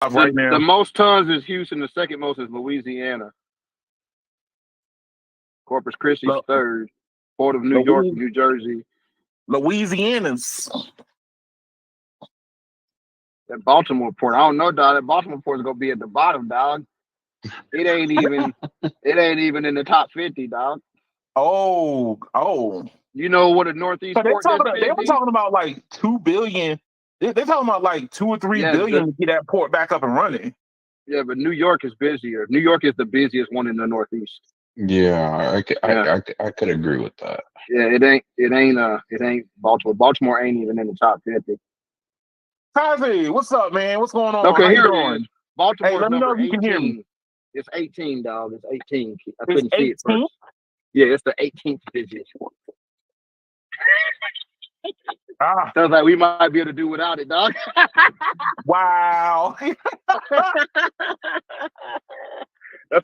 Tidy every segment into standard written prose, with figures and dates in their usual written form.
right now. The most tons is Houston. The second most is Louisiana. Corpus Christi's third. Port of New York, New Jersey. Louisianans. That Baltimore port. I don't know, dog. That Baltimore port is gonna be at the bottom, dog. It ain't even in the top 50, dog. Oh. You know what a Northeast So port they were talking about like $2 billion. They're talking about like 2 or 3 billion to get that port back up and running. Yeah, but New York is busier. New York is the busiest one in the Northeast. Yeah, I could agree with that. Yeah, it ain't Baltimore. Baltimore ain't even in the top 50. Tazi, what's up, man? What's going on? Okay, How here you doing? it is. Baltimore's let me know number if you can hear 18. me. It's 18, dog. It's 18. I It's couldn't see it first. Yeah, it's the 18th busiest one. Sounds like we might be able to do without it, dog. Wow. That's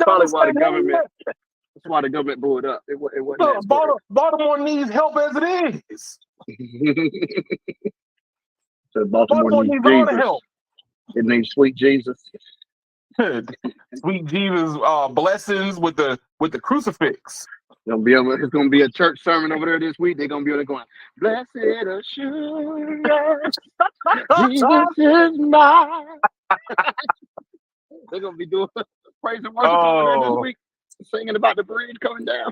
probably why the government. That's why the government blew it up. It wasn't. Baltimore needs help as it is. So Baltimore needs all the help. It needs sweet Jesus. Sweet Jesus, blessings with the crucifix. It's gonna be a church sermon over there this week. They're gonna be able to go, blessed assurance, Jesus is mine. They're gonna be doing praise and worship over there this week, singing about the bridge coming down.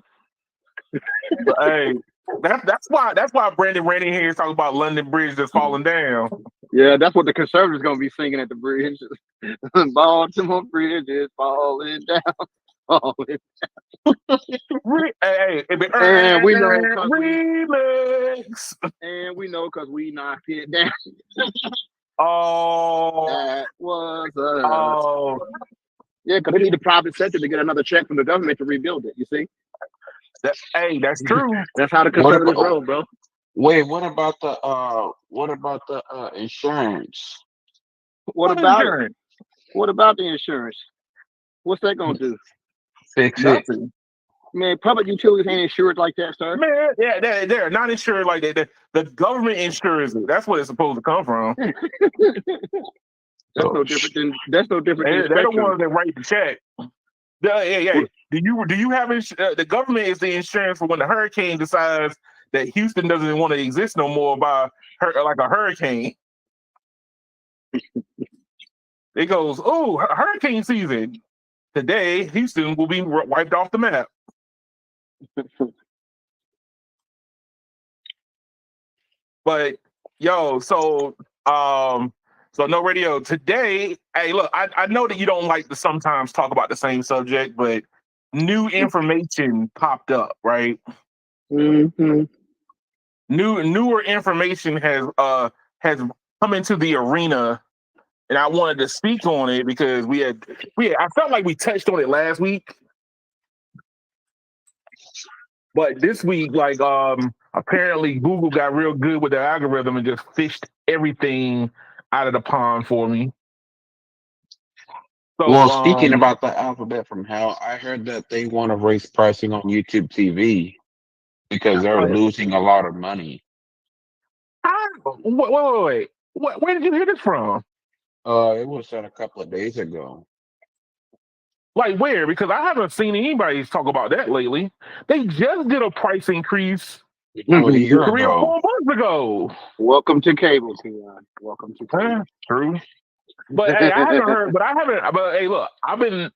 Hey, that's why Brandon Randy here is talking about London Bridge just falling down. Yeah, that's what the conservatives gonna be singing at the bridge. Baltimore Bridge is falling down. Falling down. And we know because we knocked it down. That was yeah, because they need the private sector to get another check from the government to rebuild it. You see? That's true. That's how the conservatives roll, bro. Wait, what about the insurance? What about it? What about the insurance? What's that gonna do? Fix nothing. Man, public utilities ain't insured like that, sir. Man, yeah, they're not insured like that. The government insures it. That's where it's supposed to come from. That's no different than they're the ones that write the check. Yeah. Do you have the government is the insurance for when the hurricane decides that Houston doesn't want to exist no more by like a hurricane. It goes, hurricane season. Today, Houston will be wiped off the map. But so no radio today. Hey, look, I know that you don't like to sometimes talk about the same subject, but new information popped up, right? Mm-hmm. Newer information has come into the arena, and I wanted to speak on it because I felt like we touched on it last week. But this week, like apparently Google got real good with their algorithm and just fished everything out of the pond for me. So, well, speaking about the alphabet from hell, I heard that they want to raise pricing on YouTube TV because they're losing a lot of money. Wait. Where did you hear this from? It was said a couple of days ago. Like where? Because I haven't seen anybody talk about that lately. They just did a price increase 3 or 4 months ago. Welcome to cable, Keon. Welcome to cable. True. But hey, I haven't heard. But hey, look, I've been,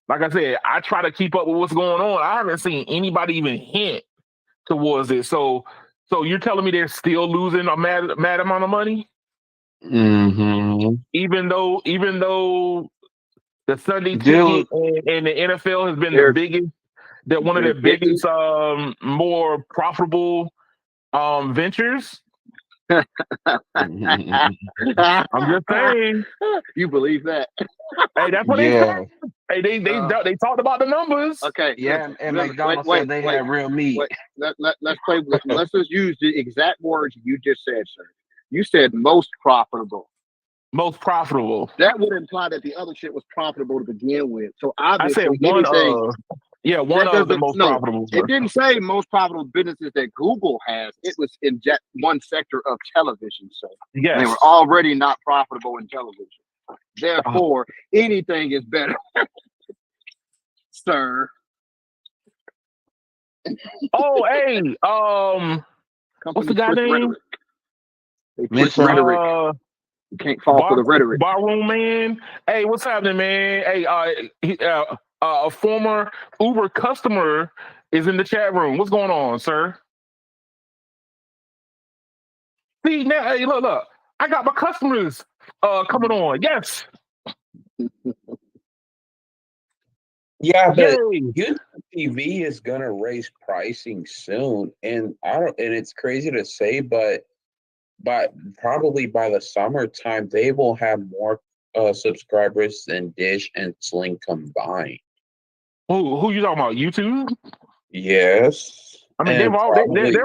like I said, I try to keep up with what's going on. I haven't seen anybody even hint towards it. So you're telling me they're still losing a mad amount of money? Mm-hmm. Even though the Sunday ticket and the NFL has been the biggest, one of the biggest, more profitable ventures. I'm just saying. You believe that? Hey, that's what they said. Hey, they talked about the numbers. Okay. Yeah, and McDonald's said they had real meat. Let's play. Let's just use the exact words you just said, sir. You said most profitable. Most profitable. That would imply that the other shit was profitable to begin with. So obviously, I said one of the most profitable. It didn't say most profitable businesses that Google has. It was in one sector of television. So yes. they were already not profitable in television. Therefore, anything is better, sir. Oh, hey, what's the Companies guy push name? rhetoric. They push Mr. rhetoric. You can't fall for the rhetoric. Barroom man. Hey, what's happening, man? Hey, a former Uber customer is in the chat room. What's going on, sir? See now, hey, look. I got my customers coming on. Yes. Yeah, but Yay. YouTube TV is gonna raise pricing soon, and I don't. And it's crazy to say, but probably by the summertime, they will have more subscribers than Dish and Sling combined. Who you talking about? YouTube? Yes, I mean, and probably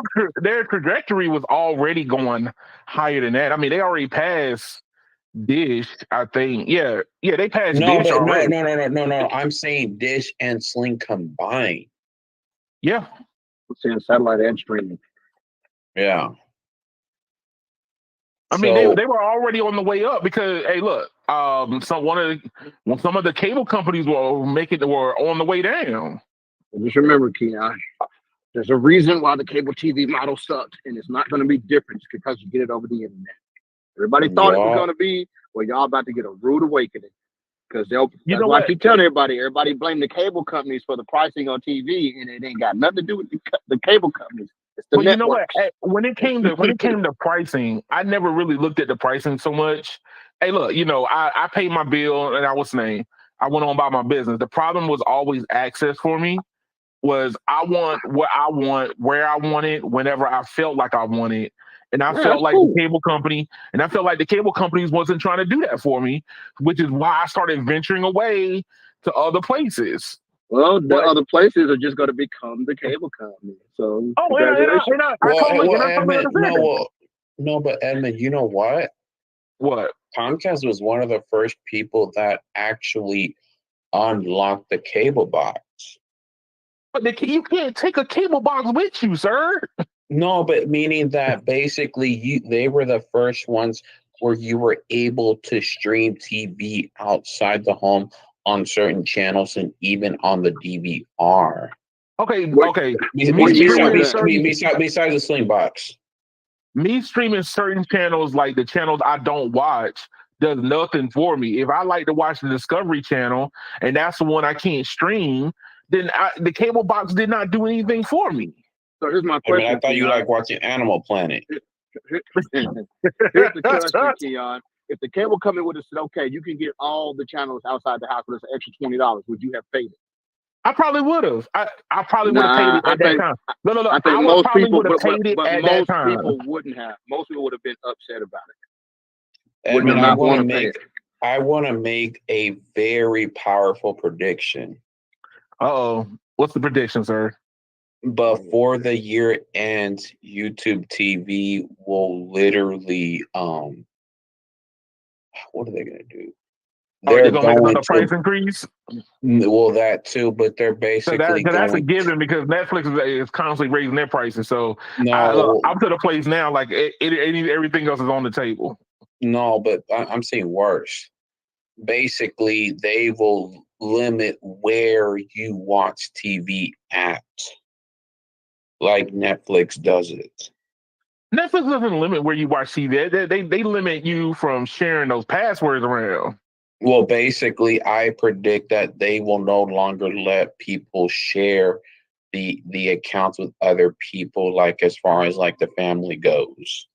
their trajectory was already going higher than that. I mean, they already passed Dish, I think. Yeah, they passed no, Dish but already. no. I'm saying Dish and Sling combined. Yeah. I'm saying satellite and streaming. Yeah. I mean, they were already on the way up because hey, look, some of the cable companies were on the way down. Just remember, Keon, there's a reason why the cable TV model sucked, and it's not going to be different just because you get it over the internet. Everybody thought it was going to be, well, y'all about to get a rude awakening. Because that's why I keep telling everybody blame the cable companies for the pricing on TV, and it ain't got nothing to do with the cable companies. It's the But you know what? networks. When it came to pricing, I never really looked at the pricing so much. Hey, look, I paid my bill and I went on about my business. The problem was always access for me. Was I want what I want, where I want it, whenever I felt like I want it. And I felt like the cable companies wasn't trying to do that for me, which is why I started venturing away to other places. Well, the other places are just going to become the cable company. So, congratulations. I totally understand. No, but Edmund, you know what? What? Comcast was one of the first people that actually unlocked the cable box. But you can't take a cable box with you, sir. No, but meaning that basically they were the first ones where you were able to stream TV outside the home on certain channels and even on the DVR. Okay. Besides the Sling box. Me streaming certain channels, like the channels I don't watch, does nothing for me. If I like to watch the Discovery Channel and that's the one I can't stream, then the cable box did not do anything for me. So here's my question. I thought you like watching Animal Planet. Here's the question, Keon. If the cable company would have said, okay, you can get all the channels outside the house for this extra $20, would you have paid it? I probably would have. I probably would have paid it at that time. No. I think most people would have paid it at that time. People wouldn't have. Most people would have been upset about it. Edmund, I want to make a very powerful prediction. Uh-oh. What's the prediction, sir? Before the year ends, YouTube TV will literally what are they going to do? They're going to make another price increase? Well, that too, but they're basically that's a given because Netflix is constantly raising their prices. So I'm to the place now, like everything else is on the table. No, but I'm saying worse. Basically, they will limit where you watch TV at, like Netflix does it. Netflix doesn't limit where you watch TV. They limit you from sharing those passwords around. Well, basically, I predict that they will no longer let people share the accounts with other people, like as far as like the family goes.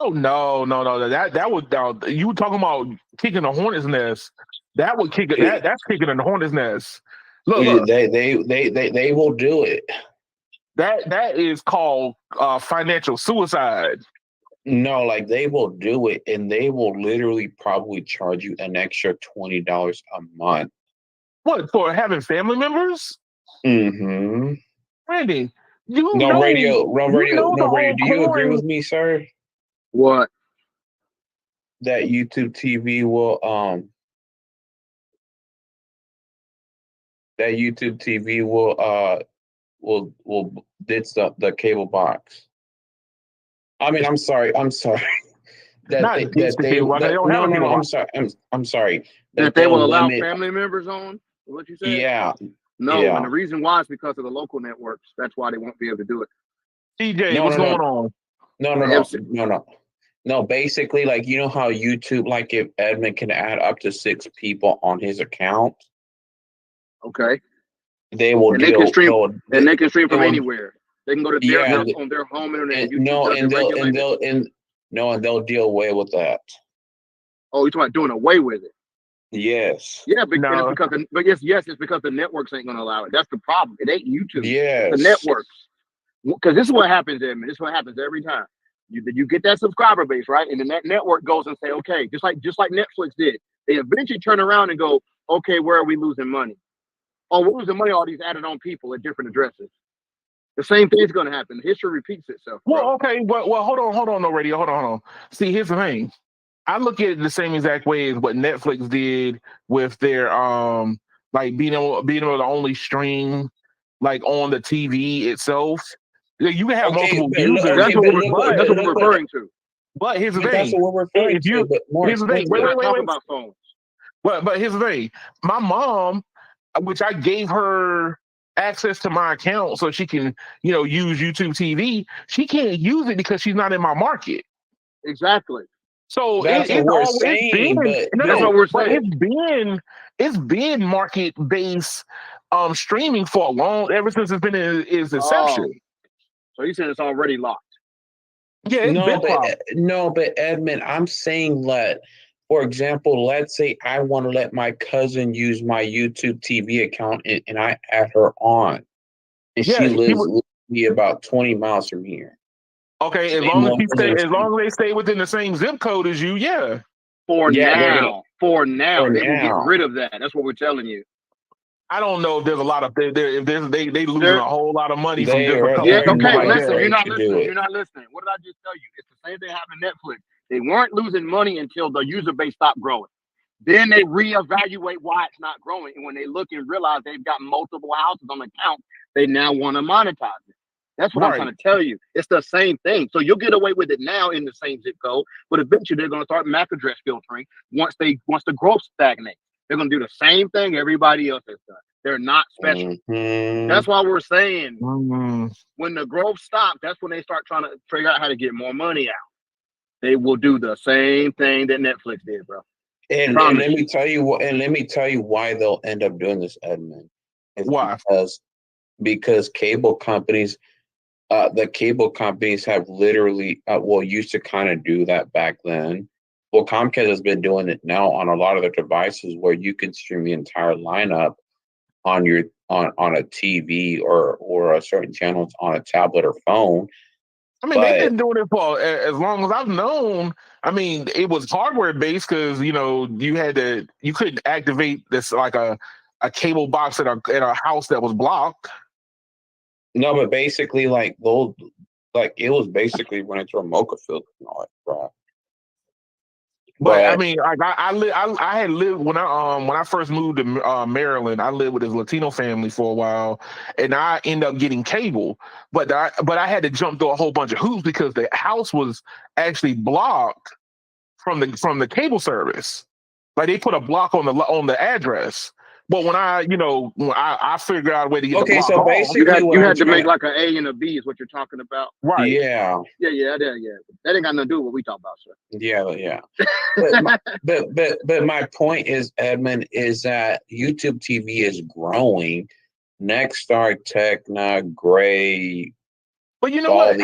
Oh no! That would you were talking about kicking a hornet's nest. That would kick it. That's kicking in the hornet's nest. Look, they will do it. That is called financial suicide. No, like they will do it, and they will literally probably charge you an extra $20 a month. What, for having family members? Mm-hmm. Randy, Radio. Do you agree with me, sir? What? That YouTube TV will ditch the cable box. I mean, I'm sorry. Not ditch the cable box. They don't have a cable box. I'm sorry. That they will allow family members on. What you said? Yeah. No, yeah. and the reason why is because of the local networks. That's why they won't be able to do it. TJ, what's going on? No, basically, like, you know how YouTube, like, if Edmund can add up to 6 people on his account, okay, they will they can stream, and they can stream from anywhere. They can go to their house on their home internet. And they'll deal away with that. Oh, you're talking about doing away with it? Yes. Yeah, but it's because the networks ain't gonna allow it. That's the problem. It ain't YouTube. Yes. The networks. Because this is what happens, Edmund. This is what happens every time. You get that subscriber base, right? And then that network goes and say, okay, just like Netflix did. They eventually turn around and go, okay, where are we losing money? Oh, we're losing money, all these added on people at different addresses. The same thing's going to happen. History repeats itself. Bro. Well, okay. Well, hold on, no radio. Hold on. See, here's the thing. I look at it the same exact way as what Netflix did with their like being able to only stream like on the TV itself. You can have multiple users. That's what we're referring to. But here's the thing. That's what we're referring to. Here's the thing. We're not talking about phones. But here's the thing. My mom, which I gave her access to my account so she can, use YouTube TV, she can't use it because she's not in my market. Exactly. So that's what we're saying. That's what we're saying. It's been market based streaming for ever since it's been in its inception. So you said it's already locked. Yeah, but Edmund, I'm saying for example, let's say I want to let my cousin use my YouTube TV account and I add her on. And she lives about 20 miles from here. Okay, as long as they stay within the same zip code as you, yeah. For now, they will get rid of that. That's what we're telling you. I don't know if there's a lot of they losing a whole lot of money from different listen, you're not listening. What did I just tell you? It's the same thing happened to Netflix. They weren't losing money until the user base stopped growing. Then they reevaluate why it's not growing, and when they look and realize they've got multiple houses on the account, they now want to monetize it. That's what I'm trying to tell you. It's the same thing. So you'll get away with it now in the same zip code, but eventually they're going to start MAC address filtering once the growth stagnates. They're going to do the same thing everybody else has done. They're not special. Mm-hmm. That's why we're saying when the growth stops, that's when they start trying to figure out how to get more money out. They will do the same thing that Netflix did, bro. And let me tell you why they'll end up doing this, Edmund. Why? Because cable companies. The cable companies have literally, used to kind of do that back then. Well, Comcast has been doing it now on a lot of their devices where you can stream the entire lineup on your on a TV or a certain channels on a tablet or phone. I mean, they've been doing it for as long as I've known. I mean, it was hardware based because you couldn't activate this like a cable box at a house that was blocked. No, but basically, it was basically running through a mocha filter and all that crap. But I mean, I had lived when I first moved to Maryland. I lived with this Latino family for a while, and I ended up getting cable. But I had to jump through a whole bunch of hoops because the house was actually blocked from the cable service. Like they put a block on the address. But when I figured out a way to get the block so basically you had to make like an A and a B is what you're talking about. Right. Yeah. That ain't got nothing to do with what we talk about, sir. Yeah. but my point is, Edmund, is that YouTube TV is growing. Nexstar, Tecna, Gray. But you know what?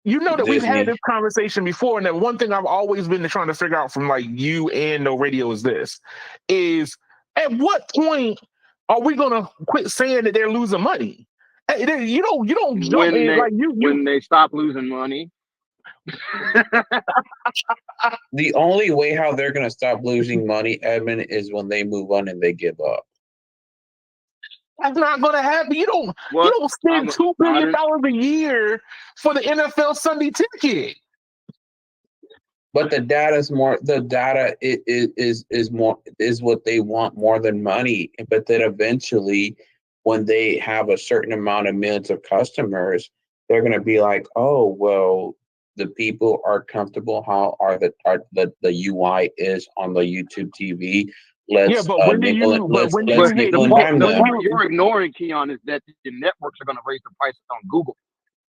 We've had this conversation before, and that one thing I've always been trying to figure out from like you and No Radio is at what point are we gonna quit saying that they're losing money? You don't jump when they stop losing money. The only way how they're gonna stop losing money, Edmund, is when they move on and they give up. That's not gonna happen. You don't spend $2 billion a year for the NFL Sunday ticket. But the data is more. The data is what they want more than money. But then eventually, when they have a certain amount of millions of customers, they're going to be like, "Oh, well, the people are comfortable, how the UI is on the YouTube TV. Yeah, but when do you? But when do you let's hit? nickel The and part, dime the them. part you're ignoring, Keon, is that the networks are going to raise the prices on Google.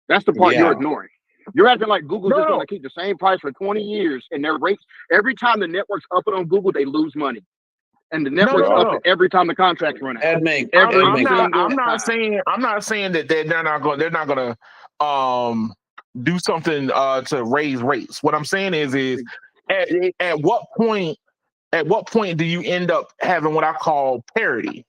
That's the part you're Yeah. ignoring. You're acting like Google's just No. going to keep the same price for 20 years, and their rates every time the networks up it on Google, they lose money, and the networks up it every time the contracts run out. Edmund, I'm not saying that they're not going to do something to raise rates. What I'm saying is at what point do you end up having what I call parity?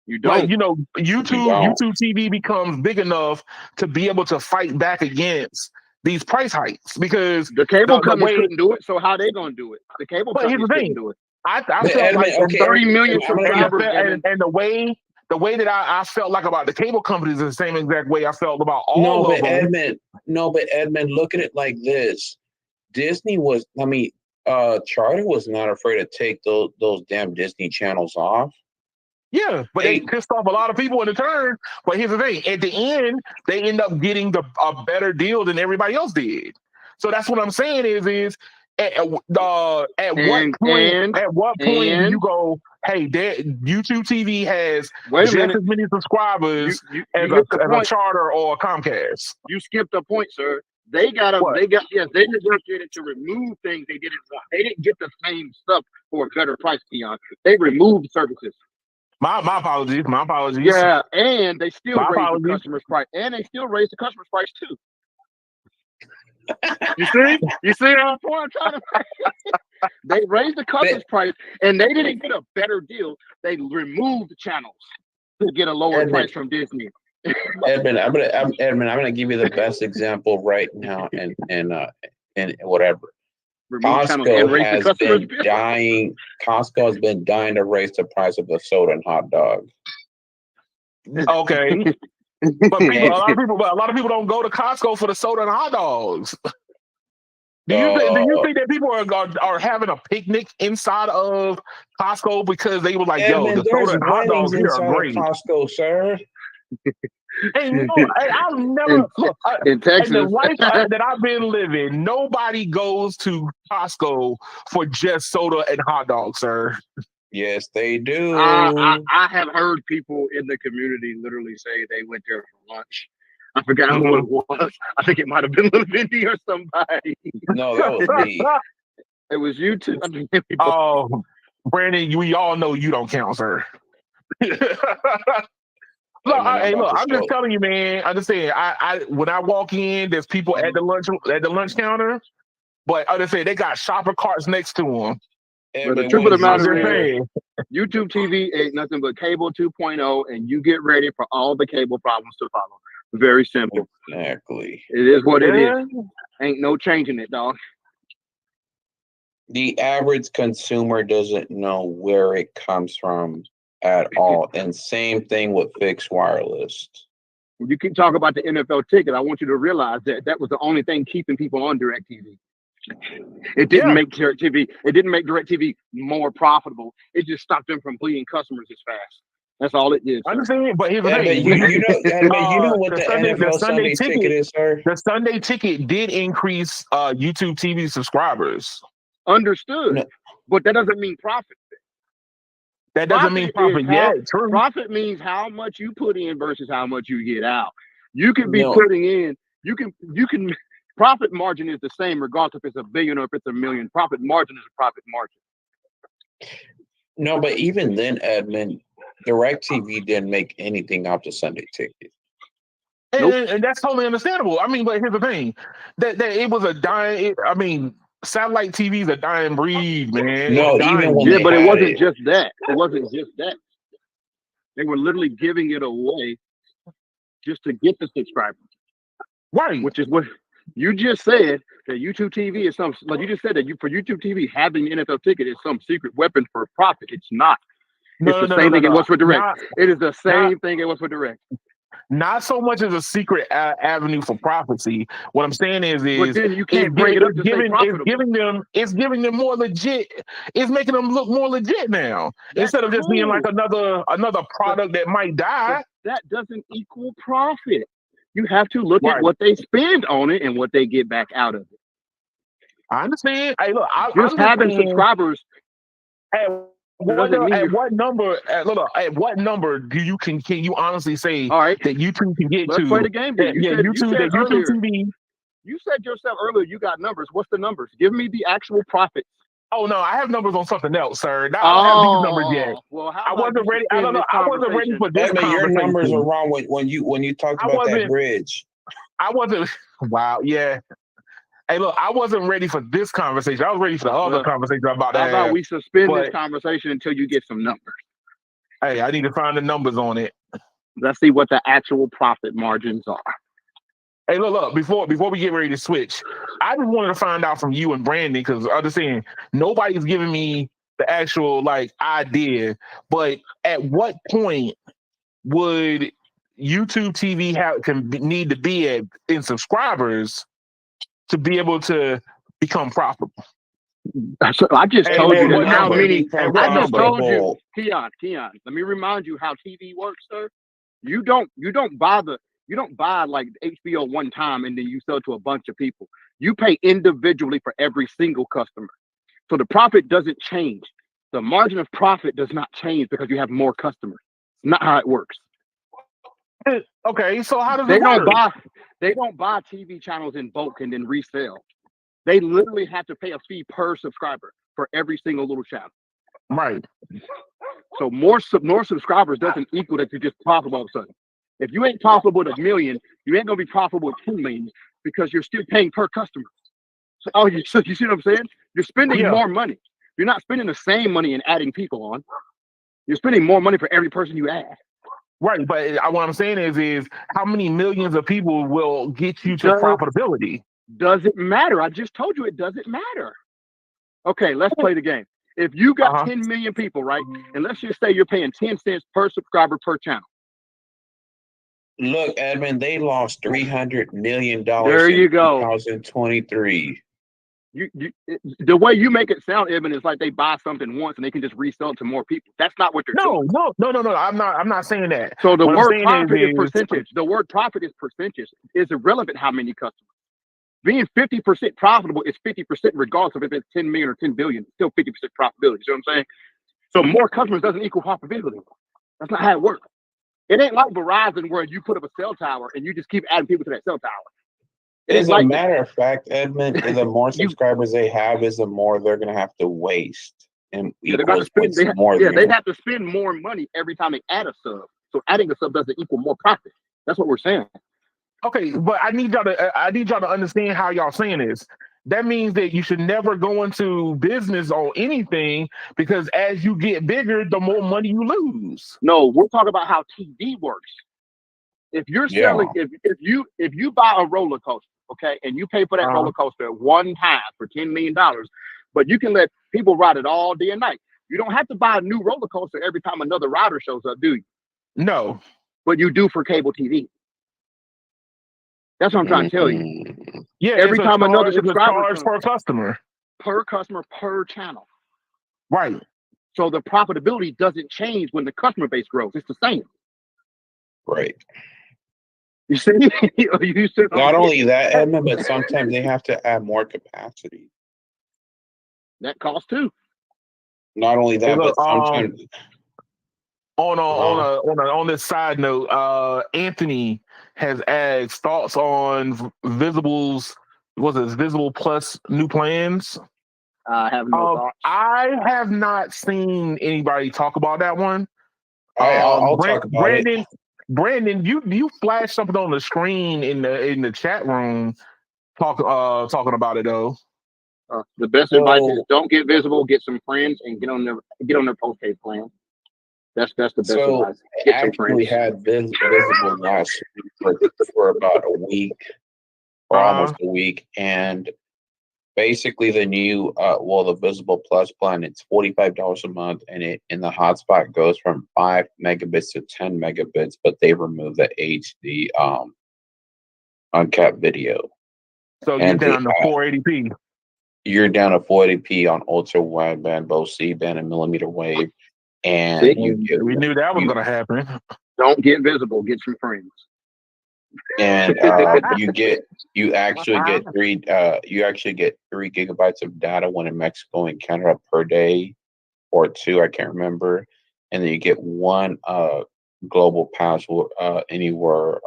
You don't. Like, you know, YouTube TV becomes big enough to be able to fight back against these price hikes because the cable companies couldn't do it. So how they going to do it? The cable companies couldn't do it. I felt like 30 million subscribers, and the way that I felt like about the cable companies is the same exact way I felt about all of them. But Edmund, look at it like this. Disney was, Charter was not afraid to take those damn Disney channels off. Yeah, but they pissed off a lot of people in the turn. But here's the thing: at the end, they end up getting a better deal than everybody else did. So that's what I'm saying is at what point do you go, hey, YouTube TV has just as many subscribers as a Charter or a Comcast? You skipped a point, sir. They negotiated to remove things they didn't want. They didn't get the same stuff for a better price, Keon. They removed services. My apologies. Yeah, and they still raised the customer's price. And they still raised the customer's price too. You see how I'm trying to make? They raised the customer's price and they didn't get a better deal. They removed the channels to get a lower price from Disney. Edmund, I'm gonna give you the best example right now, and whatever. Costco has been dying to raise the price of the soda and hot dog. Okay, but a lot of people don't go to Costco for the soda and hot dogs. Do you think that people are having a picnic inside of Costco because they were like, Edmund, yo, the soda and hot dogs here are great? Costco, sir. Hey, no, I'll never look in Texas. In the life that I've been living, nobody goes to Costco for just soda and hot dogs, sir. Yes, they do. I have heard people in the community literally say they went there for lunch. I forgot who it was. I think it might have been Little Vindy or somebody. No, that was me. It was you too. Oh, Brandon, we all know you don't count, sir. Look, I'm just telling you, man. I'm just saying. When I walk in, there's people at the lunch counter, but I just say they got shopper carts next to them. But the truth of the matter is, YouTube TV ain't nothing but cable 2.0, and you get ready for all the cable problems to follow. Very simple. Exactly. It is what it is. Ain't no changing it, dog. The average consumer doesn't know where it comes from at all. And same thing with fixed wireless. When you keep talking about the NFL ticket, I want you to realize that was the only thing keeping people on DirecTV. It didn't make DirecTV. It didn't make DirecTV more profitable. It just stopped them from bleeding customers as fast. That's all it did. I understand, but here's the thing. You know what the NFL Sunday ticket is, sir? The Sunday ticket did increase YouTube TV subscribers. Understood, but that doesn't mean profit. That doesn't mean profit. Yeah, true. Profit means how much you put in versus how much you get out. You can be putting in. You can. Profit margin is the same regardless if it's $1 billion or if it's $1 million. Profit margin is a profit margin. No, but even then, Edmund, DirecTV didn't make anything off the Sunday ticket. And that's totally understandable. I mean, but here's the thing: that it was a dying. I mean, satellite TV is a dying breed, man. No, but it wasn't just that. It wasn't just that. They were literally giving it away just to get the subscribers. Right. Which is what you just said, that YouTube TV is like you just said that for YouTube TV, having the NFL ticket is some secret weapon for profit. It's not. It's the same thing it was for Direct. It is the same thing it was for Direct. Not so much as a secret avenue for prophecy. What I'm saying is but then you can't bring it up to it's giving them more legit. It's making them look more legit now. Instead of just being like another product that might die. But that doesn't equal profit. You have to look at what they spend on it and what they get back out of it. I understand. Hey, look, Just having subscribers. At what number? At what number do you can you honestly say that YouTube can get to? Let's play the game. Then. YouTube TV. You said yourself earlier you got numbers. What's the numbers? Give me the actual profits. Oh no, I have numbers on something else, sir. I don't have these numbers yet. Well, I wasn't ready. I wasn't ready for this conversation. Your numbers are wrong when you talked about that bridge. I wasn't. Wow. Yeah. Hey, look, I wasn't ready for this conversation. I was ready for the other conversation about that. How about we suspend this conversation until you get some numbers? Hey, I need to find the numbers on it. Let's see what the actual profit margins are. Hey, look, before we get ready to switch, I just wanted to find out from you and Brandon, because I'm just saying nobody's giving me the actual idea, but at what point would YouTube TV need to be at in subscribers to be able to become profitable? So I just told you how many. I just told you, Keon. Let me remind you how TV works, sir. You don't buy like HBO one time and then you sell to a bunch of people. You pay individually for every single customer. So the profit doesn't change. The margin of profit does not change because you have more customers. It's not how it works. Okay, so how does it work? They don't buy TV channels in bulk and then resell. They literally have to pay a fee per subscriber for every single little channel. Right. So more subscribers doesn't equal that you're just profitable all of a sudden. If you ain't profitable at 1 million, you ain't gonna be profitable at 2 million because you're still paying per customer. So, you see what I'm saying? You're spending more money. You're not spending the same money and adding people on. You're spending more money for every person you add. Right, but what I'm saying is how many millions of people will get you to profitability? Doesn't matter. I just told you it doesn't matter. Okay, let's play the game. If you got 10 million people, right, and let's just say you're paying 10 cents per subscriber per channel. Look, Edmund, they lost $300 million there you go. 2023. The way you make it sound, Edmund, is like they buy something once and they can just resell it to more people. That's not what they're doing. No. I'm not saying that. So the word profit is percentage. The word profit is percentage. It's irrelevant how many customers. Being 50% profitable is 50% regardless of if it's 10 million or 10 billion. It's still 50% profitability. You know what I'm saying? So more customers doesn't equal profitability. That's not how it works. It ain't like Verizon where you put up a cell tower and you just keep adding people to that cell tower. As a matter of fact, Edmund, the more subscribers they have, is the more they're going to have to waste. And they have to spend more money every time they add a sub. So adding a sub doesn't equal more profit. That's what we're saying. Okay, but I need y'all to understand how y'all saying this. That means that you should never go into business on anything because as you get bigger, the more money you lose. No, we're talking about how TV works. If you're selling, if you buy a roller coaster, okay, and you pay for that roller coaster one time for $10 million, but you can let people ride it all day and night. You don't have to buy a new roller coaster every time another rider shows up, do you? No. But you do for cable TV. That's what I'm trying to tell you. Yeah, every time another subscriber per customer. Per customer, per channel. Right. So the profitability doesn't change when the customer base grows. It's the same. Right. You see? Not only that, Edmund, but sometimes they have to add more capacity. That costs too. Not only that, but sometimes on this side note, Anthony has asked thoughts on Visible's Visible Plus new plans. I have no thoughts. I have not seen anybody talk about that one. I'll talk about it. Brandon, you flashed something on the screen in the chat room talking about it though. The best advice is don't get Visible, get some friends, and get on their postpaid plan. That's the best advice. I actually had Visible last week for about a week or almost a week, and basically the new the Visible Plus plan, it's $45 a month, and the hotspot goes from 5 megabits to 10 megabits, but they remove the HD uncapped video. So you're down to 480p. You're down to 480p on ultra wideband, both C-band and millimeter wave. And we knew that was going to happen. Don't get Visible, get some friends. and you actually get 3 gigabytes of data when in Mexico and Canada per day, or 2, I can't remember, and then you get 1 global password anywhere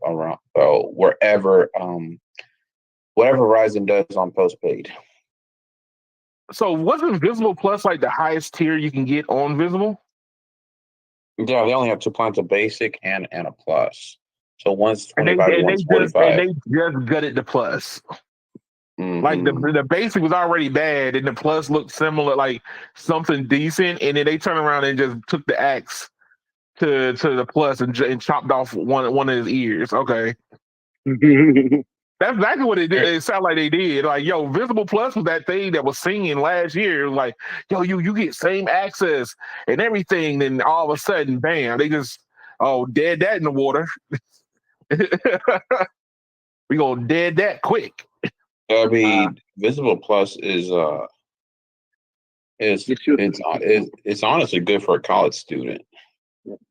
around wherever whatever Verizon does on postpaid. So wasn't Visible Plus like the highest tier you can get on Visible? Yeah, they only have 2 plans: a basic and a plus. So one's And they 25, one's 45. they just gutted the plus. Like Mhm. the basic was already bad, and the plus looked similar, like something decent, and then they turned around and just took the axe to the plus and chopped off one of his ears. Okay. That's exactly what it did. It sounded like they did. Like, yo, Visible Plus was that thing that was singing last year. Like, yo, you get same access and everything. Then all of a sudden, bam, they just dead that in the water. We gonna dead that quick. I mean, Visible Plus is it's honestly good for a college student.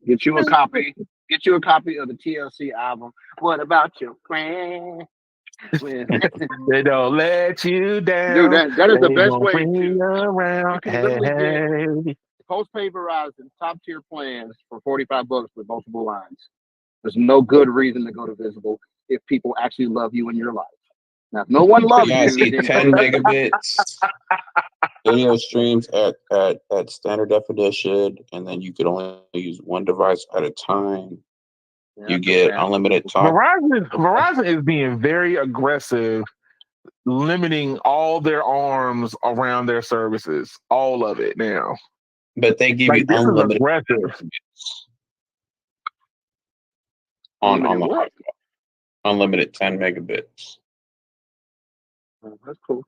Get you a copy. Get you a copy of the TLC album. What about your friend? They don't let you down. Dude, that is the They best gonna way bring to. you around. You can literally Hey. get postpaid Verizon top tier plans for $45 with multiple lines. There's no good reason to go to Visible if people actually love you in your life. Now, if no one loves Yeah, I you, see then 10 megabits video streams at standard definition, and then you could only use 1 device at a time. You get unlimited talk. Verizon is being very aggressive, limiting all their arms around their services, all of it now. But they give you this unlimited is aggressive. on the hotspot. Unlimited 10 megabits. Oh, that's cool.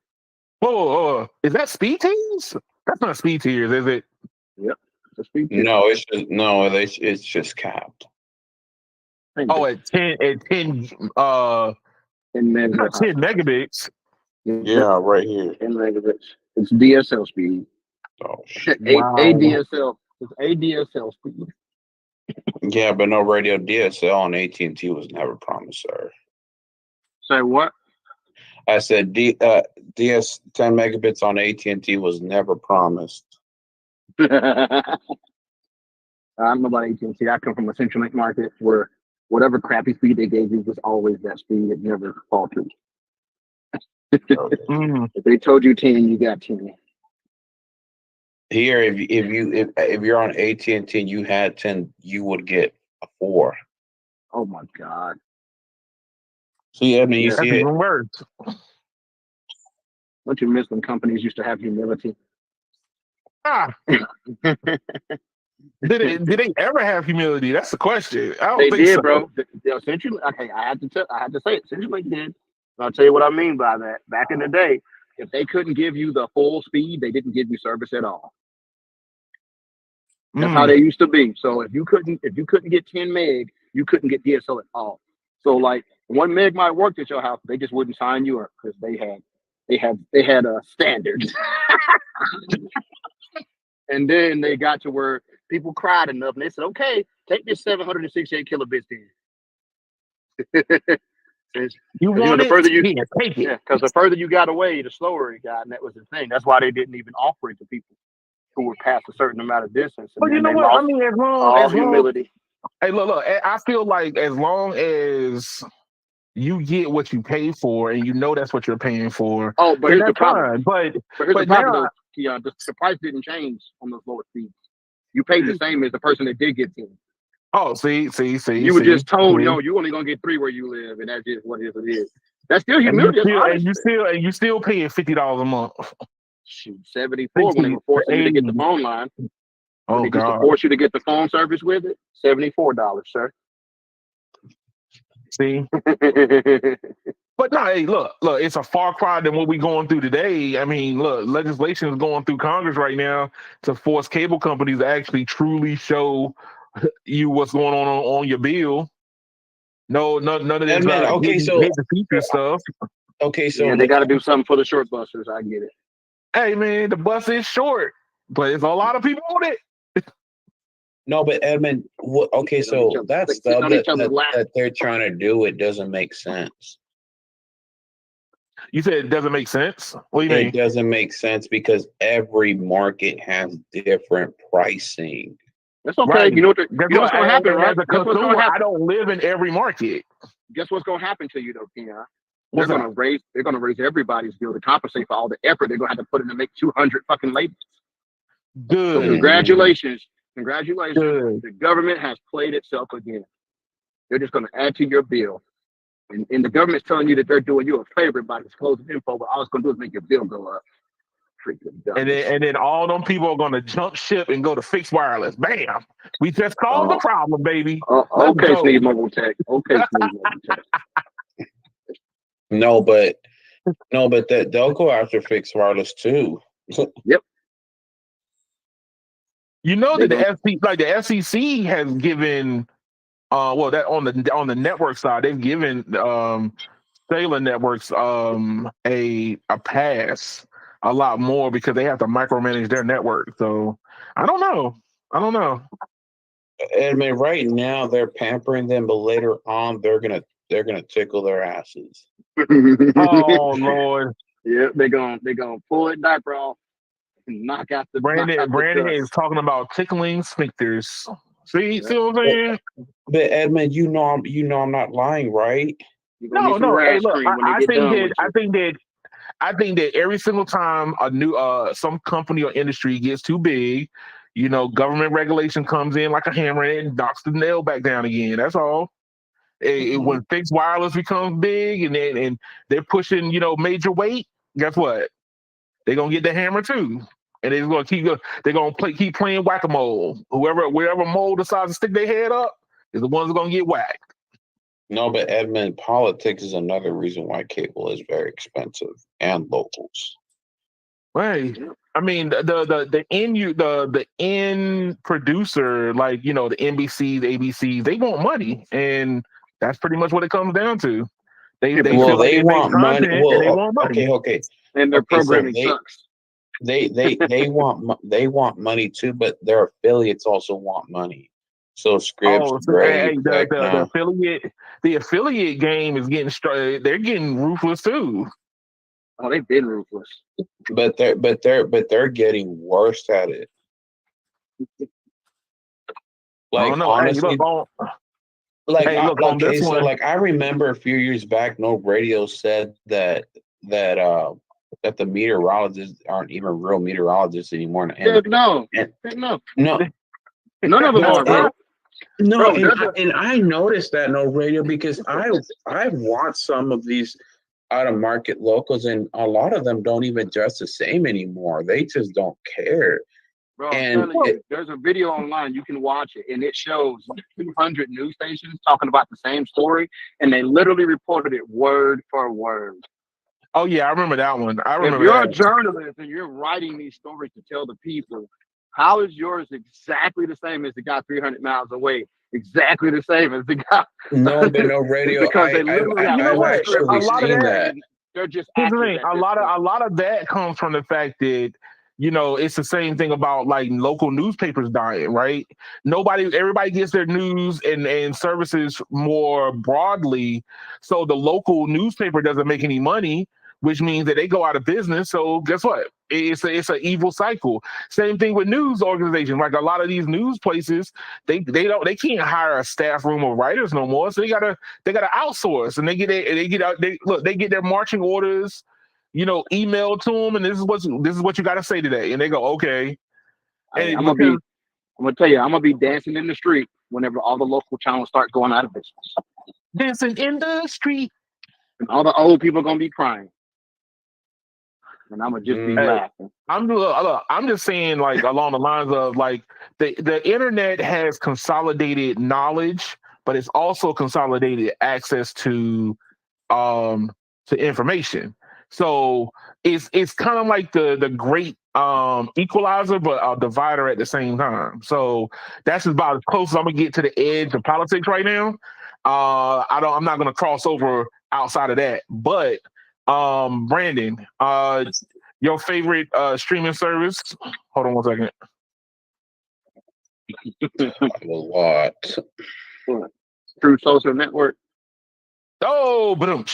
Whoa, is that speed tiers? That's not speed tiers, is it? Yep. It's speed tier. No, it's just capped. Oh, at 10 megabits. 10 megabits. Yeah, right here. 10 megabits. It's DSL speed. Oh, wow. ADSL. It's ADSL speed. Yeah, but no radio DSL on AT&T was never promised, sir. Say what? I said DS 10 megabits on AT&T was never promised. I don't know about AT&T. I come from a Central Link market where whatever crappy speed they gave you was always that speed. It never faltered. If they told you 10, you got 10. Here, if you're on AT&T and you had 10, you would get a 4. Oh my God! So yeah, I mean, you see it. Even worse. Don't you miss when companies used to have humility? Did they ever have humility? That's the question. I don't they think did, so. bro. Essentially, okay, I had to say it. Essentially, they did. I'll tell you what I mean by that. Back in the day, if they couldn't give you the full speed, they didn't give you service at all. That's how they used to be. So if you couldn't get 10 meg, you couldn't get DSL at all. So like 1 meg might work at your house, they just wouldn't sign you up because they had a standard. And then they got to where people cried enough and they said, okay, take this 768 kilobits in. You want the further you take it. Yeah, because the further you got away, the slower it got, and that was the thing. That's why they didn't even offer it to people who were past a certain amount of distance. But you know what? I mean, as long humility. Hey, look. I feel like as long as you get what you pay for, and you know that's what you're paying for. Oh, but here's the problem. But here's the problem, though, the price didn't change on those lower speeds. You paid the same as the person that did get 10. Oh, see. You were just told, yo, you're only gonna get 3 where you live, and that's just what it is. That's still humility. And you still paying $50 a month. Shoot, 74 when they were forcing you to get the phone line. Oh, God. Just to force you to get the phone service with it, $74, sir. See? But no, hey, look, it's a far cry than what we're going through today. I mean, look, legislation is going through Congress right now to force cable companies to actually truly show you what's going on your bill. No, none of this the feature stuff. Okay, so they got to do something for the short busters. I get it. Hey, man, the bus is short, but it's a lot of people on it. No, but Edmund, okay, so that stuff that they're trying to do, it doesn't make sense. You said it doesn't make sense? What do you mean? It doesn't make sense because every market has different pricing. That's okay. Right. You know what's going to happen, right? As a consumer, I don't live in every market. Guess what's going to happen to you, though, Keon? They're going to raise everybody's bill to compensate for all the effort they're going to have to put in to make 200 fucking labels. Good. So congratulations. Good. The government has played itself again. They're just going to add to your bill. And the government's telling you that they're doing you a favor by disclosing info, but all it's going to do is make your bill go up. And then all them people are going to jump ship and go to fixed wireless. Bam! We just solved the problem, baby. Okay, Steve Mobile Tech. Okay, Steve Mobile Tech. No, but they'll go after fixed wireless too. Yep. You know that the FCC has given, that on the network side, they've given cellular networks a pass a lot more because they have to micromanage their network. So I don't know. I mean, right now they're pampering them, but later on they're gonna tickle their asses. Oh Lord! Yeah, they're gonna pull it diaper off and knock out the. Brandon is talking about tickling sphincters. See what I'm saying? But Edmund, you know I'm not lying, right? No. Hey, look, I think that every single time a new some company or industry gets too big, government regulation comes in like a hammer and knocks the nail back down again. That's all. When fixed wireless becomes big and they're pushing, major weight, guess what? They're gonna get the hammer too, and they're gonna keep playing whack-a-mole. Wherever mole decides to stick their head up is the ones that are gonna get whacked. No, but Edmund, politics is another reason why cable is very expensive and locals. Right. I mean, the end producer, like the NBC, the ABC, they want money, and that's pretty much what it comes down to. They want money. And they want money. Okay. And their programming sucks. They want money too, but their affiliates also want money. So Scripps, the affiliate game is getting started. They're getting ruthless too. Oh, they've been ruthless. But they're getting worse at it. Like honestly, I remember a few years back, No Radio said that the meteorologists aren't even real meteorologists anymore. No. None of them are, bro. No, and I noticed that No Radio because I've watched some of these out of market locals, and a lot of them don't even dress the same anymore. They just don't care. Bro, there's a video online, you can watch it, and it shows 200 news stations talking about the same story, and they literally reported it word for word. Oh yeah, I remember that one. If you're a journalist and you're writing these stories to tell the people, how is yours exactly the same as the guy 300 miles away? Exactly the same as the guy. No, but No Radio. Because they literally I've actually seen that. They're just a lot of that comes from the fact that it's the same thing about like local newspapers dying, right? Everybody gets their news and services more broadly, so the local newspaper doesn't make any money, which means that they go out of business. So guess what? It's an evil cycle. Same thing with news organizations. Like a lot of these news places, they can't hire a staff room of writers no more. So they gotta outsource, and they get their marching orders, emailed to them, and this is what you got to say today, and they go okay. And I'm gonna tell you, I'm gonna be dancing in the street whenever all the local channels start going out of business. Dancing in the street, and all the old people are gonna be crying. And I'm gonna just be laughing. I'm just saying, like along the lines of like the internet has consolidated knowledge, but it's also consolidated access to information. So it's kind of like the great equalizer, but a divider at the same time. So that's about as close as I'm gonna get to the edge of politics right now. I'm not gonna cross over outside of that, but. Brandon, your favorite streaming service? Hold on one second. A lot. True Social Network. Oh, but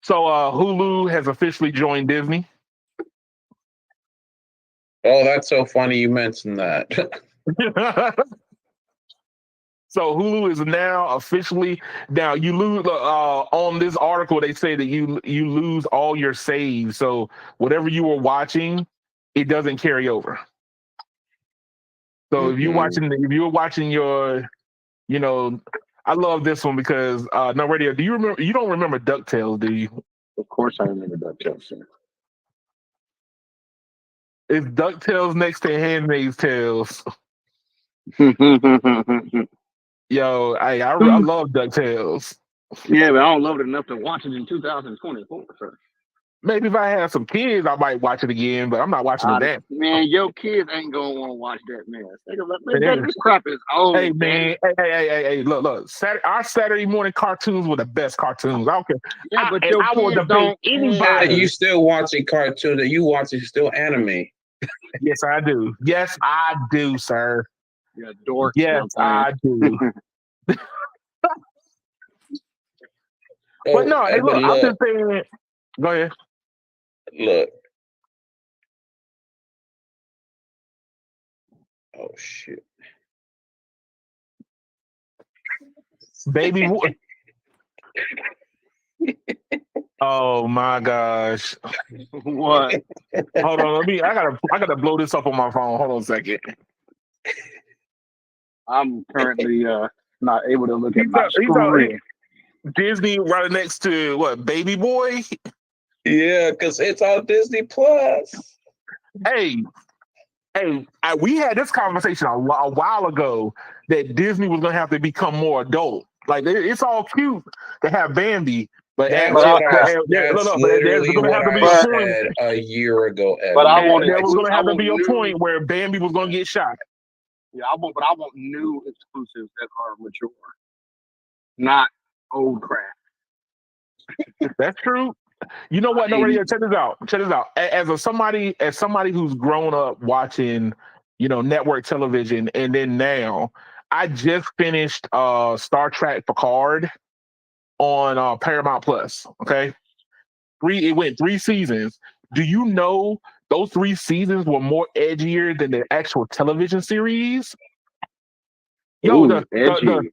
so Hulu has officially joined Disney. Oh, that's so funny you mentioned that. So Hulu is now officially you lose on this article. They say that you lose all your saves. So whatever you were watching, it doesn't carry over. So if you're watching your, I love this one because no radio. Do you remember? You don't remember DuckTales, do you? Of course, I remember DuckTales. Sir. It's DuckTales next to Handmaid's Tales. Yo, I love DuckTales. Yeah, but I don't love it enough to watch it in 2024. Sir. Maybe if I had some kids, I might watch it again, but I'm not watching that. Man, your kids ain't gonna want to watch that mess. This crap is old. Hey, man. Hey, look. Our Saturday morning cartoons were the best cartoons. I don't care. Yeah, but your kids don't. Anybody. You still watching cartoons that you watching still anime? Yes, I do. Yes, I do, sir. Yeah, dork. Yes, I do. But no, hey, look, I'm just saying. Go ahead. Look. Oh shit. Baby. Oh my gosh. What? Hold on, I gotta blow this up on my phone. Hold on a second. I'm currently not able to look at my screen. Disney right next to what, Baby Boy? Yeah, because it's on Disney Plus. Hey, we had this conversation a while ago that Disney was gonna have to become more adult. Like it's all cute to have Bambi, but there's gonna have to be a point a year ago. But there was gonna have to be a point where Bambi was gonna get shot. Yeah, I want new exclusives that are mature, not old crap. That's true. You know what? No, check this out. As somebody who's grown up watching, network television, and then now I just finished Star Trek Picard on Paramount Plus. Okay, it went 3 seasons. Do you know those 3 seasons were more edgier than the actual television series? Edgy.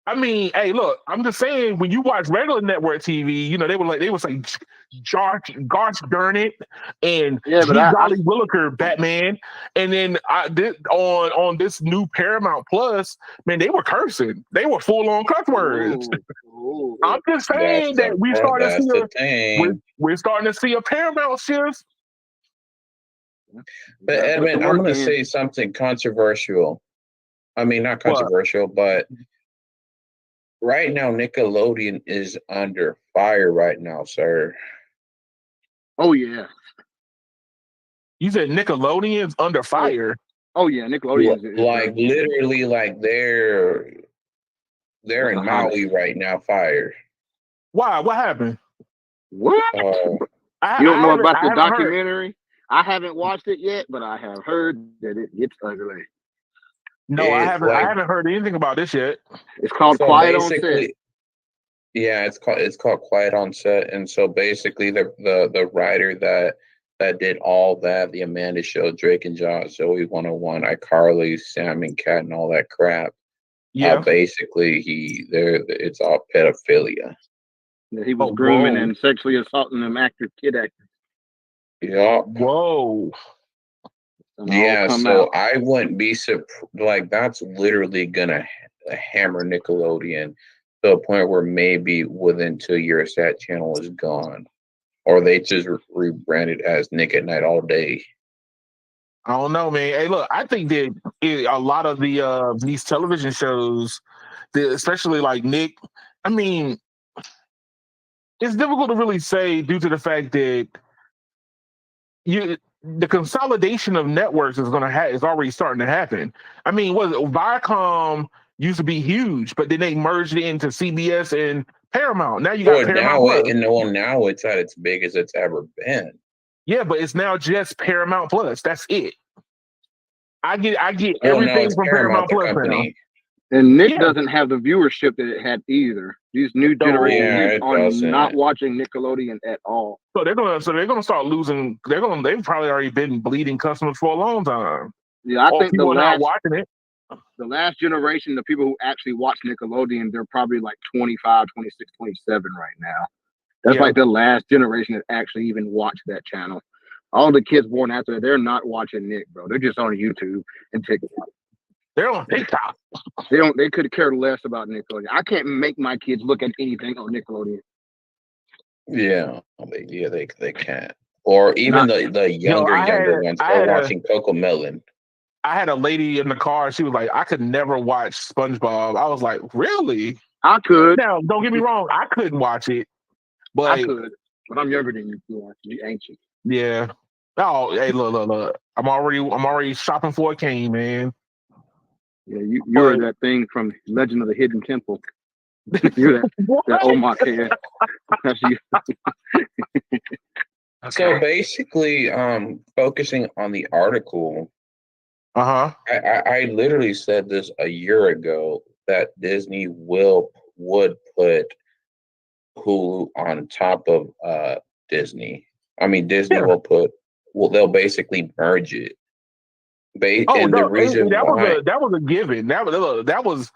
I mean, hey, look, I'm just saying, when you watch regular network TV, they would say, gosh darn it, and Golly Williker, Batman. And then on this new Paramount Plus, man, they were cursing. They were full-on cuss words. I'm just saying that we're starting to see a Paramount shift. But Edmund, I'm going to say something controversial. I mean, not controversial, but right now, Nickelodeon is under fire right now, sir. Oh, yeah. You said Nickelodeon's under fire? Oh, yeah. Nickelodeon. Like, literally, like, they're in Maui right now, fire. Why? What happened? What? You don't know about the documentary? I haven't watched it yet, but I have heard that it gets ugly. No, I haven't heard anything about this yet. It's called Quiet on Set. Yeah, it's called Quiet on Set, and so basically the writer that did all that, the Amanda Show, Drake and Josh, Zoe 101, iCarly, Sam and Cat, and all that crap. Yeah, basically it's all pedophilia. Yeah, he was grooming and sexually assaulting them kid actors. Yeah. Whoa. Yeah, so I wouldn't be surprised. That's literally gonna hammer Nickelodeon to a point where maybe within 2 years that channel is gone, or they just rebranded as Nick at Night all day. I don't know, man. Hey, look, I think that a lot of these television shows, especially like Nick, I mean, it's difficult to really say due to the fact that the consolidation of networks is already starting to happen. I mean, Viacom used to be huge, but then they merged it into CBS and Paramount. Now you got Paramount. Now it's at its biggest it's ever been. Yeah, but it's now just Paramount Plus. That's it. I get Oh no, everything it's from Paramount, Paramount the Plus now. company. And Nick Yeah. doesn't have the viewership that it had either. These new So- generation Yeah, kids it are doesn't. not watching Nickelodeon at all. So they're gonna start losing. They've probably already been bleeding customers for a long time. Yeah, I think people are not watching it. the last generation, the people who actually watch Nickelodeon, they're probably like 25, 26, 27 right now. That's Yeah. like the last generation that actually even watched that channel. All the kids born after that, they're not watching Nick, bro. They're just on YouTube and TikTok. They're on TikTok. They could care less about Nickelodeon. I can't make my kids look at anything on Nickelodeon. Yeah, they can't. Or even the younger ones. They're watching Coco Melon. I had a lady in the car. She was like, I could never watch SpongeBob. I was like, really? I could. Now, don't get me wrong. I couldn't watch it. But I could. But I'm younger than you. You ancient. Yeah. Oh, hey, look. I'm already shopping for a cane, man. Yeah, you're that thing from Legend of the Hidden Temple. You're that Omar kid. That's you. So basically, focusing on the article, I literally said this a year ago that Disney would put Hulu on top of Disney. I mean, Disney they'll basically merge it. The reason why that was a given. That's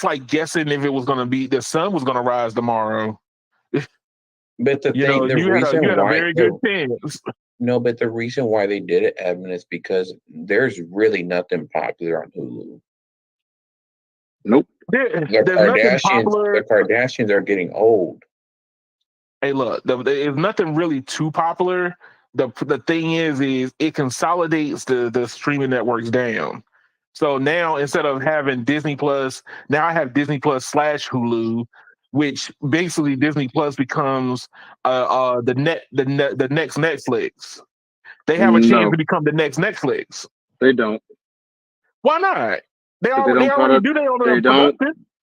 like guessing if it was going to be the sun was going to rise tomorrow. But the thing, the you reason had a why very good chance. No, but the reason why they did it, Evan, is because there's really nothing popular on Hulu. Nope. There's nothing popular. The Kardashians are getting old. Hey, look, there's nothing really too popular. The thing is it consolidates the streaming networks down. So now instead of having Disney Plus, now I have Disney Plus / Hulu, which basically Disney Plus becomes the next Netflix. They have a chance to become the next Netflix. They don't. Why not? They already do their own production.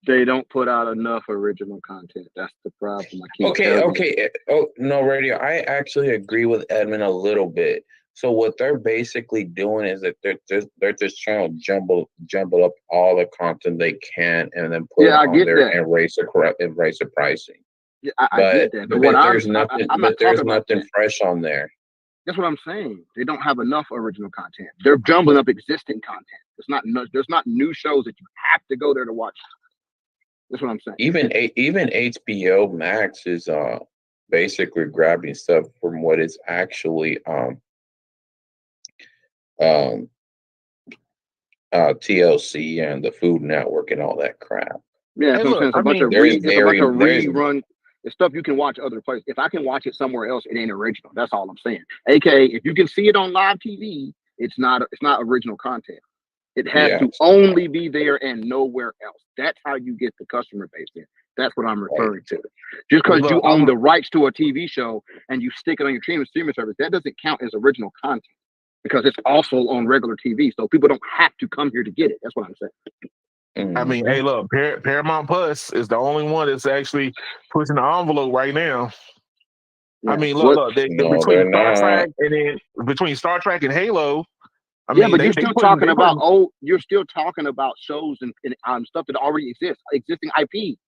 They don't put out enough original content. That's the problem. Okay. Oh no, Radio. I actually agree with Edmund a little bit. So what they're basically doing is that they're just trying to jumble up all the content they can and then put it on there and raise the pricing. Yeah, I get that. But there's nothing fresh on there. That's what I'm saying. They don't have enough original content. They're jumbling up existing content. There's not new shows that you have to go there to watch. That's what I'm saying. Even HBO Max is basically grabbing stuff from what is actually TLC and the Food Network and all that crap. Yeah, it's a bunch of rerun. It's stuff you can watch other places. If I can watch it somewhere else, it ain't original. That's all I'm saying. AKA, if you can see it on live TV, it's not original content. It has to only be there and nowhere else. That's how you get the customer base in. That's what I'm referring to. Just because you own the rights to a TV show and you stick it on your streaming service, that doesn't count as original content because it's also on regular TV. So people don't have to come here to get it. That's what I'm saying. I mean, hey, look, Paramount Plus is the only one that's actually pushing the envelope right now. Yeah. I mean, look, between Star Trek and Halo. But you're still talking about shows and stuff that already exists, existing IP.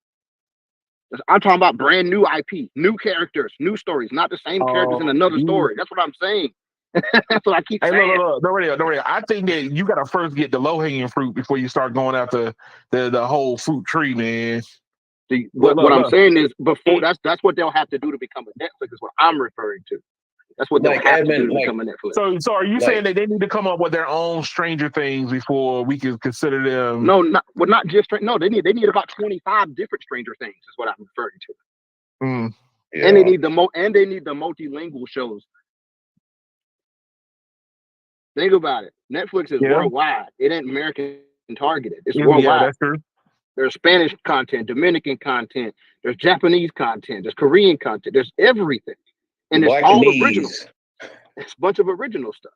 I'm talking about brand new IP, new characters, new stories, not the same characters in another story. That's what I'm saying. That's what I keep saying. No, I think that you got to first get the low-hanging fruit before you start going after the whole fruit tree, man. What I'm saying is that's what they'll have to do to become a Netflix is what I'm referring to. That's what they'll have to do to become a Netflix. So are you saying that they need to come up with their own Stranger Things before we can consider them? No, not just they need about 25 different Stranger Things is what I'm referring to. Yeah. And they need the multilingual shows. Think about it. Netflix is worldwide. It ain't American targeted. It's worldwide. Yeah, that's true. There's Spanish content, Dominican content, there's Japanese content, there's Korean content, there's everything. And it's all original. It's a bunch of original stuff.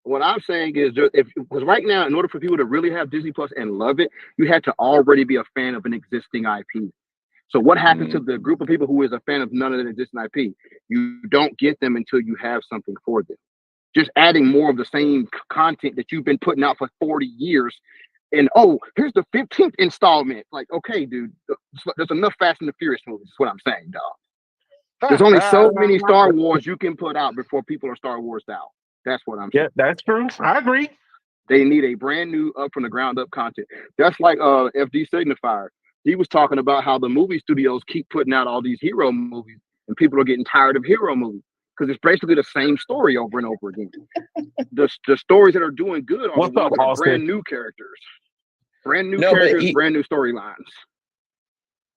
What I'm saying is, because right now, in order for people to really have Disney Plus and love it, you had to already be a fan of an existing IP. So what happens to the group of people who is a fan of none of the existing IP? You don't get them until you have something for them. just adding more of the same content that you've been putting out for 40 years. And here's the 15th installment. Like, okay, dude, there's enough Fast and the Furious movies. Is what I'm saying, dog. There's only so many Star Wars you can put out before people are Star Wars out. That's what I'm saying. Yeah, that's true. I agree. They need a brand new up from the ground up content. That's like FD Signifier. He was talking about how the movie studios keep putting out all these hero movies, and people are getting tired of hero movies because it's basically the same story over and over again. The stories that are doing good are What's the ones up, that are Austin? brand new characters, brand new characters, brand new storylines.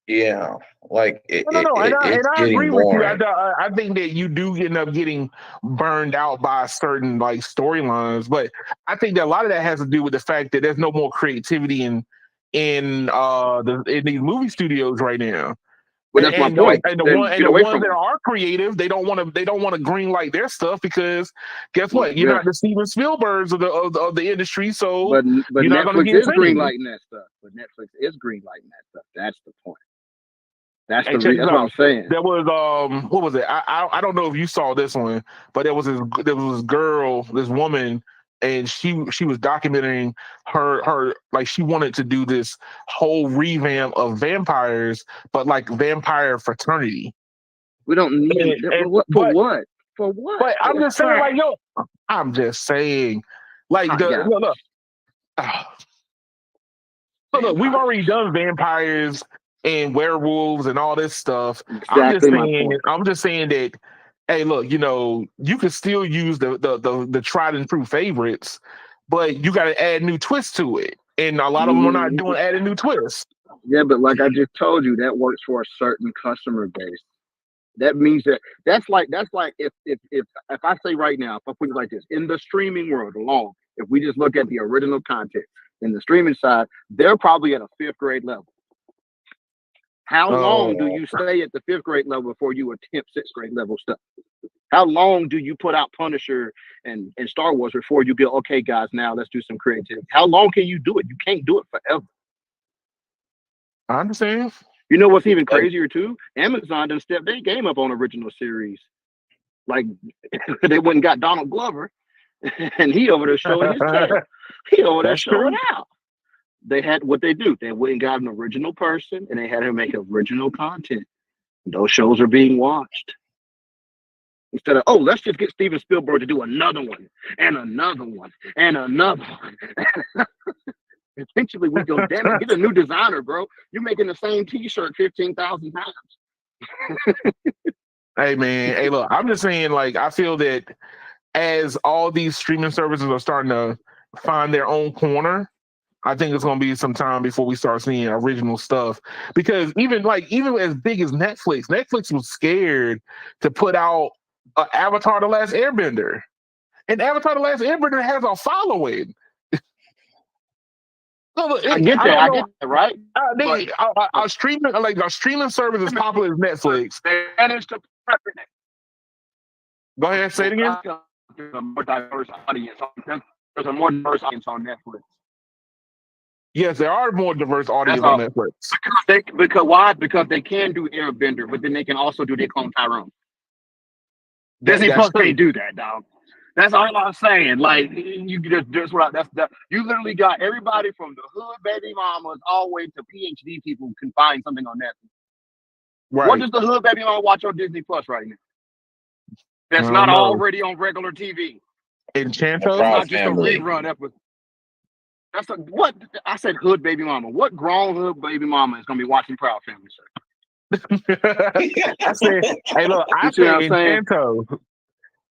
Yeah, like And it's I getting agree with you. boring. I think that you do end up getting burned out by certain like storylines, but I think that a lot of that has to do with the fact that there's no more creativity in these movie studios right now. But that's my point. And the ones that are creative, they don't want to green light their stuff because guess what? You're not the Steven Spielbergs of the industry, so but you're not going to Netflix get is green lighting that stuff. But Netflix is green lighting that stuff. That's the point. That's Hey, that's what I'm saying. There was what was it? I don't know if you saw this one, but there was this woman, and she was documenting her like she wanted to do this whole revamp of vampires, but like vampire fraternity. We don't need it. For what? But I'm just saying, like, yo, I'm just saying, like, look, we've already done vampires and werewolves and all this stuff. Exactly. I'm just saying that, hey, look, you can still use the tried and true favorites, but you got to add new twists to it, and a lot of them are not doing adding new twists. Yeah, but like I just told you, that works for a certain customer base. That means that's like if I say right now, if I put it like this, in the streaming world alone, if we just look at the original content in the streaming side, they're probably at a 5th grade level. How long do you stay at the 5th grade level before you attempt 6th grade level stuff? How long do you put out Punisher and Star Wars before you go, okay, guys, now let's do some creativity? How long can you do it? You can't do it forever. I understand. You know what's even crazier too? Amazon done stepped their game up on original series. Like they went and got Donald Glover, and he over there showing his tail. He over there showing out. They had what they do. They went and got an original person, and they had him make original content. Those shows are being watched. Instead of, let's just get Steven Spielberg to do another one, and another one, and another one. Eventually, we go, damn it, get a new designer, bro. You're making the same T-shirt 15,000 times. Hey, man. Hey, look, I'm just saying, like, I feel that as all these streaming services are starting to find their own corner, I think it's going to be some time before we start seeing original stuff. Because even as big as Netflix was scared to put out Avatar: The Last Airbender. And Avatar: The Last Airbender has a following. I get that, right? Our streaming service is popular as Netflix. Go ahead, say it again. There's a more diverse audience. There's a more diverse audience on Netflix. Yes, there are more diverse audience on Netflix. Because why? Because they can do Airbender, but then they can also do their clone Tyrone. Disney Plus can't do that, dog. That's all I'm saying. Like you literally got everybody from the hood baby mamas all the way to PhD people who can find something on Netflix. Right. What does the hood baby mama watch on Disney Plus right now? That's not already on regular TV. Enchanto? Not just a rerun episode. What I said, hood baby mama. What grown hood baby mama is gonna be watching Proud Family, sir? I said, hey, look, I said Enchanto.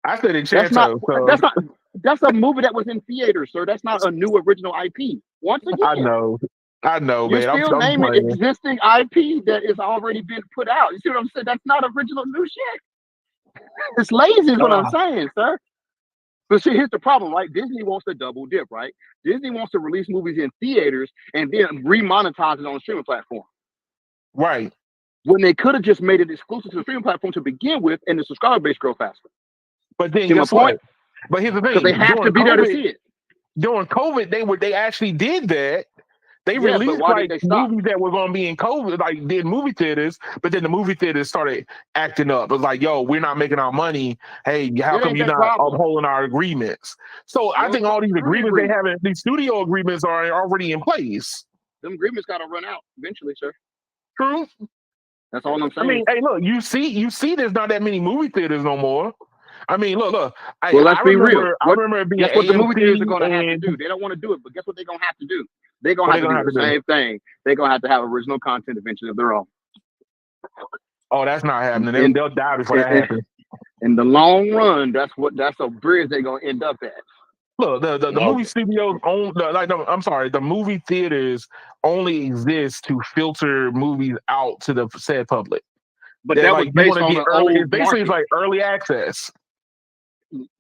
I said Enchanto. That's a movie that was in theaters, sir. That's not a new original IP. Once again, I know, you're man. still naming existing IP that is already been put out. You see what I'm saying? That's not original new shit. It's lazy, is what I'm saying, sir. But see, here's the problem, right? Disney wants to double dip, right? Disney wants to release movies in theaters and then remonetize it on the streaming platform. Right. When they could have just made it exclusive to the streaming platform to begin with, and the subscriber base grow faster. But then guess what? But here's the thing: they have to be there to see it. During COVID, they actually did that They Yeah, but released why did like they stop? movies that were going to be in COVID, like did movie theaters, but then the movie theaters started acting up. It was like, yo, we're not making our money. Hey, how It come ain't you're that not problem. upholding our agreements? So I Well, think it's all these studio agreements they agreements. have, these studio agreements are already in place. Them agreements got to run out eventually, sir. True. That's all I'm I saying. mean, hey, look, you see, there's not that many movie theaters no more. I mean, look. Well, let's I be real. remember. I remember it being Guess what the movie theaters are AMC going to have to and do? They don't want to do it, but guess what they're going to have to do? They're going what to they have to gonna do have the to do. same thing. They're going to have original content eventually of their own. Oh, that's not happening. In- They'll die before that in- happens. In the long run, that's a bridge they're going to end up at. Look, the No. movie studios own the movie theaters only exist to filter movies out to the said public. But They're that like was you based want to on get the early. old Basically, it's market. like early access.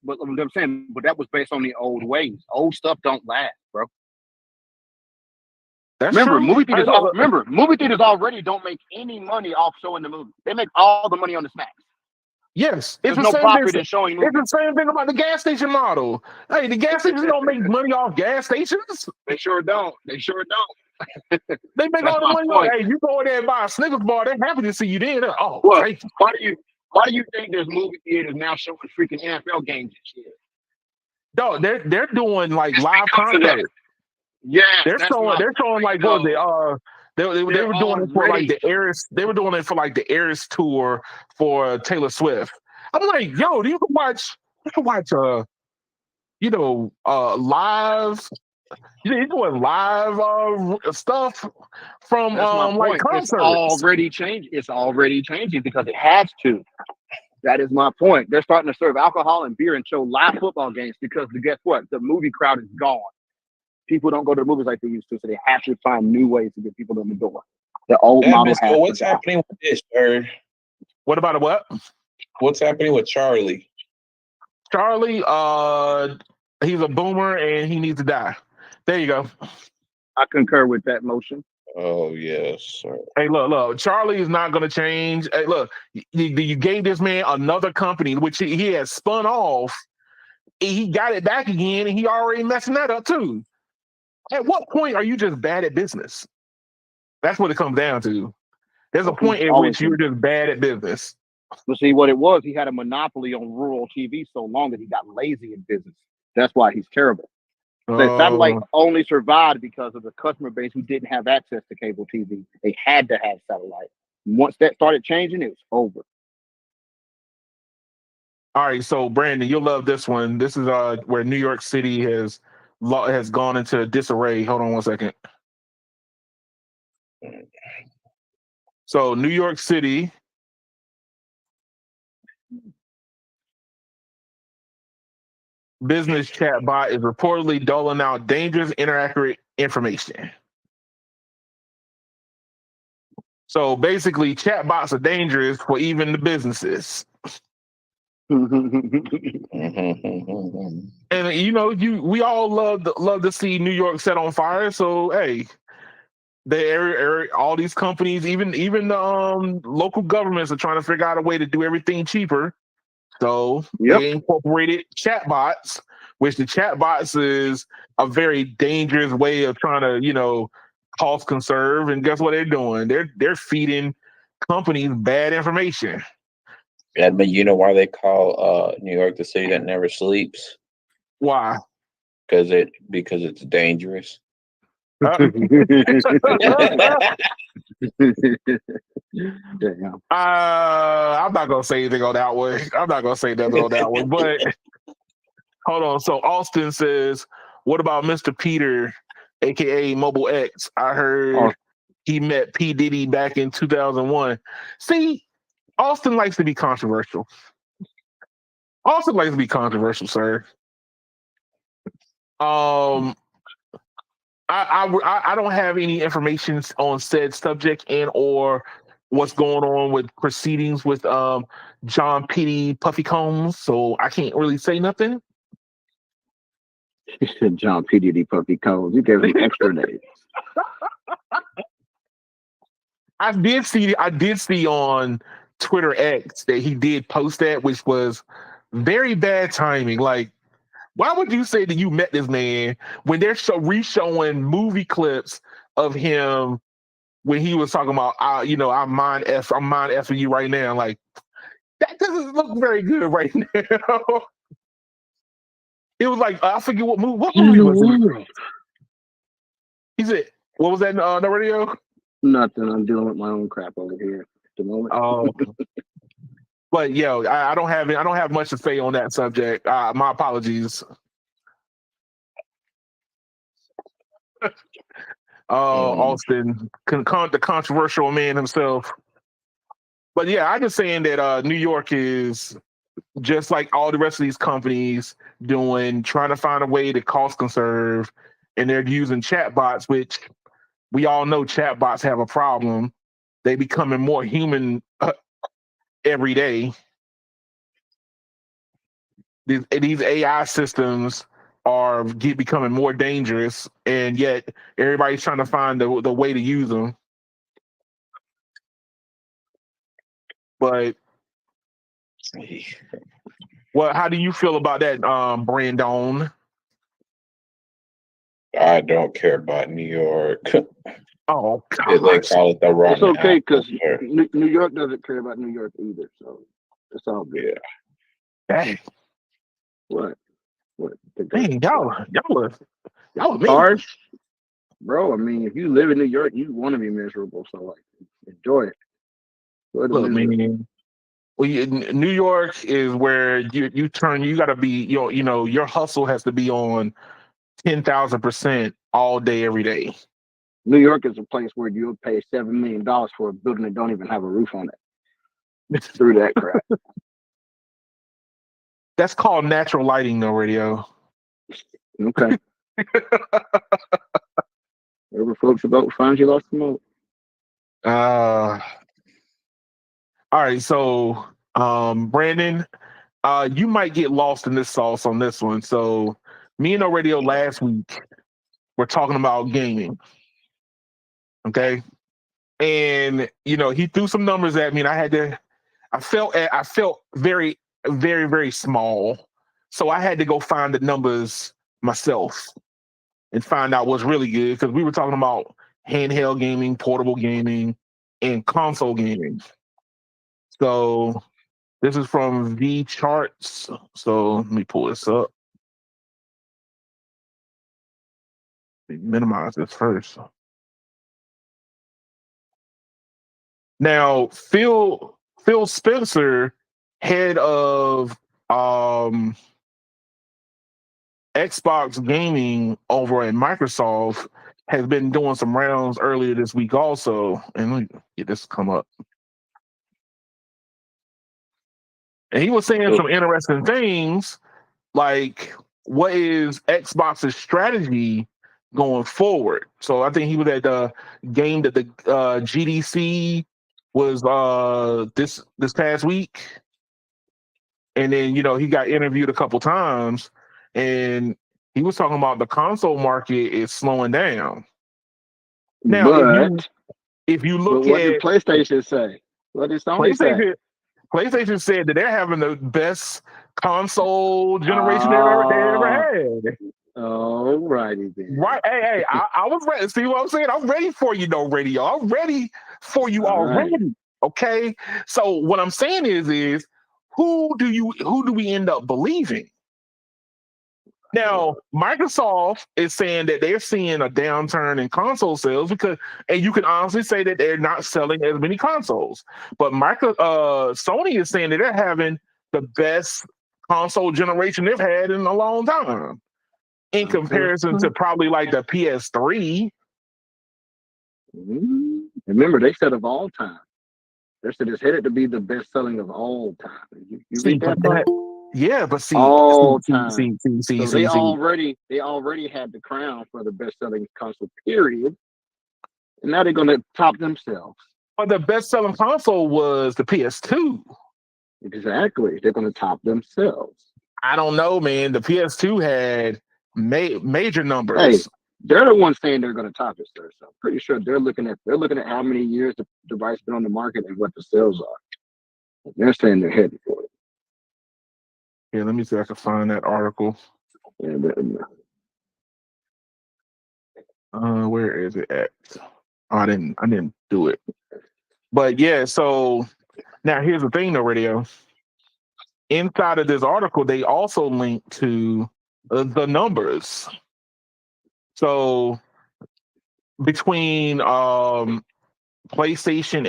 But I'm saying, but that was based on the old ways. Old stuff don't last, bro. That's Remember, true. movie theaters already don't make any money off showing the movie. They make all the money on the snacks. Yes, There's it's the no same profit thing. in showing It's movies. the same thing about the gas station model. Hey, the gas stations don't make money off gas stations. They sure don't. They sure don't. They make That's all the my money. point. Hey, you go in there and buy a Snickers bar, they're happy to see you there. Oh, What? thank you. Why do you think there's movie theaters now showing freaking NFL games and shit? No, they're doing like live because of that. concerts. Yeah, They're showing like what was it? They were doing it for like the Eras. They were doing it for like the Eras tour for Taylor Swift. I was like, yo, you can watch live. You're doing live stuff from That's my like point. concerts. It's already changing because it has to. That is my point. They're starting to serve alcohol and beer and show live football games because guess what? The movie crowd is gone. People don't go to the movies like they used to, so they have to find new ways to get people in the door. The old model has what's happening with this, sir? What about a what? What's happening with Charlie? Charlie, he's a boomer and he needs to die. There you go. I concur with that motion. Oh yes, sir. Hey, look. Charlie is not going to change. Hey, look, you gave this man another company, which he has spun off. He got it back again, and he already messing that up too. At what point are you just bad at business? That's what it comes down to. There's a point at which you're just bad at business. But see, what it was, he had a monopoly on rural TV so long that he got lazy in business. That's why he's terrible. The satellite only survived because of the customer base who didn't have access to cable TV. They had to have satellite. Once that started changing, it was over. All right, so Brandon, you'll love this one. This is where New York City has gone into disarray. Hold on one second. So New York City business chatbot is reportedly doling out dangerous, inaccurate information. So basically, chatbots are dangerous for even the businesses. And we all love to see New York set on fire. So hey, all these companies, even the local governments are trying to figure out a way to do everything cheaper. So they incorporated chatbots, which the chatbots is a very dangerous way of trying to cost conserve. And guess what they're doing? They're feeding companies bad information. Yeah, but you know why they call New York the city that never sleeps? Why? Because it's dangerous. Damn. I'm not gonna say anything on that one. I'm not gonna say nothing on that one. But hold on. So Austin says, "What about Mr. Peter, aka Mobile X? I heard he met P. Diddy back in 2001." See, Austin likes to be controversial. Austin likes to be controversial, sir. I don't have any information on said subject and or what's going on with proceedings with John P. Puffy Combs, so I can't really say nothing. He said John P. Diddy Puffy Combs. You gave him extra days. I did see on Twitter X that he did post that, which was very bad timing. Like, why would you say that you met this man when they're re-showing movie clips of him when he was talking about, I'm mind effing you right now. Like, that doesn't look very good right now. It was like, I forget what movie was it? He said, what was that on the radio? Nothing. I'm dealing with my own crap over here at the moment. Oh. But I don't have much to say on that subject. My apologies. Austin, the controversial man himself. But yeah, I'm just saying that New York is just like all the rest of these companies trying to find a way to cost conserve, and they're using chatbots, which we all know chatbots have a problem. They becoming more human every day. These AI systems are becoming more dangerous, and yet everybody's trying to find the way to use them. But how do you feel about that, Brandon? I don't care about New York. Oh, They call it the run. It's okay because New York doesn't care about New York either, so it's all good. Yeah. Hey. What? Dang, y'all are harsh, bro. I mean, if you live in New York, you want to be miserable, so like, enjoy it. Look, man. Well, New York is where you turn. You got to be your hustle has to be on 10,000% all day, every day. New York is a place where you'll pay $7 million for a building that don't even have a roof on it. Through that crap. That's called natural lighting, though, radio. Okay. Wherever folks about find you lost the smoke. All right, so Brandon, you might get lost in this sauce on this one. So me and Radio last week were talking about gaming. Okay. And he threw some numbers at me, and I felt very, very, very small. So I had to go find the numbers myself and find out what's really good, because we were talking about handheld gaming, portable gaming, and console gaming. So this is from V Charts. So let me pull this up. Minimize this first. Now, Phil Spencer, head of Xbox gaming over at Microsoft, has been doing some rounds earlier this week also. And let me get this to come up. And he was saying some interesting things, like what is Xbox's strategy going forward. So I think he was at the game that the GDC was this past week. And then, he got interviewed a couple times, and he was talking about the console market is slowing down. Now, if you look what at did PlayStation say? What did Sony say? PlayStation said that they're having the best console generation they ever had. All righty then. Right. Hey, I was ready. See what I'm saying? I'm ready for you, though, radio. I'm ready for you already. Right. Okay. So what I'm saying is who do we end up believing? Now, Microsoft is saying that they're seeing a downturn in console sales and you can honestly say that they're not selling as many consoles. But Sony is saying that they're having the best console generation they've had in a long time, in comparison to probably like the PS3. Remember, they said of all time. They said it's headed to be the best selling of all time. You read that part? Yeah, but see, all time. So they already had the crown for the best selling console, period. And now they're going to top themselves. But the best selling console was the PS2. Exactly. They're going to top themselves. I don't know, man. The PS2 had major numbers. Hey, they're the ones saying they're going to top it, sir. So I'm pretty sure they're looking at how many years the device been on the market and what the sales are. They're saying they're heading for it. Yeah, let me see if I can find that article. Yeah, Where is it at? Oh, I didn't do it. But yeah, so now here's the thing though, Radio. Inside of this article, they also link to the numbers. So between PlayStation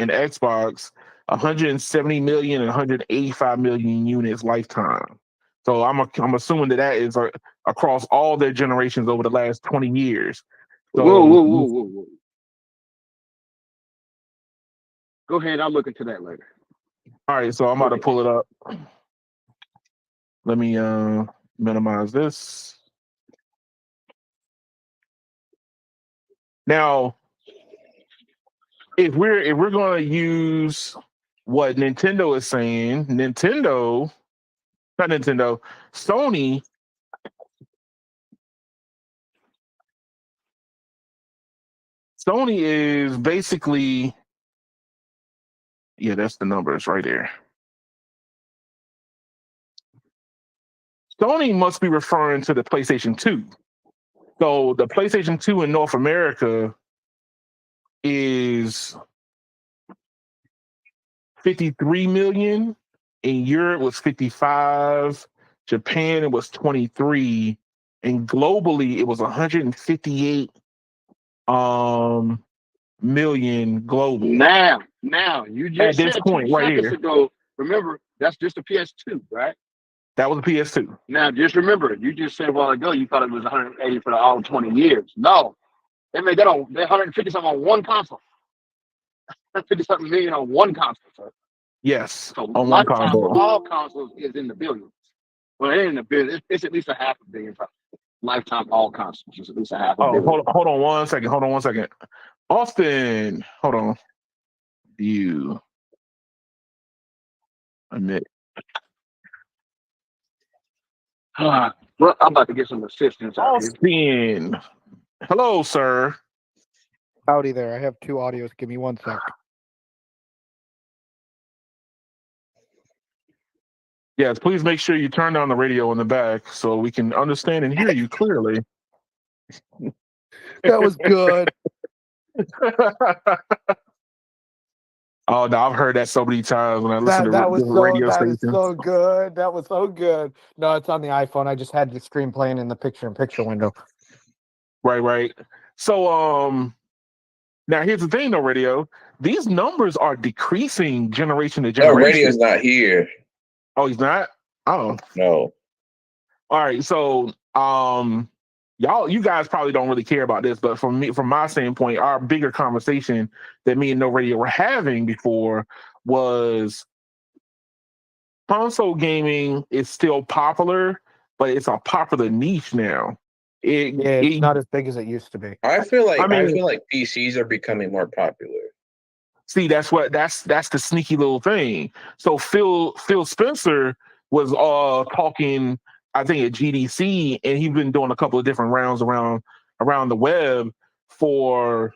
and Xbox, 170 million and 185 million units lifetime. So I'm assuming that is across all their generations over the last 20 years. So, whoa. Go ahead, I'll look into that later. All right, so I'm about to pull it up. Let me minimize this. Now, if we're going to use what Nintendo is saying, Sony is basically, yeah, that's the numbers right there. Sony must be referring to the PlayStation 2. So the PlayStation 2 in North America is 53 million. In Europe was 55. Japan, it was 23. And globally, it was 158 million global. Now, you just at this said point 2 right seconds here. ago, remember, that's just a PS2, right? That was a PS2. Now, just remember, you just said a while ago you thought it was 180 for all 20 years. No, they made that on, they 150 something on one console. 150 something million on one console, sir. Yes, So on one lifetime console. for all consoles is in the billions. Well, it ain't in the billions. It's at least a $500 million. Lifetime all consoles is at least a $500 million. Hold on 1 second. Austin, hold on. View. Admit. Well, I'm about to get some assistance out here. Austin. Hello, sir. Howdy there. I have 2 audios. Give me 1 sec. Yes, please make sure you turn down the radio in the back so we can understand and hear you clearly. That was good. Oh no, I've heard that so many times when I listen to different radio stations. That is so good. That was so good. No, it's on the iPhone. I just had the screen playing in the picture-in-picture window. Right. So now here's the thing though, Radio. These numbers are decreasing generation to generation. No, Radio's not here. Oh, he's not? Oh. No. All right. So you guys probably don't really care about this, but from my standpoint, our bigger conversation that me and No Radio were having before was console gaming is still popular, but it's a popular niche now. It's not as big as it used to be. I feel like PCs are becoming more popular. See, that's the sneaky little thing. So Phil Spencer was talking, I think, at GDC, and he's been doing a couple of different rounds around the web for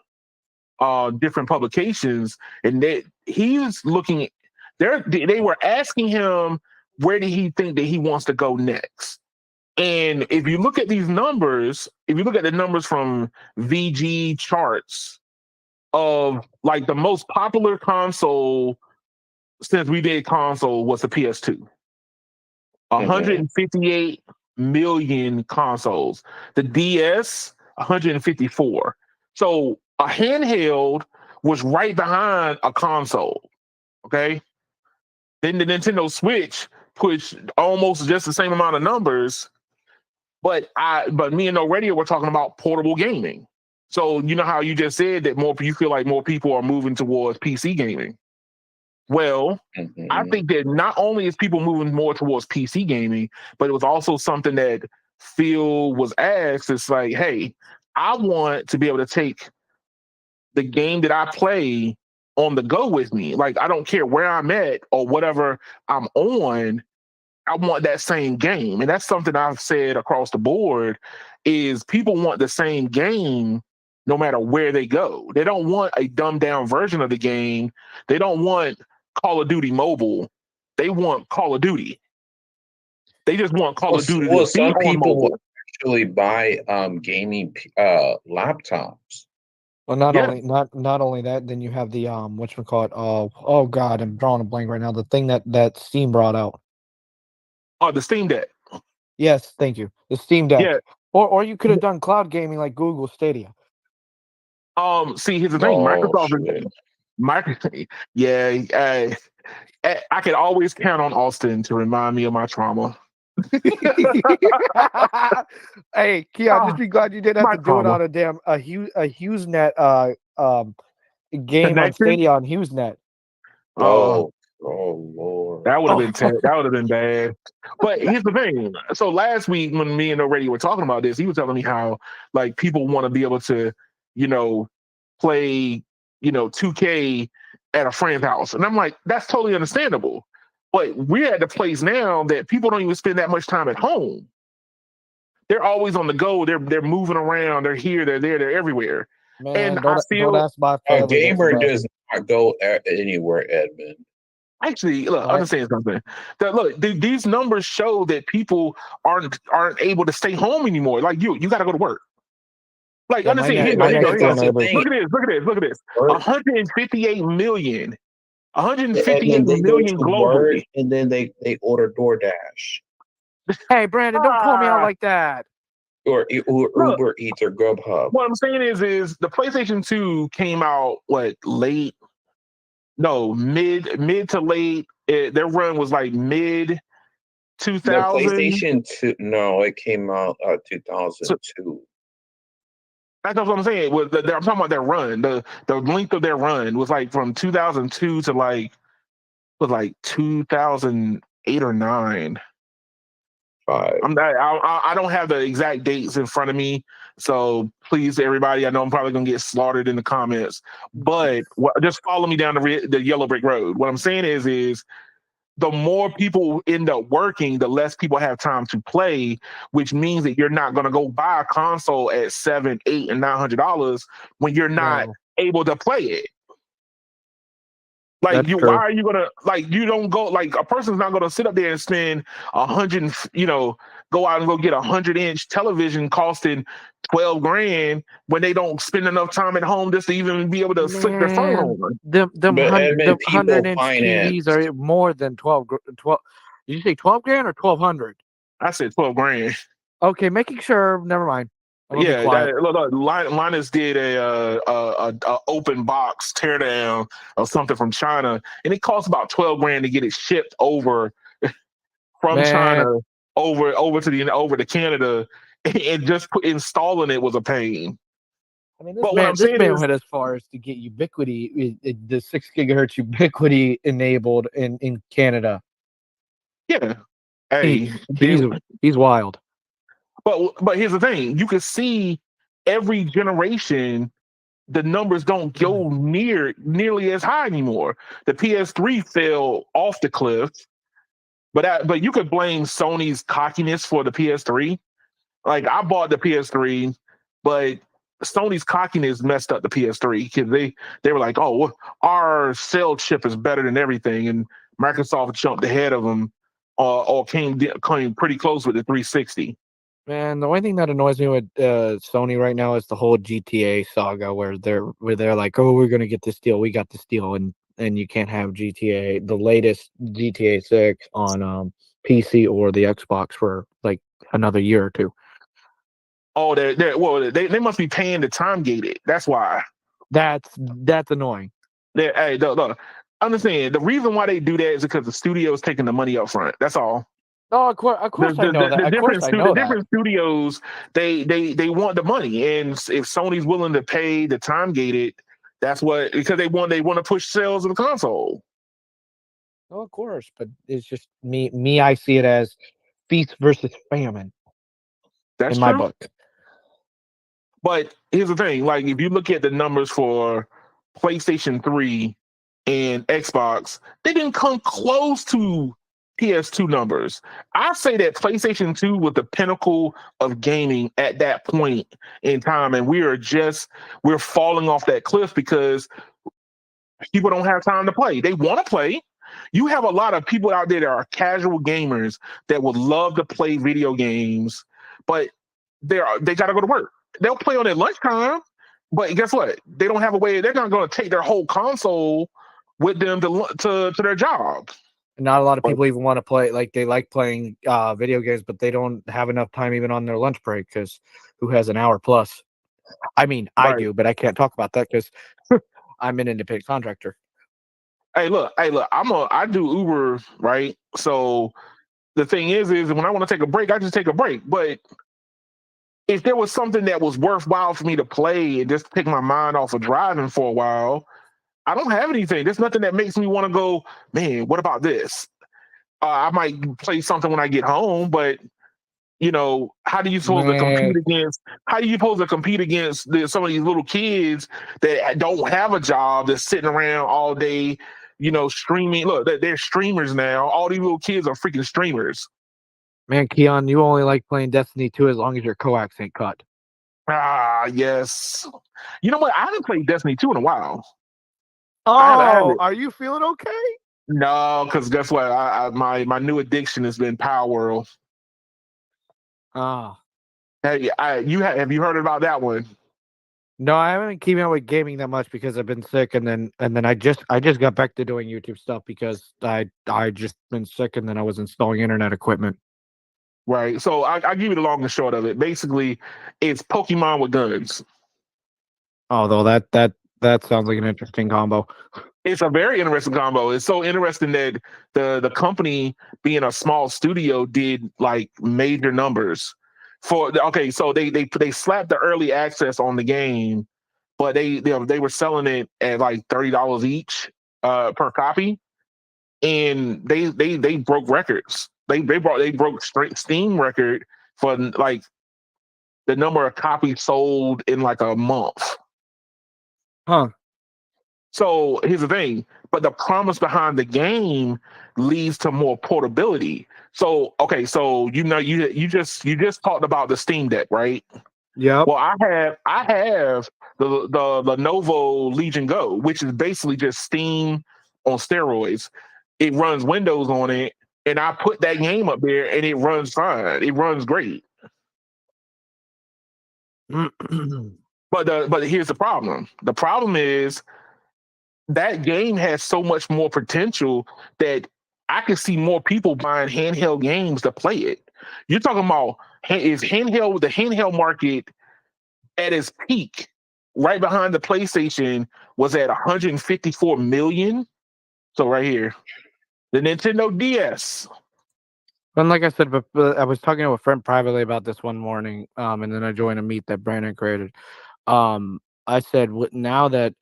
different publications, and he's looking. They were asking him where did he think that he wants to go next. And if you look at these numbers, if you look at the numbers from VG charts of like the most popular console since we did console was the PS2. 158 million consoles. The DS, 154. So a handheld was right behind a console. Okay. Then the Nintendo Switch pushed almost just the same amount of numbers. But me and No Radio were talking about portable gaming. So you know how you just said that you feel like more people are moving towards PC gaming. Well, I think that not only is people moving more towards PC gaming, but it was also something that Phil was asked. It's like, hey, I want to be able to take the game that I play on the go with me. Like, I don't care where I'm at or whatever I'm on. I want that same game. And that's something I've said across the board is people want the same game no matter where they go. They don't want a dumbed down version of the game. They don't want Call of Duty Mobile. They want Call of Duty. They just want Call of Duty to be on mobile. actually buy gaming laptops. Well, not Yeah. only not only that, then you have the whatchamacallit, oh god, I'm drawing a blank right now. The thing that Steam brought out. Oh, the Steam Deck. Yes, thank you. The Steam Deck. Yeah. Or you could have done cloud gaming like Google Stadia. See, here's the thing. Oh Microsoft shit! is yeah. I can always count on Austin to remind me of my trauma. Hey, Keon, just be glad you didn't have My to do it trauma. on a damn HughesNet game on Connection. Stadia on HughesNet. Oh Lord! That would have been Oh. that would have been bad. But here's the thing. So last week when me and O'Reilly were talking about this, he was telling me how like people want to be able to, play, 2K at a friend's house. And I'm like, that's totally understandable. But we're at the place now that people don't even spend that much time at home. They're always on the go. They're moving around. They're here. They're there. They're everywhere. Man, And I don't feel ask my A family. gamer does not go anywhere, Edmund. actually look. Right. Understand something. These numbers show that people aren't able to stay home anymore. Like you got to go to work. Like Yeah, understand. Here you But go. that's Here you the go. thing. Look at this. Work, 158 million. 158 and they go million to work, globally. and then they order DoorDash Hey, Brandon, don't call me out like that. or Look, Uber Eats or Grubhub. what I'm saying is the PlayStation 2 came out late? No, mid to late. Their run was like mid The 2000. PlayStation 2, no, it came out 2002. That's what I'm saying. I'm talking about their run. The length of their run was like from 2002 to like 2008 or 9. 5. I don't have the exact dates in front of me, so please, everybody. I know I'm probably gonna get slaughtered in the comments, but just follow me down the yellow brick road. What I'm saying is the more people end up working, the less people have time to play, which means that you're not gonna go buy a console at $700, $800, and $900 when you're not No, able to play it. Like that's why true. are you gonna you don't go a person's not gonna sit up there and spend 100, go out and go get 100-inch television costing $12,000 when they don't spend enough time at home just to even be able to flick their phone Man, on. them But Edmund, people 100-inch finance. TVs are more than 12. Did you say 12 grand or 1,200? I said $12,000. Okay, making sure. Never mind. I'm gonna be Yeah, quiet. look, Linus did a open box teardown of something from China, and it cost about $12,000 to get it shipped over from Man, China over to Canada, and just installing it was a pain. I mean, But what I'm this saying man is, went as far as to get ubiquity, the 6 gigahertz ubiquity enabled in Canada. yeah, hey, He's wild. but here's the thing: you can see every generation the numbers don't go nearly as high anymore. The PS3 fell off the cliff, but you could blame Sony's cockiness for the PS3. Like I bought the PS3, but Sony's cockiness messed up the PS3 because they were like, "Oh, our cell chip is better than everything," and Microsoft jumped ahead of them, or came pretty close with the 360. Man, the only thing that annoys me with Sony right now is the whole GTA saga, where they're like, "Oh, we're gonna get this deal. We got this deal," and you can't have the latest GTA 6 on PC or the Xbox for like another year or two. Oh, they must be paying to time gate it. That's why. That's annoying. Hey, look, understand the reason why they do that is because the studio's taking the money up front. That's all. Oh, of course I know that. Of course I know The that. different studios, they want the money, and if Sony's willing to pay the time gated, that's what, because they want to push sales of the console. Oh, of course, but it's just me. I see it as feast versus famine That's in my true. book. But here's the thing: like if you look at the numbers for PlayStation 3 and Xbox, they didn't come close to PS2 numbers. I say that PlayStation 2 was the pinnacle of gaming at that point in time, and we're falling off that cliff because people don't have time to play. They want to play. You have a lot of people out there that are casual gamers that would love to play video games, but they got to go to work. They'll play on their lunchtime, but guess what? They don't have a way. They're not going to take their whole console with them to their job. Not a lot of people even want to play. Like they like playing video games, but they don't have enough time even on their lunch break because who has an hour plus? I mean, I do, but I can't talk about that because I'm an independent contractor. Hey, look, I do Uber, right? So the thing is when I want to take a break, I just take a break. But if there was something that was worthwhile for me to play and just take my mind off of driving for a while, I don't have anything. There's nothing that makes me want to go, man, what about this? I might play something when I get home, but how do you supposed to compete against? How do you supposed to compete against some of these little kids that don't have a job, that's sitting around all day, streaming? Look, they're streamers now. All these little kids are freaking streamers. Man, Keon, you only like playing Destiny 2 as long as your coax ain't cut. Ah, yes. You know what? I haven't played Destiny 2 in a while. Oh, are you feeling okay? No, because guess what? My new addiction has been Power World. Oh. Hey, have you heard about that one? No, I haven't been keeping up with gaming that much because I've been sick, and then I just got back to doing YouTube stuff because I just been sick, and then I was installing internet equipment. Right. So I'll give you the long and short of it. Basically, it's Pokemon with guns. Although that sounds like an interesting combo. It's a very interesting combo. It's so interesting that the company, being a small studio, did like major numbers so they slapped the early access on the game, but they were selling it at like $30 each per copy, and they broke records. They broke Steam record for like the number of copies sold in like a month. Huh. So here's the thing, but the promise behind the game leads to more portability. So you just talked about the Steam Deck, right? Yeah. Well, I have the Lenovo Legion Go, which is basically just Steam on steroids. It runs Windows on it, and I put that game up there, and it runs fine. It runs great. But here's the problem. The problem is that game has so much more potential that I can see more people buying handheld games to play it. You're talking about the handheld market at its peak, right behind the PlayStation, was at 154 million. So right here, the Nintendo DS. And like I said, but I was talking to a friend privately about this one morning, and then I joined a meet that Brandon created. I said, now that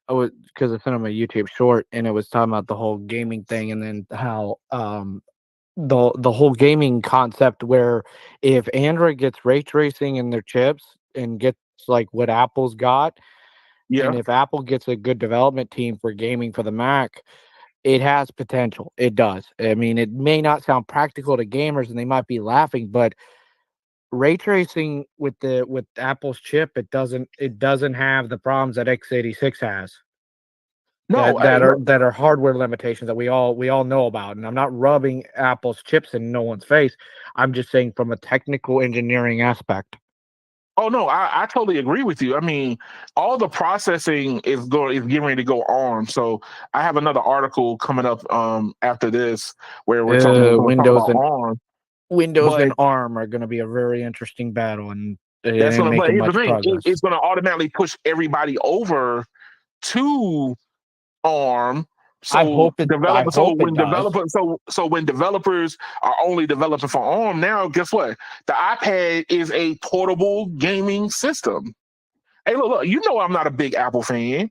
because I sent him a YouTube short, and it was talking about the whole gaming thing, and then how the whole gaming concept, where if Android gets ray tracing in their chips and gets like what Apple's got, and if Apple gets a good development team for gaming for the Mac, it has potential. It does. I mean, it may not sound practical to gamers, and they might be laughing, but ray tracing with Apple's chip, it doesn't have the problems that x86 has. That are hardware limitations that we all know about. And I'm not rubbing Apple's chips in no one's face. I'm just saying from a technical engineering aspect. Oh no, I totally agree with you. I mean, all the processing is getting ready to go ARM. So I have another article coming up after this where we're talking about ARM. Windows and ARM are going to be a very interesting battle, and that's going to make much progress. It's going to automatically push everybody over to ARM. So when developers are only developing for ARM now, guess what? The iPad is a portable gaming system. Hey, look, you know I'm not a big Apple fan.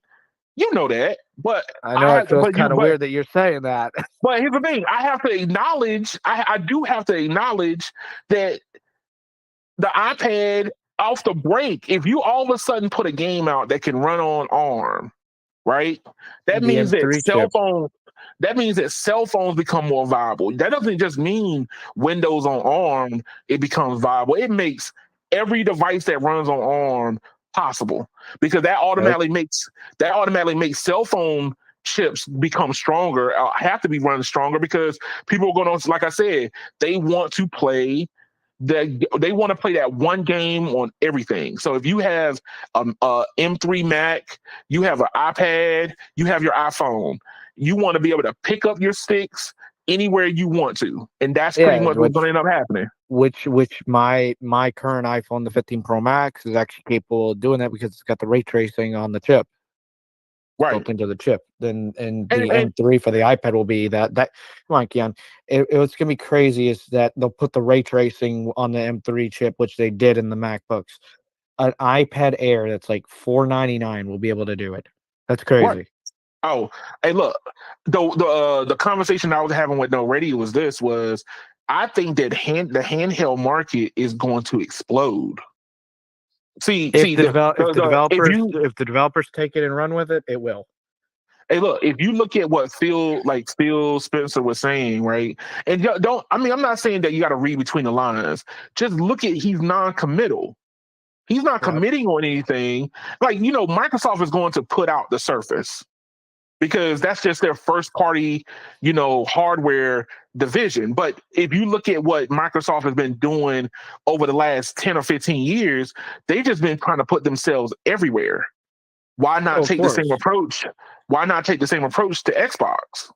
You know that, but I know it feels kind of weird that you're saying that. But here's the thing: I have to acknowledge. I do have to acknowledge that the iPad, off the break, if you all of a sudden put a game out that can run on ARM, right? That means that cell phones become more viable. That doesn't just mean Windows on ARM, it becomes viable. It makes every device that runs on ARM possible, because that automatically makes cell phone chips become stronger, have to be running stronger, because people are going to, like I said, they want to play they want to play that one game on everything. So if you have a M3 Mac, you have an iPad, you have your iPhone, you want to be able to pick up your sticks anywhere you want to, and that's pretty much what's going to end up happening. Which my current iPhone, the 15 Pro Max, is actually capable of doing that because it's got the ray tracing on the chip. Right. Built into the chip. And the M3 for the iPad will be that. Come on, Keon. What's gonna be crazy is that they'll put the ray tracing on the M3 chip, which they did in the MacBooks. An iPad Air that's like $499 will be able to do it. That's crazy. Right. Oh, hey, look, the conversation I was having with No Radio was I think that the handheld market is going to explode. If the developers take it and run with it, it will. Hey, look, if you look at what Phil Spencer was saying, right? And I'm not saying that you got to read between the lines. Just look at, he's non-committal. He's not committing on anything. Like, Microsoft is going to put out the Surface because that's just their first party, hardware division. But if you look at what Microsoft has been doing over the last 10 or 15 years, they've just been trying to put themselves everywhere. Why not take the same approach? Why not take the same approach to Xbox?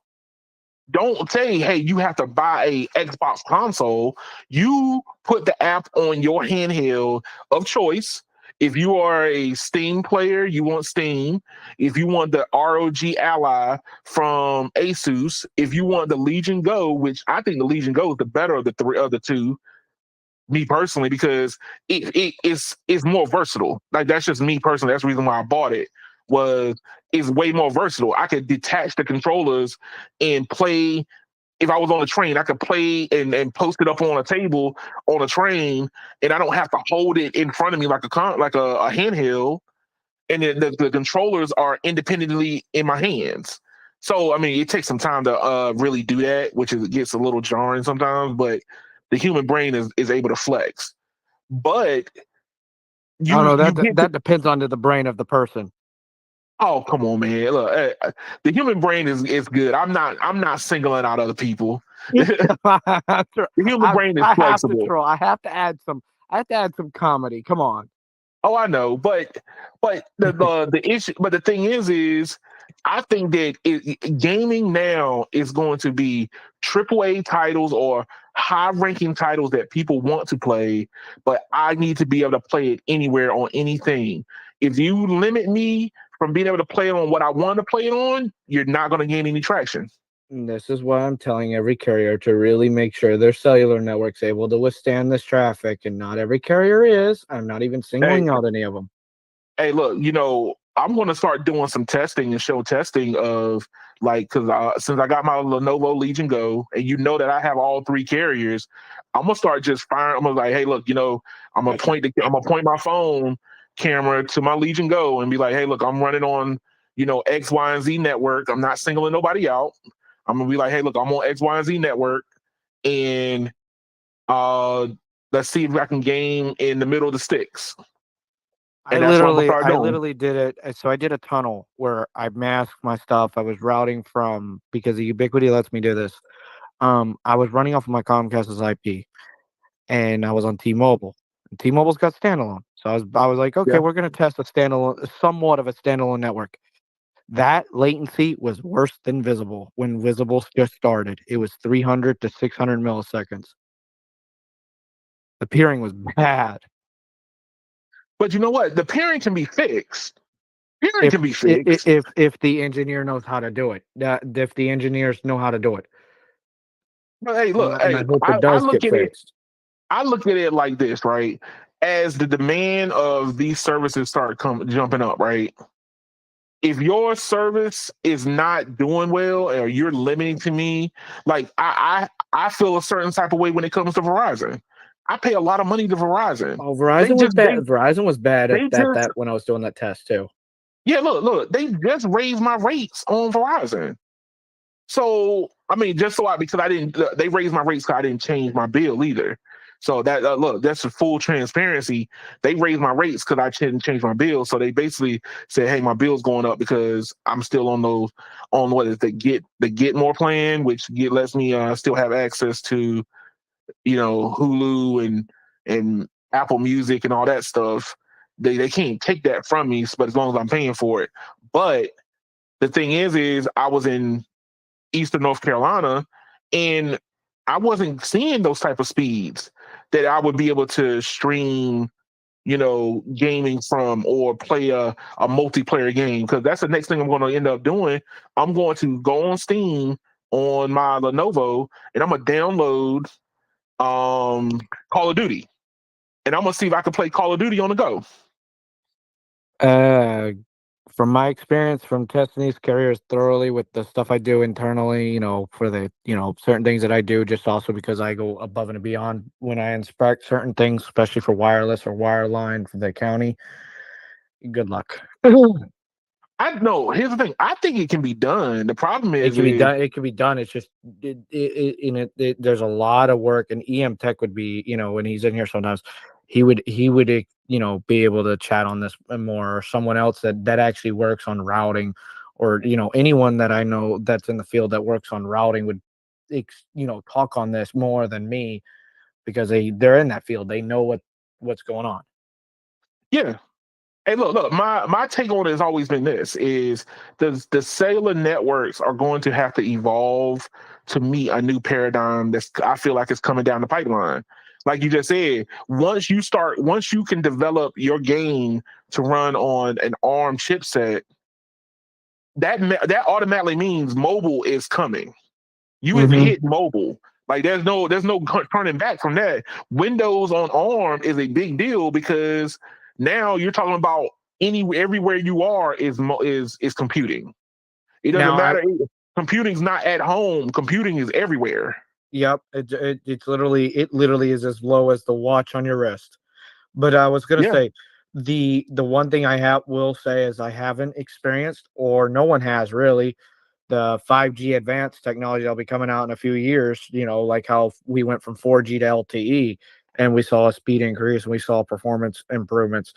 Don't say, hey, you have to buy a Xbox console. You put the app on your handheld of choice. If you are a Steam player, you want Steam. If you want the ROG Ally from Asus, if you want the Legion Go, which I think the Legion Go is the better of the two, me personally, because it's more versatile. Like, that's just me personally. That's the reason why I bought it. It's way more versatile. I could detach the controllers and play. If I was on a train, I could play and post it up on a table on a train, and I don't have to hold it in front of me like a handheld. And then the controllers are independently in my hands. So, I mean, it takes some time to really do that, which gets a little jarring sometimes, but the human brain is able to flex. But that depends on the brain of the person. Oh, come on, man! Look, the human brain is good. I'm not singling out other people. The human brain is flexible. I have to add some comedy. Come on. Oh, I know, but the issue, but the thing is, I think that gaming now is going to be AAA titles or high-ranking titles that people want to play, but I need to be able to play it anywhere on anything. If you limit me from being able to play it on what I want to play it on, you're not going to gain any traction. And this is why I'm telling every carrier to really make sure their cellular network's able to withstand this traffic, and not every carrier is. I'm not even singling out any of them. Hey, look, I'm going to start doing some testing and show testing of, like, because since I got my Lenovo Legion Go, and that I have all three carriers, I'm gonna start just firing. I'm gonna like, hey, look, I'm gonna point my phone camera to my Legion Go and be like, hey, look, I'm running on, X, Y, and Z network. I'm not singling nobody out. I'm gonna be like, hey, look, I'm on X, Y, and Z network, and let's see if I can game in the middle of the sticks. I literally did it. So I did a tunnel where I masked my stuff. I was routing because the Ubiquiti lets me do this. I was running off of my Comcast's IP, and I was on T-Mobile. And T-Mobile's got standalone, so I was like, okay, we're gonna test somewhat of a standalone network. That latency was worse than Visible when Visible just started. It was 300 to 600 milliseconds. The peering was bad. But you know what? The peering can be fixed. Peering can be fixed if the engineer knows how to do it. If the engineers know how to do it. But hey, look, I look at it like this, right? As the demand of these services start jumping up, right? If your service is not doing well, or you're limiting to me, like I feel a certain type of way when it comes to Verizon. I pay a lot of money to Verizon. Oh, Verizon was bad. Verizon was bad at that when I was doing that test too. Yeah, look, they just raised my rates on Verizon. So, I mean, they raised my rates because I didn't change my bill either. So that look, that's full transparency. They raised my rates because I didn't change my bill. So they basically said, "Hey, my bill's going up because I'm still on what is the get more plan, which lets me still have access to Hulu and Apple Music and all that stuff. They can't take that from me, but as long as I'm paying for it. But the thing is I was in Eastern North Carolina, and I wasn't seeing those type of speeds that I would be able to stream, gaming from or play a multiplayer game. Because that's the next thing I'm going to end up doing. I'm going to go on Steam on my Lenovo, and I'm gonna download Call of Duty, and I'm gonna see if I can play Call of Duty on the go. From my experience from testing these carriers thoroughly with the stuff I do internally, for the, certain things that I do, just also because I go above and beyond when I inspect certain things, especially for wireless or wireline for the county. Good luck. I know. Here's the thing. I think it can be done. The problem It is, can be done. It can be done. It's just there's a lot of work, and EM Tech would be, when he's in here sometimes, he would be able to chat on this more, or someone else that actually works on routing, or anyone that I know that's in the field that works on routing would talk on this more than me, because they're in that field. They know what's going on. yeah. Hey, look. My take on it has always been this: is the cellular networks are going to have to evolve to meet a new paradigm I feel like it's coming down the pipeline. Like you just said, once you can develop your game to run on an ARM chipset, that automatically means mobile is coming. You have hit mobile. Like there's no turning back from that. Windows on ARM is a big deal, because now you're talking about everywhere you are is computing. It doesn't matter. Computing's not at home. Computing is everywhere. Yep, it's literally is as low as the watch on your wrist. But I was gonna say, the one thing will say is I haven't experienced, or no one has really, the 5G advanced technology that'll be coming out in a few years. Like how we went from 4G to LTE, and we saw a speed increase and we saw performance improvements.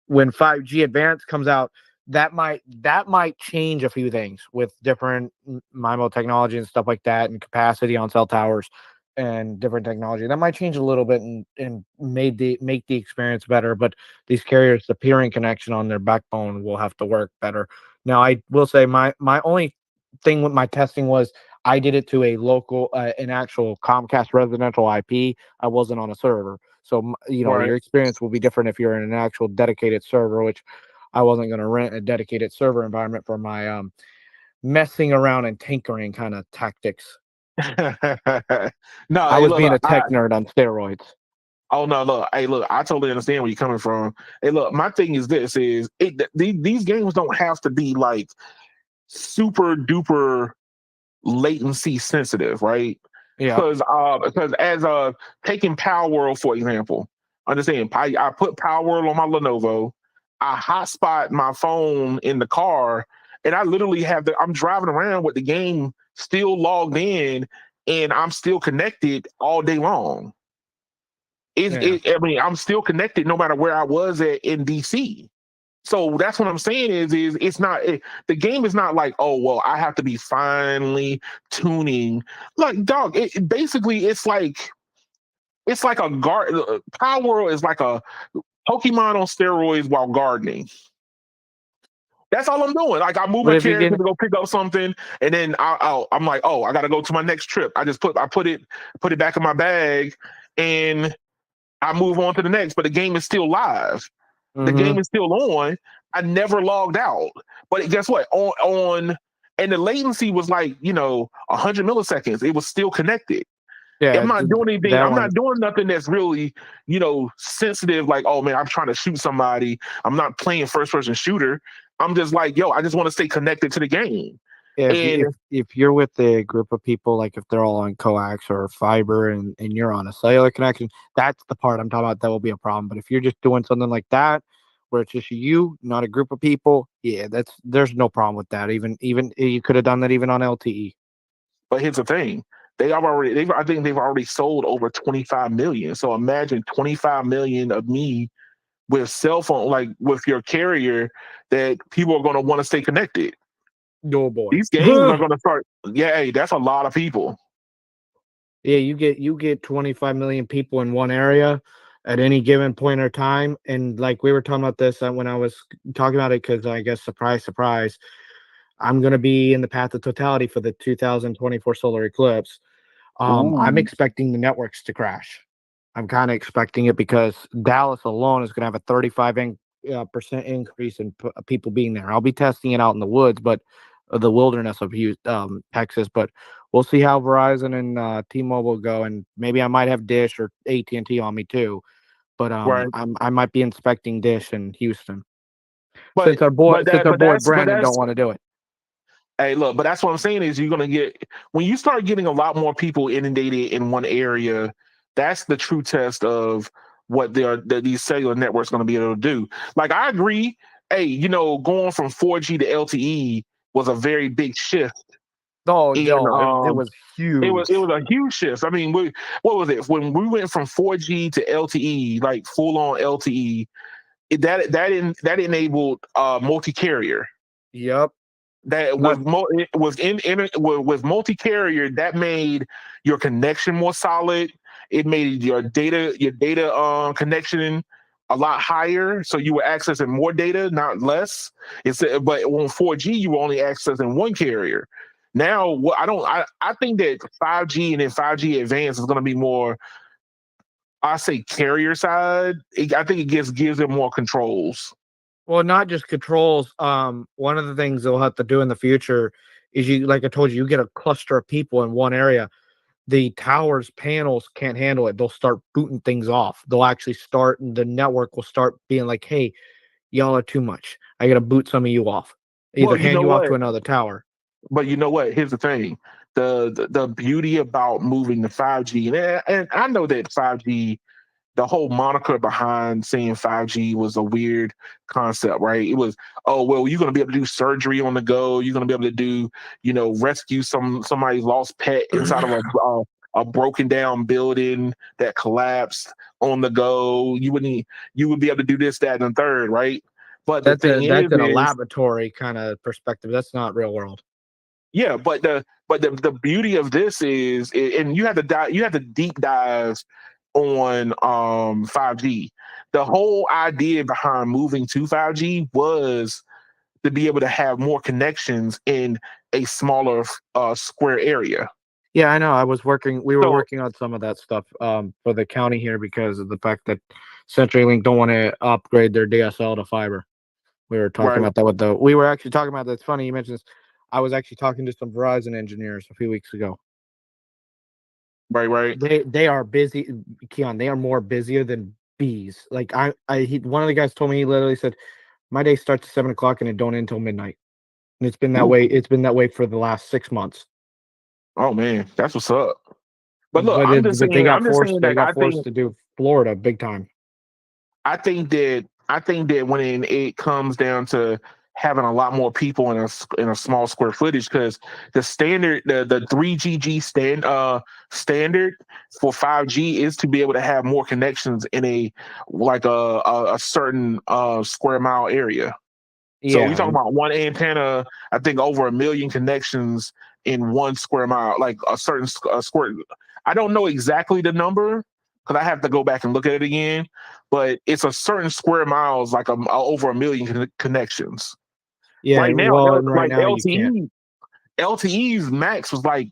When 5G advanced comes out, that might change a few things with different MIMO technology and stuff like that, and capacity on cell towers and different technology. That might change a little bit and make the experience better. But these carriers, the peering connection on their backbone will have to work better. Now, I will say my only thing with my testing was I did it to a local, an actual Comcast residential IP. I wasn't on a server. So, your experience will be different if you're in an actual dedicated server, which I wasn't going to rent a dedicated server environment for my messing around and tinkering kind of tactics. No, I was being a tech nerd on steroids. Oh no, look, hey, look, I totally understand where you're coming from. Hey, look, my thing is this: these games don't have to be like super duper latency sensitive, right? Yeah. Because as taking Power World for example, understand, I put Power World on my Lenovo, I hotspot my phone in the car, and I literally I'm driving around with the game still logged in, and I'm still connected all day long. I'm still connected no matter where I was in DC. So that's what I'm saying is it's not the game is not like, oh well, I have to be finely tuning. Like dog, basically it's like a Power World is like a Pokemon on steroids while gardening. That's all I'm doing. Like I'm moving character to go pick up something, and then I'm like, oh, I got to go to my next trip. I put it back in my bag, and I move on to the next. But the game is still live. The game is still on. I never logged out. But guess what? And the latency was like 100 milliseconds. It was still connected. Yeah, I'm not doing anything. I'm not doing nothing that's really, sensitive. Like, oh man, I'm trying to shoot somebody. I'm not playing first person shooter. I'm just like, yo, I just want to stay connected to the game. If you're with a group of people, like if they're all on coax or fiber and you're on a cellular connection, that's the part I'm talking about. That will be a problem. But if you're just doing something like that, where it's just you, not a group of people, there's no problem with that. Even you could have done that even on LTE. But here's the thing. I think they've already sold over 25 million. So imagine 25 million of me with cell phone, like with your carrier, that people are going to want to stay connected. No boy. These games are going to start. Yeah, hey, that's a lot of people. Yeah, you get 25 million people in one area at any given point or time, and like we were talking about this when I was talking about it, because I guess surprise, surprise, I'm going to be in the path of totality for the 2024 solar eclipse. I'm Ooh. expecting the networks to crash. I'm kind of expecting it because Dallas alone is going to have a 35% increase in people being there. I'll be testing it out in the woods, but the wilderness of Texas. But we'll see how Verizon and T-Mobile go, and maybe I might have Dish or AT&T on me too. But Right. I might be inspecting Dish in Houston But since our boy Brandon that's don't want to do it. hey, look, but that's what I'm saying is you're gonna get when you start getting a lot more people inundated in one area, that's the true test of what that these cellular networks going to be able to do. Like I agree, hey, going from 4G to LTE was a very big shift Oh, in no, it was huge. it was a huge shift. I mean, what was it when we went from 4G to LTE, like full on LTE? That enabled multi-carrier. Yep. That Not with multi-carrier, that made your connection more solid. It made your data connection a lot higher, so you were accessing more data, not less. But on 4G, you were only accessing one carrier. Now, I think that 5G and then 5G Advanced is going to be more, I say, carrier side. I think it gives them more controls. Well, not just controls. One of the things they'll have to do in the future is like I told you, you get a cluster of people in one area. The towers panels can't handle it. They'll start booting things off. They'll actually the network will start being like, hey, y'all are too much. I got to boot some of you off. Either Well, you hand know you off what? to another tower. But you know what? Here's the thing: the beauty about moving to 5G, and I know that 5G, the whole moniker behind saying 5G was a weird concept, right? It was, oh well, you're gonna be able to do surgery on the go. You're gonna be able to do, rescue somebody's lost pet inside of a broken down building that collapsed on the go. You would be able to do this, that, and the third, right? But the thing That's in a is laboratory kind of perspective. That's not real world. yeah, but the beauty of this is, and you have to deep dive on 5G. The whole idea behind moving to 5G was to be able to have more connections in a smaller square area. Yeah, I know. We were So working on some of that stuff for the county here because of the fact that CenturyLink don't want to upgrade their DSL to fiber. We were talking right, about that we were actually talking about that. It's funny you mentioned this. I was actually talking to some Verizon engineers a few weeks ago. right. They are busy, Keon. They are more busier than bees. Like one of the guys told me, he literally said, "My day starts at 7 o'clock and it don't end until midnight." And it's been that Ooh, way. It's been that way for the last 6 months. oh man, that's what's up. But look, But they got forced. They that got forced to do Florida big time. I think that when it comes down to having a lot more people in a small square footage, because the 3GG standard for 5G is to be able to have more connections in a certain square mile area. So we Yeah, talk about one antenna, I think over 1 million connections in 1 square mile, like a certain square. I don't know exactly the number because I have to go back and look at it again, but it's a certain square miles, like over 1 million connections. yeah. Right now, Well, and right like now you can't. LTE's max was like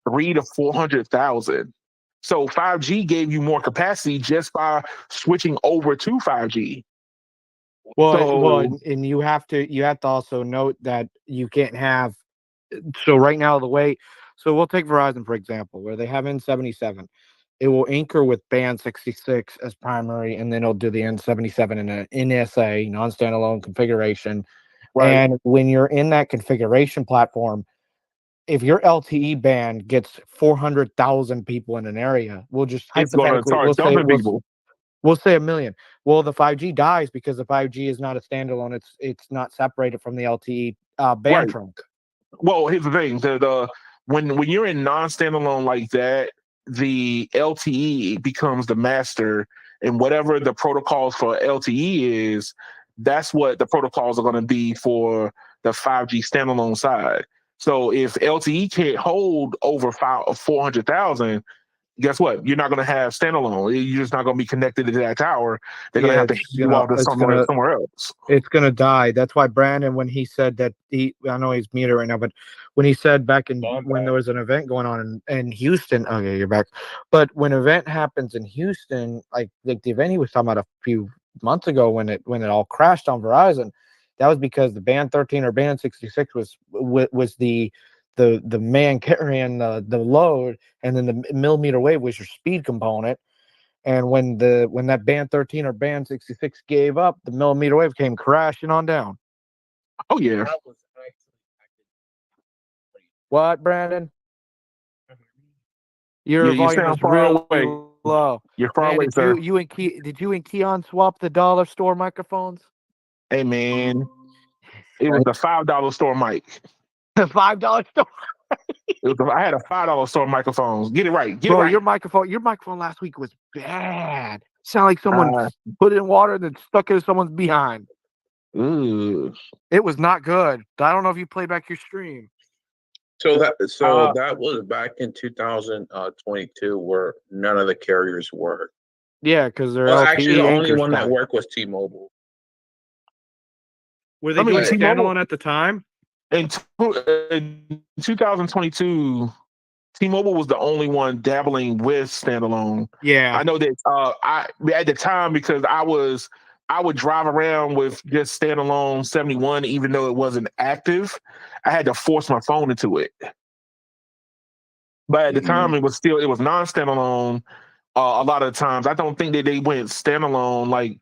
300,000 to 400,000. So 5G gave you more capacity just by switching over to 5G. Well, So and you have to also note that you can't have. So right now so we'll take Verizon for example, where they have N77. It will anchor with band 66 as primary, and then it'll do the N77 in an NSA, non-standalone configuration. right, And when you're in that configuration platform, if your LTE band gets 400,000 people in an area, we'll just it's gonna hypothetically start dumping people. we'll say 1 million. Well, the 5G dies because the 5G is not a standalone. It's not separated from the LTE band Right. trunk. Well, here's the thing: when you're in non-standalone like that, the LTE becomes the master, and whatever the protocols for LTE is, that's what the protocols are going to be for the 5G standalone side. So if LTE can't hold over 400,000, guess what? You're not going to have standalone. You're just not going to be connected to that tower. They're going to Yeah, have to it's hand you gonna, off to it's somewhere gonna, else. it's gonna die. That's why Brandon, when he said that I know he's muted right now, but when he said back in when there was an event going on in Houston, okay, you're back. But when an event happens in Houston, like the event he was talking about a few months ago when it all crashed on Verizon, that was because the band 13 or band 66 was the man carrying the load, and then the millimeter wave was your speed component. And when that band 13 or band 66 gave up, the millimeter wave came crashing on down. Oh yeah. What, Brandon? Your You volume sound is far really away. low. You're far Man, away, sir. did you and Keon swap the dollar store microphones? Hey man, it was the $5 store mic. The $5 store. I had a $5 store microphone. Get it right. Get Bro, it right. your microphone last week was bad. Sound like someone put it in water and then stuck it in someone's behind. Ooh. It was not good. I don't know if you played back your stream. So that was back in 2022 where none of the carriers worked. Yeah, because they're Well, LTE actually, the only anchor one that stuff. worked was T-Mobile. Were they doing standalone at the time? In 2022, T-Mobile was the only one dabbling with standalone. Yeah. I know that I at the time, because I would drive around with just standalone 71, even though it wasn't active. I had to force my phone into it. But at the time, it was non-standalone. A lot of the times, I don't think that they went standalone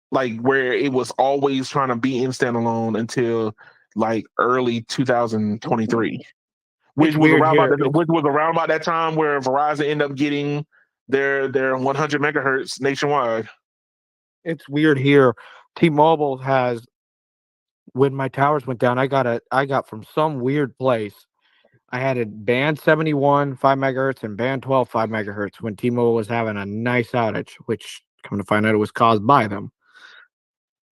like where it was always trying to be in standalone until like early 2023, which was around about that time where Verizon ended up getting their 100 megahertz nationwide. It's weird here. T-Mobile has, when my towers went down, I got from some weird place. I had a band 71 5 megahertz and band 12 5 megahertz when T-Mobile was having a nice outage, which come to find out it was caused by them.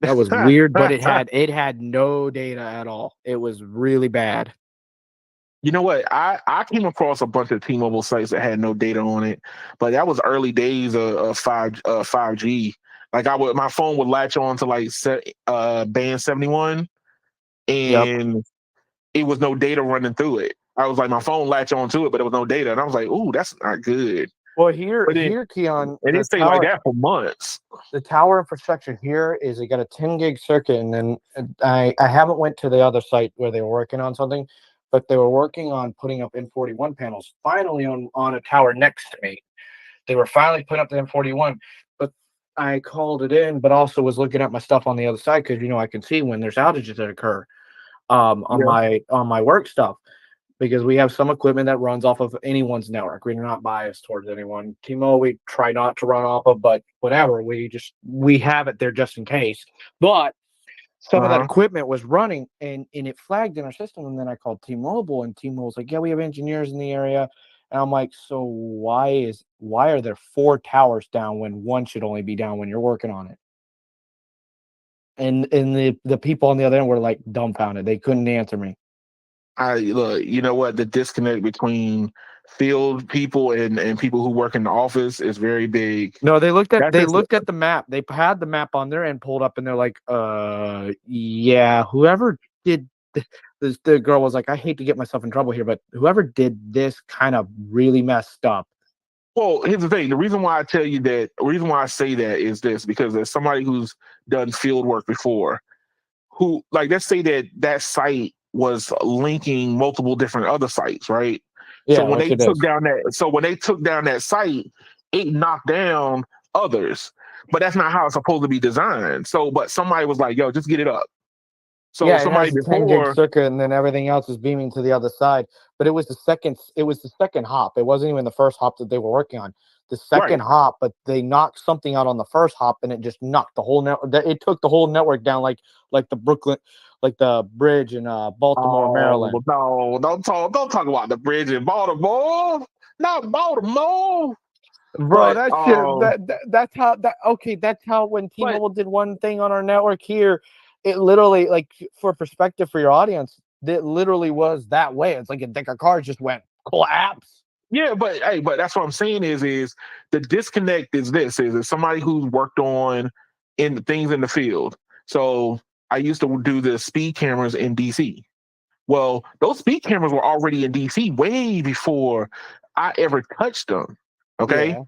That was weird, but it had no data at all. It was really bad. You know what? I came across a bunch of T-Mobile sites that had no data on it, but that was early days of 5G. Like my phone would latch on to like band 71, and it was no data running through it. I was like, my phone latched onto it, but there was no data, and I was like, "Ooh, that's not good." Well, here, Keon, and it stayed like that for months. The tower infrastructure here is it got a 10 gig circuit, and then I haven't went to the other site where they were working on something, but they were working on putting up N41 panels finally on a tower next to me. They were finally putting up the N41, but I called it in, but also was looking at my stuff on the other side because I can see when there's outages that occur on my work stuff, because we have some equipment that runs off of anyone's network. We're not biased towards anyone. T-Mobile, we try not to run off of, but whatever. We have it there just in case. But some of that equipment was running and it flagged in our system. And then I called T-Mobile, and T-Mobile's like, yeah, we have engineers in the area. And I'm like, so why are there 4 towers down when one should only be down when you're working on it? And the people on the other end were like dumbfounded. They couldn't answer me. You know what? The disconnect between field people and people who work in the office is very big. No, they looked at the map. They had the map on their end pulled up, and they're like, yeah, whoever did the girl was like, I hate to get myself in trouble here, but whoever did this kind of really messed up. Well, here's the thing. The reason why I say that is this, because as somebody who's done field work before, who, like, let's say that site was linking multiple different other sites, right? Yeah, so when they took down that site, it knocked down others. But that's not how it's supposed to be designed. But somebody was like, yo, just get it up. So yeah, somebody it has a 10 gig circuit, and then everything else is beaming to the other side. But it was the second hop. It wasn't even the first hop that they were working on. The second hop, but they knocked something out on the first hop, and it just knocked the whole network. It took the whole network down, like the Brooklyn, like the bridge in Baltimore, Maryland. No, don't talk about the bridge in Baltimore. Not Baltimore. Bro, that's how when T-Mobile did one thing on our network here, it literally, like, for perspective for your audience, it literally was that way. It's like a deck of cards just went collapse. Yeah, but hey, but that's what I'm saying is the disconnect is this is somebody who's worked on in things in the field. So I used to do the speed cameras in DC. Well, those speed cameras were already in DC way before I ever touched them. Okay. Yeah.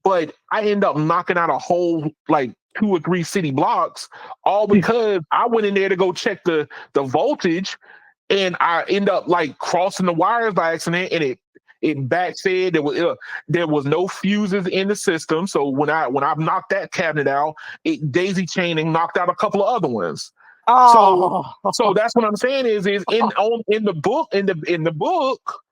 But I end up knocking out a whole like 2 or 3 city blocks, all because I went in there to go check the voltage, and I end up like crossing the wires by accident, and it backfed. There was no fuses in the system, so when I knocked that cabinet out, it daisy chained and knocked out a couple of other ones. So Oh, so that's what I'm saying is in the book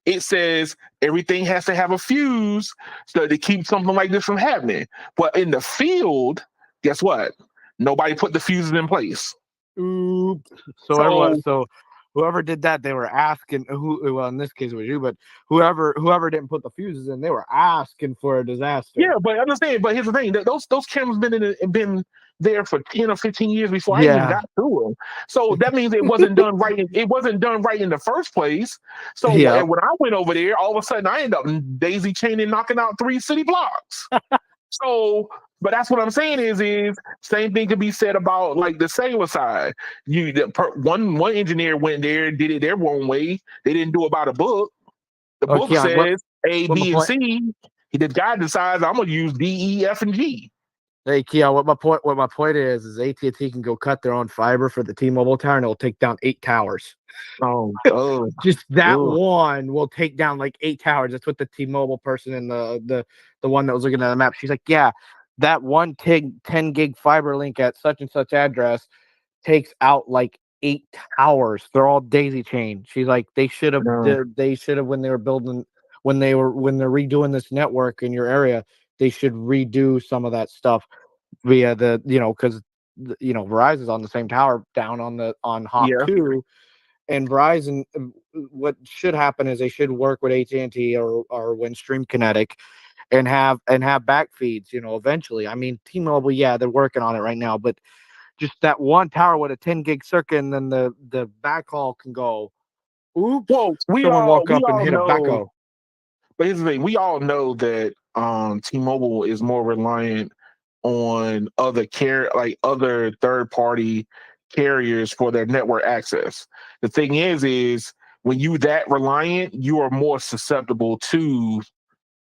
it says everything has to have a fuse so to keep something like this from happening. But in the field, guess what? Nobody put the fuses in place. oops. So So whoever did that, they were asking who. Well, in this case, it was you, but whoever didn't put the fuses in, they were asking for a disaster. yeah, but understand. But here's the thing: those cameras been there for 10 or 15 years before I even Yeah. got to them. So that means it wasn't done right. It wasn't done right in the first place. So Yeah. when I went over there, all of a sudden I end up daisy chaining, knocking out 3 city blocks. So, but that's what I'm saying is same thing could be said about like the cellular side. One engineer went there, did it their own way. They didn't do it by the book. The Oh, book Keon, says A, what my B, and point? C. The guy decides I'm gonna use D, E, F, and G. Hey, Keon, what my point is AT&T can go cut their own fiber for the T-Mobile tower, and it'll take down 8 towers. Oh, oh, Just that oh. one will take down like 8 towers. That's what the T-Mobile person and the one that was looking at the map. She's like, yeah, that one 10 gig fiber link at such and such address takes out like 8 towers. They're all daisy chained. She's like, they should have No. when they were building when they're redoing this network in your area, they should redo some of that stuff via the because Verizon's on the same tower down on Hop Yeah, 2, and Verizon, what should happen is they should work with AT&T or Windstream Kinetic and have back feeds, eventually. I mean, T-Mobile, yeah, they're working on it right now, but just that one tower with a 10 gig circuit, and then the backhaul can go, oops, well, someone walk we up and all hit a know. backhoe. But here's the thing: we all know that T-Mobile is more reliant on other third party carriers for their network access. The thing is when you that reliant, you are more susceptible to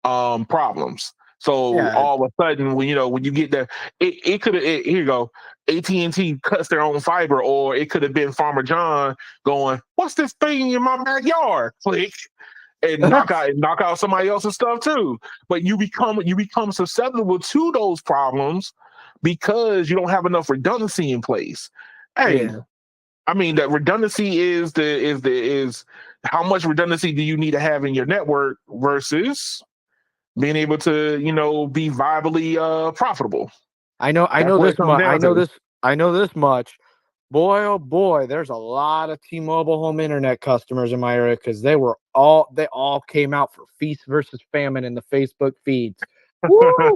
problems. So Yeah. all of a sudden, when you get it could have here you go. AT&T cuts their own fiber, or it could have been Farmer John going, "What's this thing in my backyard?" Click, and knock out somebody else's stuff too. But you become susceptible to those problems because you don't have enough redundancy in place. Hey, Yeah. I mean that redundancy is how much redundancy do you need to have in your network versus being able to be viably profitable. I That's know what it this comes much. down to. I know this much. Boy, oh boy, there's a lot of T-Mobile home internet customers in my area because they all came out for feast versus famine in the Facebook feeds. Woo!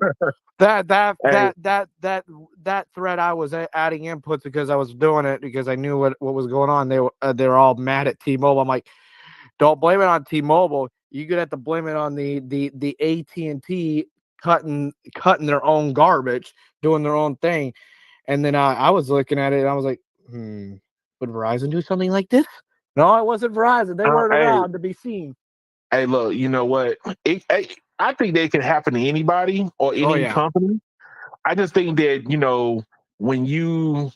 That that Hey, that that that that thread I was adding inputs because I was doing it because I knew what was going on. They were all mad at T-Mobile. I'm like, don't blame it on T-Mobile. You could have to blame it on the AT&T cutting their own garbage, doing their own thing. And then I was looking at it and I was like, would Verizon do something like this? No, it wasn't Verizon. They weren't hey, around to be seen. hey, look, you know what? I think they can happen to anybody or Oh any yeah. company. I just think that when you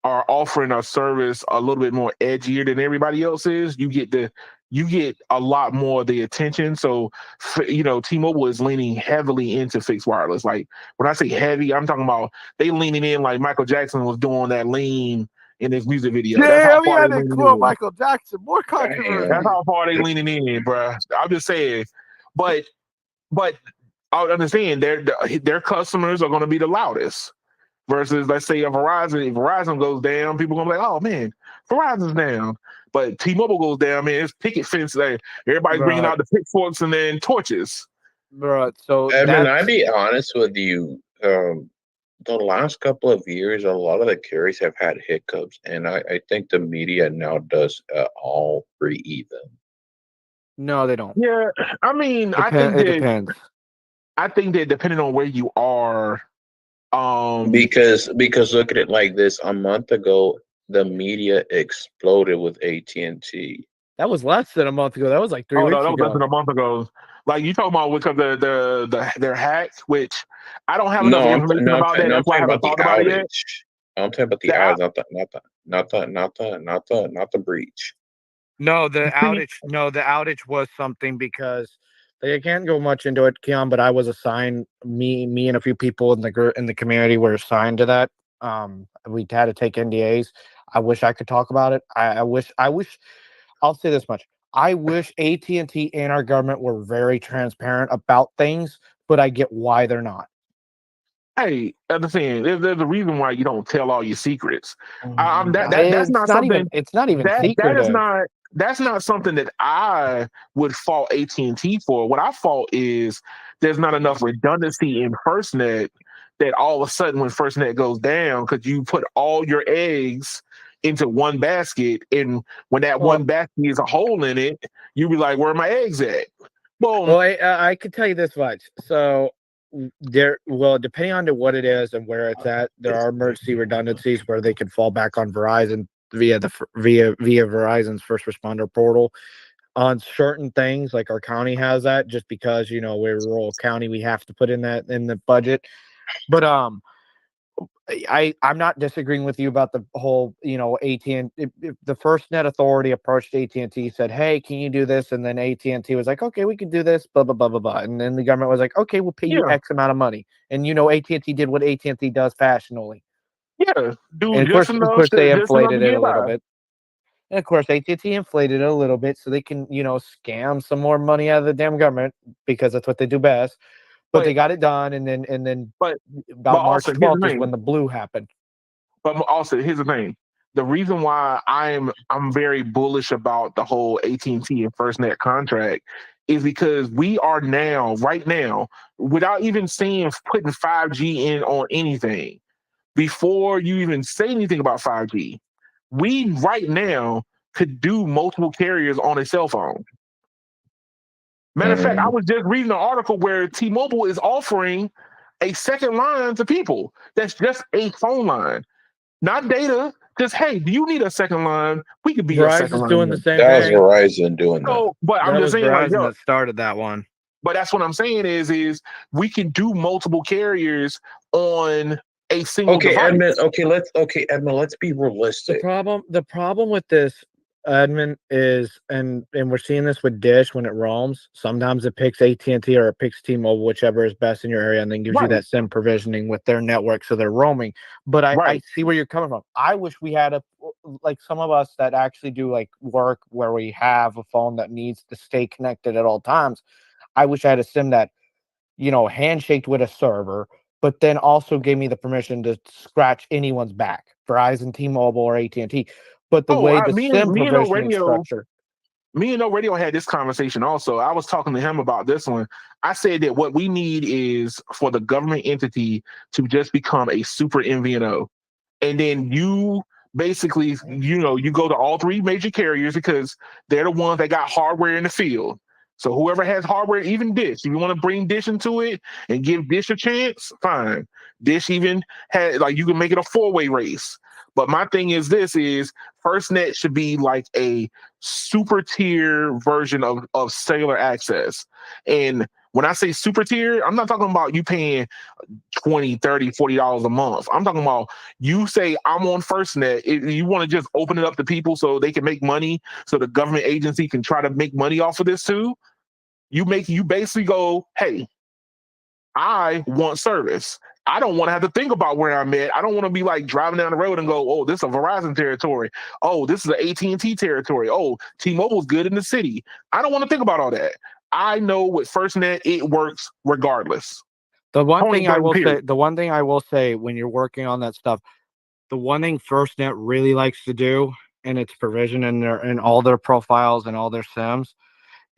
are offering a service a little bit more edgier than everybody else is, you get a lot more of the attention. So, T-Mobile is leaning heavily into fixed wireless. Like when I say heavy, I'm talking about they leaning in like Michael Jackson was doing that lean in his music video. That's how Damn, far yeah, they they leaning quote in. Michael Jackson. More Damn. That's controversy. how far they leaning in, bruh. I'm just saying, but but I understand their customers are going to be the loudest. Versus, let's say, a Verizon. If Verizon goes down, people are gonna be like, "Oh man, Verizon's down." But T-Mobile goes down, man. It's picket fence there. Everybody's bringing Bruh, out the pitchforks and then torches. So Evan, I'd that's be honest with you. The last couple of years, a lot of the carriers have had hiccups, and I think the media now does all pretty even. No, they don't. Yeah, I mean, It depends. I think that depending on where you are, Because look at it like this: a month ago, the media exploded with AT&T. That was less than a month ago. That was like 3 oh no, weeks that was less ago. than a month ago. Like you talking about because their hack, which I don't have enough No, information about that. I'm That's why I talking haven't about the talked about it yet. outage. I'm talking about the The out, outage, not the breach. No, the see, outage. No, the outage was something because they can't go much into it, Keon. But I was assigned me and a few people in the community were assigned to that. We had to take NDAs. I wish I could talk about it. I wish. I'll say this much. I wish AT&T and our government were very transparent about things, but I get why they're not. hey, understand? There's a reason why you don't tell all your secrets. That's It's not not something even. It's not even that is secretive. not that's not something that I would fault AT&T for. What I fault is there's not enough redundancy in FirstNet that all of a sudden when FirstNet goes down, because you put all your eggs into one basket, and when that Well, one basket is a hole in it, you be like, "Where are my eggs at?" Boom. Well, I could tell you this much. So depending on to what it is and where it's at, there are emergency redundancies where they can fall back on Verizon via Verizon's first responder portal on certain things. Like our county has that, just because we're a rural county, we have to put in that in the budget. But I'm not disagreeing with you about the whole, AT&T. If the FirstNet Authority approached AT&T, said, "Hey, can you do this?" And then AT&T was like, "Okay, we can do this." Blah blah blah blah blah. And then the government was like, "Okay, we'll pay you Yeah, X amount of money." And AT&T did what AT&T does fashionably. yeah. Do And just enough they just enough to inflated it get a little by. bit. And of course, AT&T inflated it a little bit so they can, scam some more money out of the damn government, because that's what they do best. But But they got it done, and then but about March also here's the 12th is when thing. the blue happened. But also, here's the thing: the reason why I'm very bullish about the whole AT&T and FirstNet contract is because we are now, right now, without even saying putting 5G in on anything, before you even say anything about 5G, we right now could do multiple carriers on a cell phone. Matter of fact, I Mhm. was just reading an article where T-Mobile is offering a second line to people. That's just a phone line. Not data. Just hey, do you need a second line? We could be your second Verizon's line. doing the same That was thing. Verizon doing that. So, but I'm That just was saying, like, Verizon yo, that started that one. but that's what I'm saying is we can do multiple carriers on a single Okay, device. Edmund, let's be realistic. The problem with this, Edmund, is, and we're seeing this with Dish when it roams. Sometimes it picks AT&T or it picks T-Mobile, whichever is best in your area, and then gives you Right, that SIM provisioning with their network, so they're roaming. But I right. see where you're coming from. I wish we had like some of us that actually do like work where we have a phone that needs to stay connected at all times. I wish I had a SIM that handshaked with a server, but then also gave me the permission to scratch anyone's back, Verizon, T-Mobile, or AT&T. But the Oh, way the SIM me and No provisioning Radio, structure, me and No Radio had this conversation also. I was talking to him about this one. I said that what we need is for the government entity to just become a super MVNO. And then you basically, you go to all three major carriers because they're the ones that got hardware in the field. So whoever has hardware, even Dish, if you want to bring Dish into it and give Dish a chance, fine. Dish even had like you can make it a four-way race. But my thing is this is FirstNet should be like a super tier version of cellular access. And when I say super tier, I'm not talking about you paying 20, 30, $40 a month. I'm talking about you say I'm on FirstNet. You want to just open it up to people so they can make money, so the government agency can try to make money off of this too. You basically go, hey, I want service. I don't want to have to think about where I'm at. I don't want to be like driving down the road and go, oh, this is a Verizon territory. Oh, this is an AT&T territory. Oh, T-Mobile's good in the city. I don't want to think about all that. I know with FirstNet, it works regardless. the one Point thing I blank will period. say, when you're working on that stuff, the one thing FirstNet really likes to do in its provision and in all their profiles and all their SIMs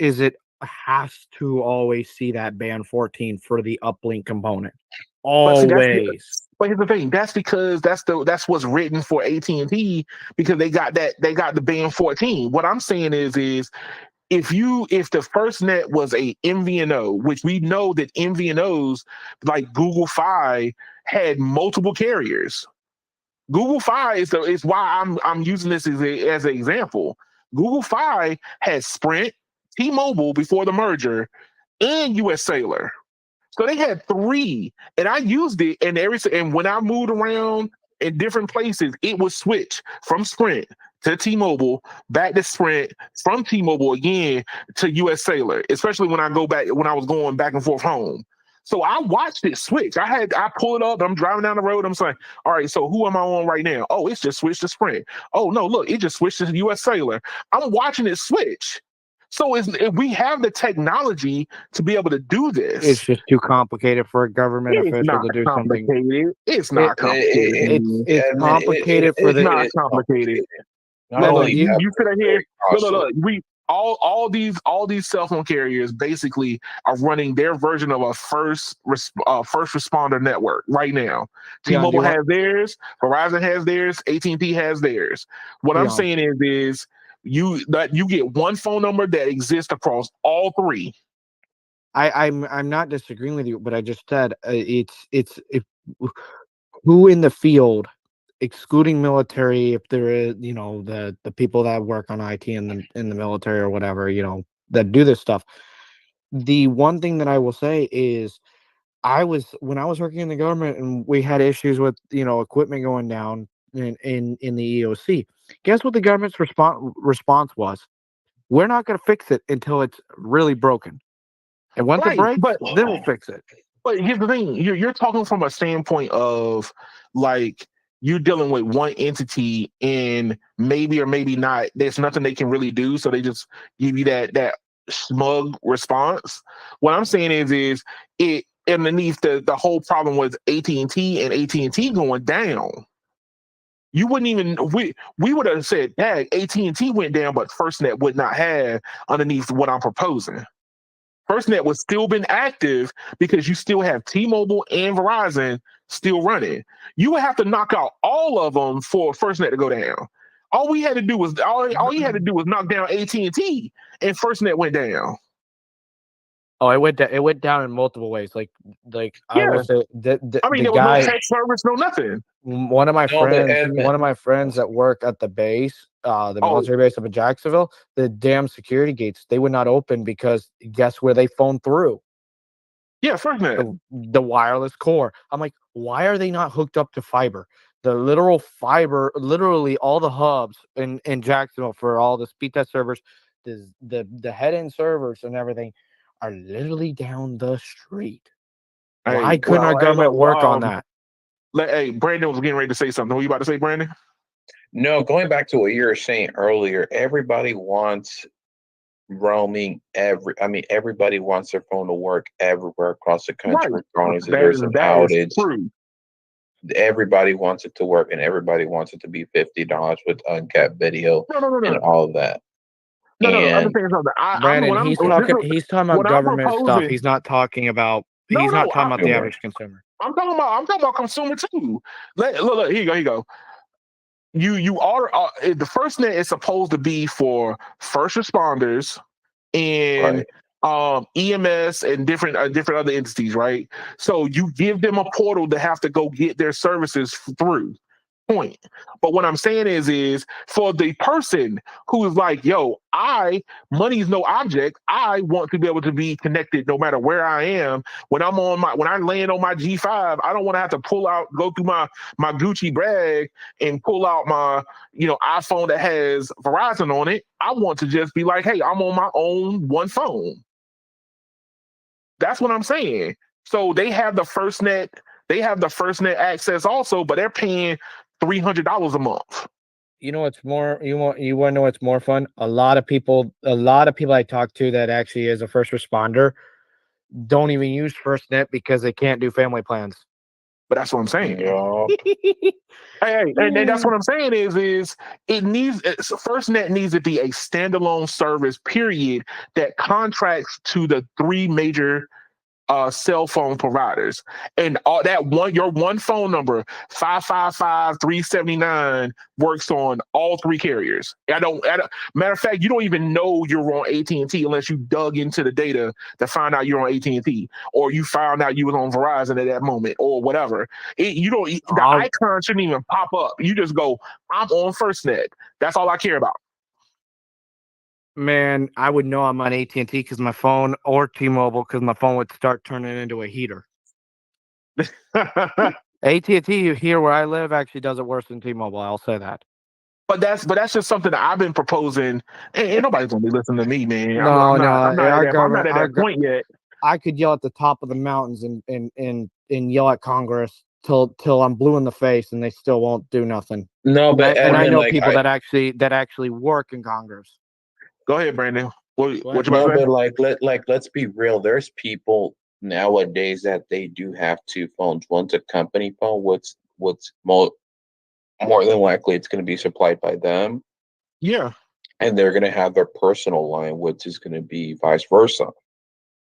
is it has to always see that band 14 for the uplink component. But see, Always. but here's the thing. That's because that's what's written for AT&T because they got the band 14. What I'm saying is if the first net was a MVNO, which we know that MVNOs like Google Fi had multiple carriers. Google Fi is why I'm using this as an example. Google Fi had Sprint, T-Mobile before the merger, and US Cellular. So they had 3, and I used it, and when I moved around in different places, it would switch from Sprint to T-Mobile, back to Sprint, from T-Mobile again to US Cellular, especially when I was going back and forth home. So I watched it switch. I pull it up, I'm driving down the road, I'm saying, all right, so who am I on right now? Oh, it's just switched to Sprint. Oh no, look, it just switched to US Cellular. I'm watching it switch. So if we have the technology to be able to do this. It's just too complicated for a government official to do something. It's not complicated. It's complicated for the. It's not complicated. No, you sit here. Look. All these cell phone carriers basically are running their version of a first responder network right now. T-Mobile has theirs, Verizon has theirs, AT&T has theirs. What I'm saying is you get one phone number that exists across all 3. I'm not disagreeing with you, but I just said who in the field, excluding military, if there is, the people that work on IT in the military or whatever, that do this stuff. The one thing that I will say is when I was working in the government and we had issues with, equipment going down in the EOC, guess what the government's response was? We're not going to fix it until it's really broken. And once it breaks, then we'll fix it. But here's the thing: you're talking from a standpoint of like you're dealing with one entity, and maybe or maybe not, there's nothing they can really do, so they just give you that smug response. What I'm saying is it underneath the whole problem with AT&T and AT&T going down. You wouldn't even we would have said, "Dang, AT&T went down, but FirstNet would not have underneath what I'm proposing." FirstNet would still been active because you still have T-Mobile and Verizon still running. You would have to knock out all of them for FirstNet to go down. All you had to do was knock down AT&T, and FirstNet went down. Oh, it went down in multiple ways. Like I will say there was no text service, no nothing. One of my friends that work at the base, the military base up in Jacksonville, the damn security gates, they would not open because guess where they phoned through? Yeah, FirstNet. The wireless core. I'm like, why are they not hooked up to fiber? The literal fiber, literally all the hubs in Jacksonville for all the speed test servers, the head-end servers and everything are literally down the street. Why couldn't our government work on that? Brandon was getting ready to say something. What were you about to say, Brandon? No, going back to what you were saying earlier, everybody wants roaming everybody wants their phone to work everywhere across the country. Regardless if there's an outage. Everybody wants it to work, and everybody wants it to be $50 with uncapped video and all of that. I'm saying something. Brandon, he's talking about government stuff. He's not talking about the average consumer. I'm talking about consumer too. Look, here you go. You are the FirstNet is supposed to be for first responders and EMS and different other entities, right? So you give them a portal to have to go get their services through. Point. But what I'm saying is for the person who is like, yo, money is no object. I want to be able to be connected no matter where I am. When I land on my G5, I don't want to have to go through my Gucci bag and pull out my, iPhone that has Verizon on it. I want to just be like, hey, I'm on my own one phone. That's what I'm saying. So they have the FirstNet. They have the FirstNet access also, but they're paying $300 a month. You know what's more? You want to know what's more fun? A lot of people I talk to that actually is a first responder don't even use FirstNet because they can't do family plans. But that's what I'm saying. Hey, and that's what I'm saying is FirstNet needs to be a standalone service, period, that contracts to the 3 major cell phone providers, and all that your one phone number 555-379 works on all three carriers. I don't matter of fact, you don't even know you're on AT&T unless you dug into the data to find out you're on AT&T, or you found out you was on Verizon at that moment, or whatever. The icon shouldn't even pop up. You just go, I'm on FirstNet. That's all I care about. Man, I would know I'm on AT&T because my phone, or T-Mobile because my phone would start turning into a heater. AT&T here where I live actually does it worse than T-Mobile. I'll say that. But that's just something that I've been proposing. Ain't nobody's gonna be listening to me, man. No, I'm not at that point yet. I could yell at the top of the mountains and yell at Congress till I'm blue in the face, and they still won't do nothing. No, but I know people that actually work in Congress. Go ahead, Brandon. What you about to say? But let's be real. There's people nowadays that they do have two phones. One's a company phone. What's more than likely it's going to be supplied by them. Yeah. And they're going to have their personal line, which is going to be vice versa.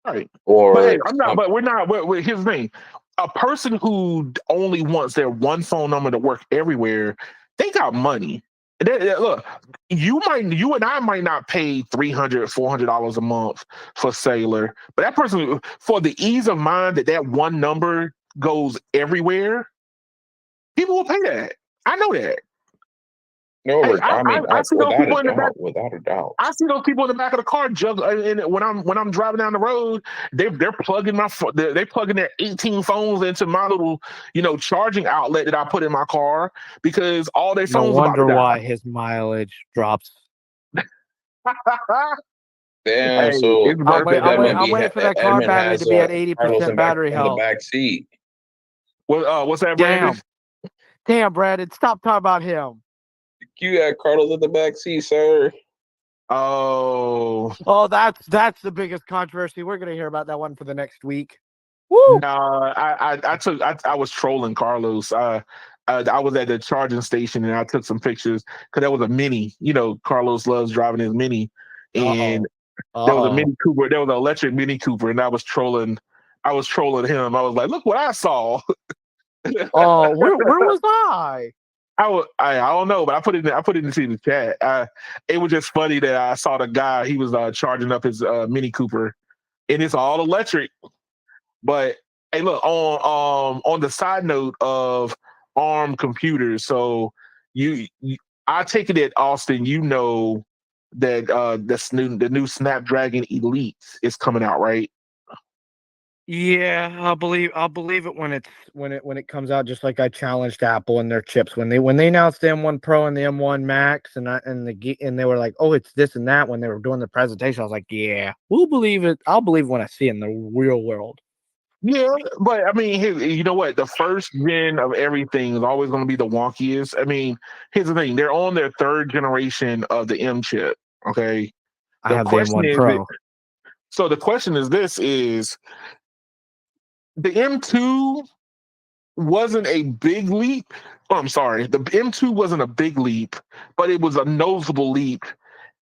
Right. Or but hey, we're not. Here's the thing: a person who only wants their one phone number to work everywhere, they got money. Look, you and I might not pay $300-$400 a month for cellular, but that person, for the ease of mind that one number goes everywhere, people will pay that. I know that. No, I see those people in the back. Without a doubt, I see those people in the back of the car and when I'm driving down the road, they're plugging they're plugging their 18 phones into my little charging outlet that I put in my car because all their phones. No wonder why his mileage drops. Damn, so I'm waiting for that car battery to be at 80% battery health. In the back seat. What's that, Brandon? Damn, Brandon, stop talking about him. You got Carlos in the back seat, sir. Oh, that's the biggest controversy. We're gonna hear about that one for the next week. Woo! No, I was trolling Carlos. I was at the charging station and I took some pictures because there was a Mini. Carlos loves driving his Mini, and there was a Mini Cooper. There was an electric Mini Cooper, and I was trolling him. I was like, look what I saw. Oh, where was I? I don't know, but I put it into the chat. It was just funny that I saw the guy. He was charging up his Mini Cooper, and it's all electric. But hey, look, on the side note of ARM computers, so I take it that Austin, that the new Snapdragon Elite is coming out, right? Yeah, I'll believe it when it comes out. Just like I challenged Apple and their chips when they announced the M1 Pro and the M1 Max and they were like, oh, it's this and that when they were doing the presentation. I was like, yeah, we'll believe it. I'll believe it when I see it in the real world. Yeah, but I mean, you know what? The first gen of everything is always going to be the wonkiest. I mean, here's the thing: they're on their third generation of the M chip. Okay, I have the M1 Pro. So the question is: the M2 wasn't a big leap. Oh, I'm sorry. The M2 wasn't a big leap, but it was a noticeable leap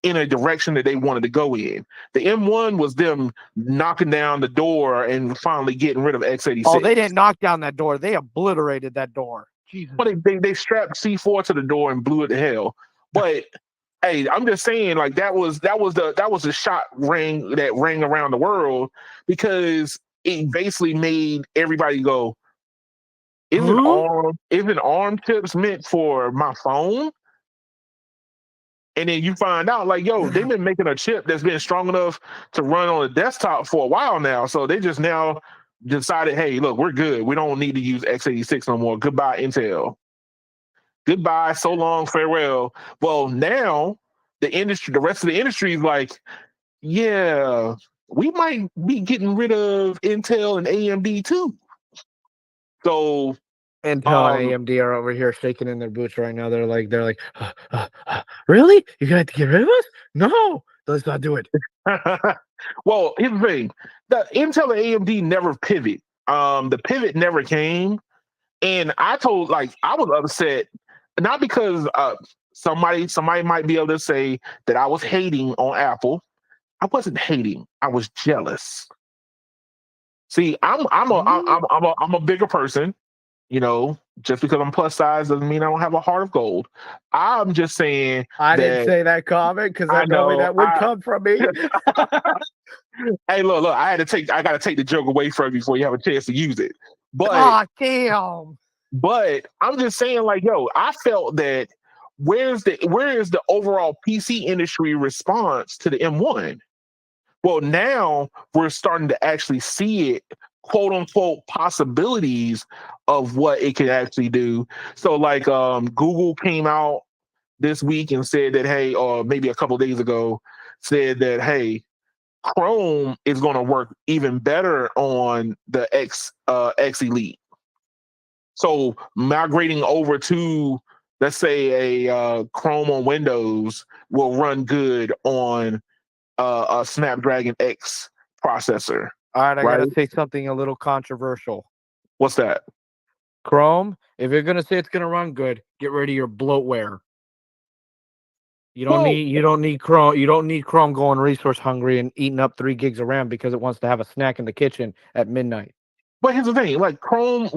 in a direction that they wanted to go in. The M1 was them knocking down the door and finally getting rid of x86. Oh, they didn't knock down that door. They obliterated that door. Jesus. But they strapped C4 to the door and blew it to hell. But hey, I'm just saying, like that was the shot that rang around the world because it basically made everybody go, isn't ARM chips meant for my phone? And then you find out, like, yo, they've been making a chip that's been strong enough to run on a desktop for a while now. So they just now decided, hey, look, we're good. We don't need to use x86 no more. Goodbye, Intel. Goodbye, so long, farewell. Well, now the rest of the industry is like, yeah, we might be getting rid of Intel and AMD too. So Intel and AMD are over here shaking in their boots right now. They're like, really? You got to get rid of us? No, let's not do it. Well, here's the thing: the Intel and AMD never pivot. The pivot never came, and I was upset not because somebody might be able to say that I was hating on Apple. I wasn't hating. I was jealous. See, I'm a bigger person. You know, just because I'm plus size doesn't mean I don't have a heart of gold. I'm just saying I didn't that say that comment because I I know know. that would come from me. Hey, look, I got to take the joke away from you before you have a chance to use it. But Oh, damn. I'm just saying, like, yo, I felt that where is the overall PC industry response to the M1? Well, now we're starting to actually see it, quote unquote, possibilities of what it can actually do. So, like, Google came out this week and said that, hey, or maybe a couple days ago, said that, hey, Chrome is going to work even better on the X Elite. So migrating over to, let's say, a Chrome on Windows will run good on a Snapdragon X processor, All right, I right? gotta say something a little controversial. What's that? Chrome, if you're gonna say it's gonna run good, get rid of your bloatware. Well, You don't need Chrome. You don't need Chrome going resource hungry and eating up 3 gigs of RAM because it wants to have a snack in the kitchen at midnight. but here's the thing: like Chrome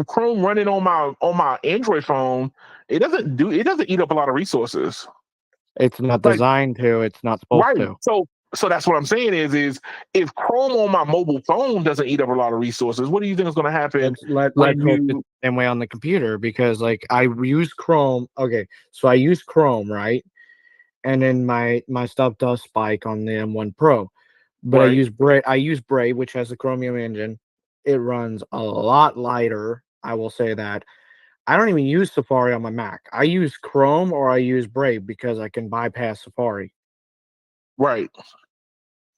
running on my Android phone, it doesn't eat up a lot of resources. It's not Like, designed to. It's not supposed right. to. So that's what I'm saying is if Chrome on my mobile phone doesn't eat up a lot of resources, what do you think is going to happen Let's when hope it's you the same way on the computer because like I use Chrome. Okay, so I use Chrome, right? And then my stuff does spike on the M1 Pro. But right? I use Brave, which has the Chromium engine. It runs a lot lighter. I will say that. I don't even use Safari on my Mac. I use Chrome or I use Brave because I can bypass Safari. Right.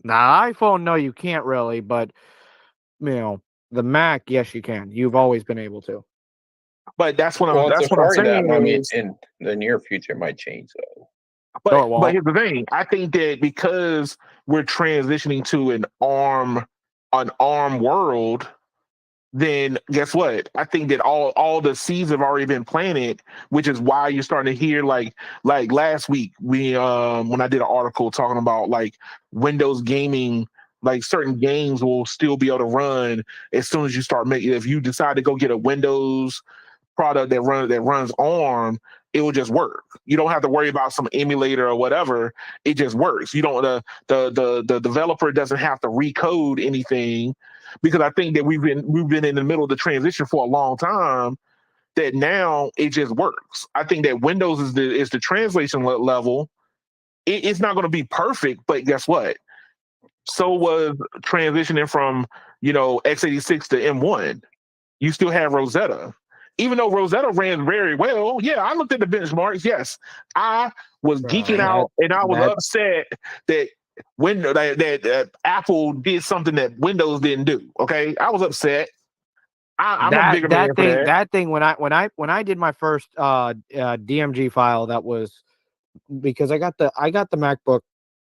Now, iPhone, no, you can't really, but you know, the Mac, yes, you can. You've always been able to. But Well, it's that's what I'm Safari that I saying mean, is, in the near future might change though. No, it but won't. here's the thing. I think that because we're transitioning to an ARM world, then guess what? I think that all the seeds have already been planted, which is why you're starting to hear like last week we when I did an article talking about like Windows gaming, like certain games will still be able to run as soon as you start making. If you decide to go get a Windows product that runs ARM, it will just work. You don't have to worry about some emulator or whatever. It just works. You don't the developer doesn't have to recode anything because I think that we've been in the middle of the transition for a long time. That now it just works. I think that Windows is the translation level. It's not going to be perfect, but guess what? So was transitioning from x86 to M1. You still have Rosetta. Even though Rosetta ran very well, yeah, I looked at the benchmarks. Yes, I was geeking That out and I was that upset that Apple did something that Windows didn't do. Okay, I was upset. I'm a bigger man for that. that thing when I did my first DMG file, that was because I got the MacBook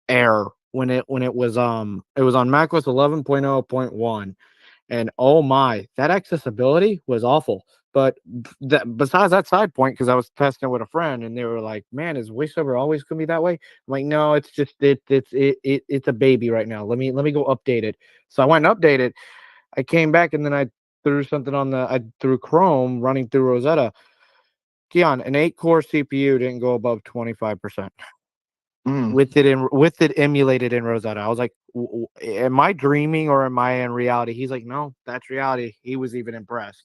Air when it was on macOS 11.0.1, and oh my, that accessibility was awful. But besides that side point, because I was testing it with a friend, and they were like, "Man, is VoiceOver always gonna be that way?" I'm like, "No, it's just it's a baby right now. Let me go update it." So I went and updated. I came back, and then I threw something I threw Chrome running through Rosetta. Keon, an 8-core CPU didn't go above 25% Mm, with it emulated in Rosetta. I was like, "Am I dreaming or am I in reality?" He's like, "No, that's reality." He was even impressed.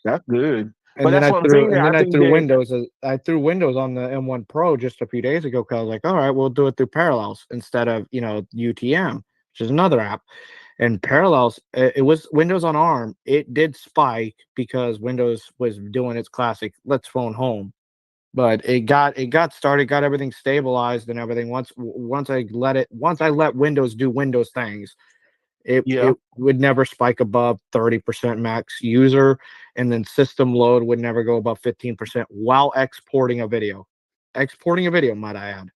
that's good. But that's what I'm saying. And I then I think threw that Windows. I threw Windows on the M1 Pro just a few days ago because I was like, "All right, we'll do it through Parallels instead of UTM, which is another app." And Parallels, it was Windows on ARM. It did spike because Windows was doing its classic "let's phone home," but it got started, got everything stabilized and everything. Once I let Windows do Windows things, yeah. it would never spike above 30% max user, and then system load would never go above 15% while exporting a video. Exporting a video, might I add.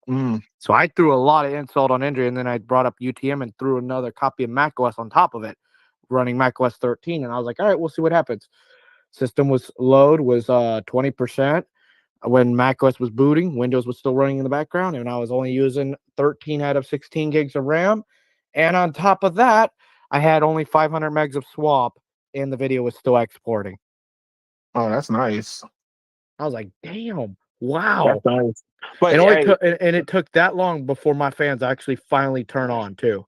Mm, So I threw a lot of insult on injury, and then I brought up UTM and threw another copy of macOS on top of it, running macOS 13. And I was like, all right, we'll see what happens. System was 20%. When macOS was booting, Windows was still running in the background, and I was only using 13 out of 16 gigs of RAM. And on top of that, I had only 500 megs of swap, and the video was still exporting. Oh, that's nice. I was like, damn, That's wow. nice. But And only hey, took and it took that long before my fans actually finally turn on too.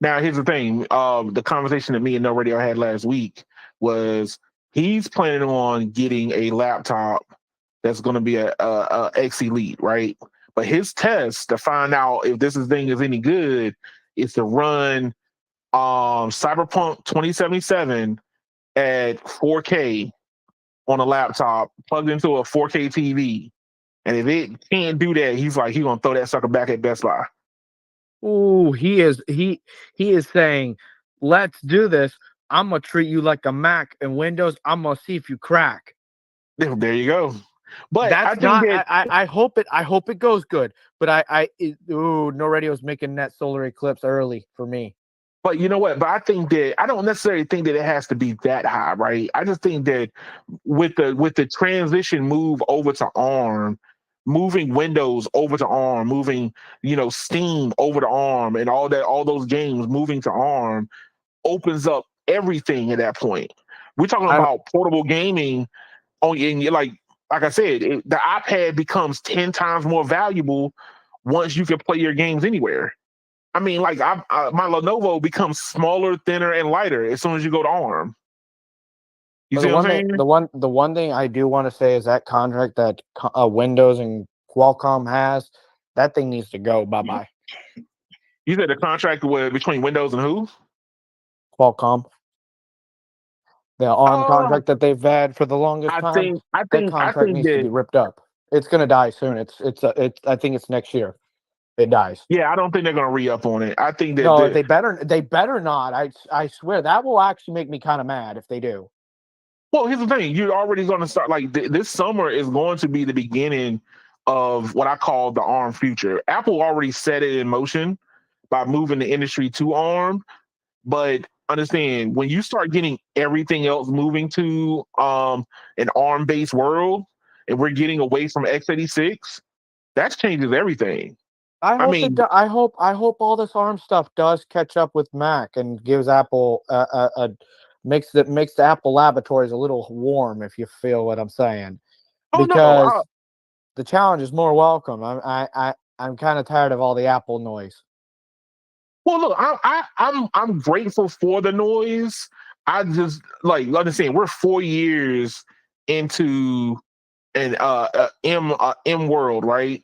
now here's the thing. The conversation that me and No Radio had last week was he's planning on getting a laptop that's going to be a X Elite, right? But his test to find out if this thing is any good is to run Cyberpunk 2077 at 4K on a laptop plugged into a 4K TV. And if it can't do that, he's gonna throw that sucker back at Best Buy. Ooh, he is saying, let's do this. I'm gonna treat you like a Mac and Windows. I'm gonna see if you crack. There you go. But That's I think not. that, I hope it goes good. But No Radio's making that solar eclipse early for me. but you know what? But I think that I don't necessarily think that it has to be that high, right? I just think that with the transition move over to ARM, moving Windows over to ARM, moving Steam over to ARM, and all those games moving to ARM opens up everything at that point. We're talking about portable gaming and like I said, the iPad becomes 10 times more valuable once you can play your games anywhere. I mean, like my Lenovo becomes smaller, thinner, and lighter as soon as you go to ARM. You see what I'm saying? The one thing I do want to say is that contract that Windows and Qualcomm has, that thing needs to go. Bye bye. You said the contract between Windows and who? Qualcomm. The ARM contract that they've had for the longest time. I That contract needs to be ripped up. It's gonna die soon. I think it's next year. It dies. Yeah, I don't think they're gonna re-up on it. I think that No, they better not. I swear that will actually make me kind of mad if they do. Well, here's the thing. You're already going to start this summer is going to be the beginning of what I call the ARM future. Apple already set it in motion by moving the industry to ARM, but understand when you start getting everything else moving to an ARM-based world, and we're getting away from x86, that changes everything. I hope all this ARM stuff does catch up with Mac and gives Apple makes the Apple laboratories a little warm, if you feel what I'm saying. Because the challenge is more welcome. I'm kind of tired of all the Apple noise. Well, look, I'm grateful for the noise. I just like understand we're 4 years into an M world, right?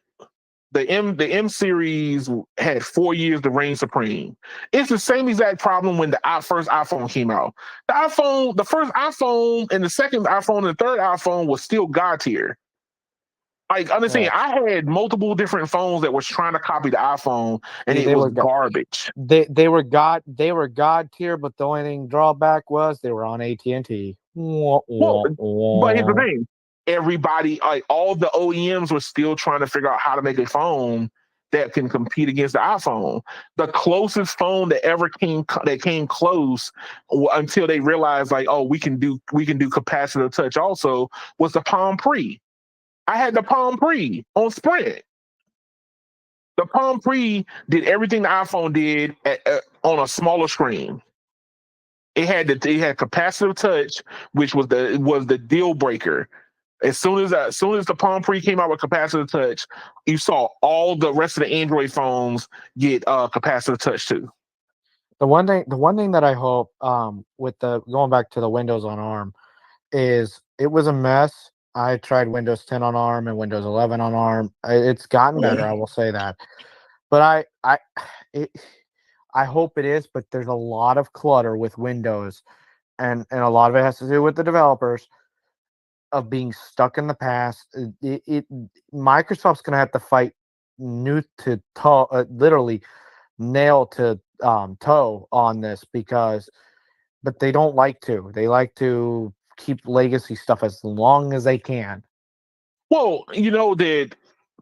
The M series had 4 years to reign supreme. It's the same exact problem when the first iPhone came out. The first iPhone and the second iPhone and the third iPhone was still God tier. Like, understand, yeah. I had multiple different phones that was trying to copy the iPhone, and it was garbage. They were God tier, but the only drawback was they were on AT&T. Well, but here's the thing. Everybody, like all the OEMs were still trying to figure out how to make a phone that can compete against the iPhone. The closest phone that ever came close until they realized like, oh, we can do capacitive touch also was the Palm Pre. I had the Palm Pre on Sprint. The Palm Pre did everything the iPhone did on a smaller screen. It had capacitive touch, which was the deal breaker. As soon as the Palm Pre came out with capacitive touch, you saw all the rest of the Android phones get capacitive touch too. The one thing that I hope, with the going back to the Windows on ARM, is it was a mess. I tried Windows 10 on ARM and Windows 11 on ARM. It's gotten better, I will say that. But I hope it is. But there's a lot of clutter with Windows, and a lot of it has to do with the developers of being stuck in the past. Microsoft's going to have to fight new to toe, literally nail to toe on this but they don't like to. They like to keep legacy stuff as long as they can. Well, you know that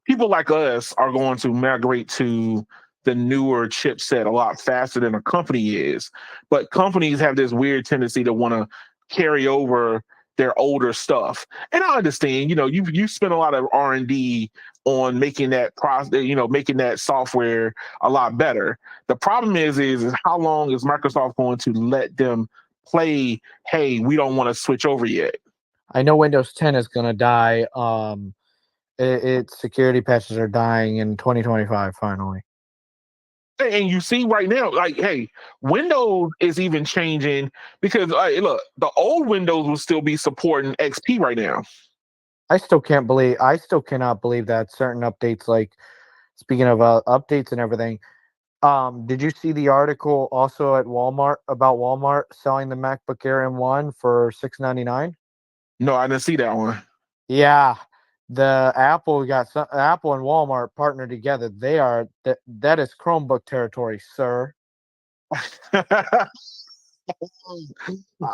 people like us are going to migrate to the newer chipset a lot faster than a company is. But companies have this weird tendency to want to carry over their older stuff. And I understand, you spend a lot of R&D on making that process, making that software a lot better. The problem is how long is Microsoft going to let them play? Hey, we don't want to switch over yet. I know Windows 10 is going to die. Its security patches are dying in 2025 finally. And you see right now, like, hey, Windows is even changing because look, the old Windows will still be supporting XP right now. I still cannot believe that certain updates, like speaking of updates and everything. Did you see the article also at Walmart about Walmart selling the MacBook Air M1 for $699? No, I didn't see that one. Yeah, the Apple Apple and Walmart partnered together. That is Chromebook territory, sir.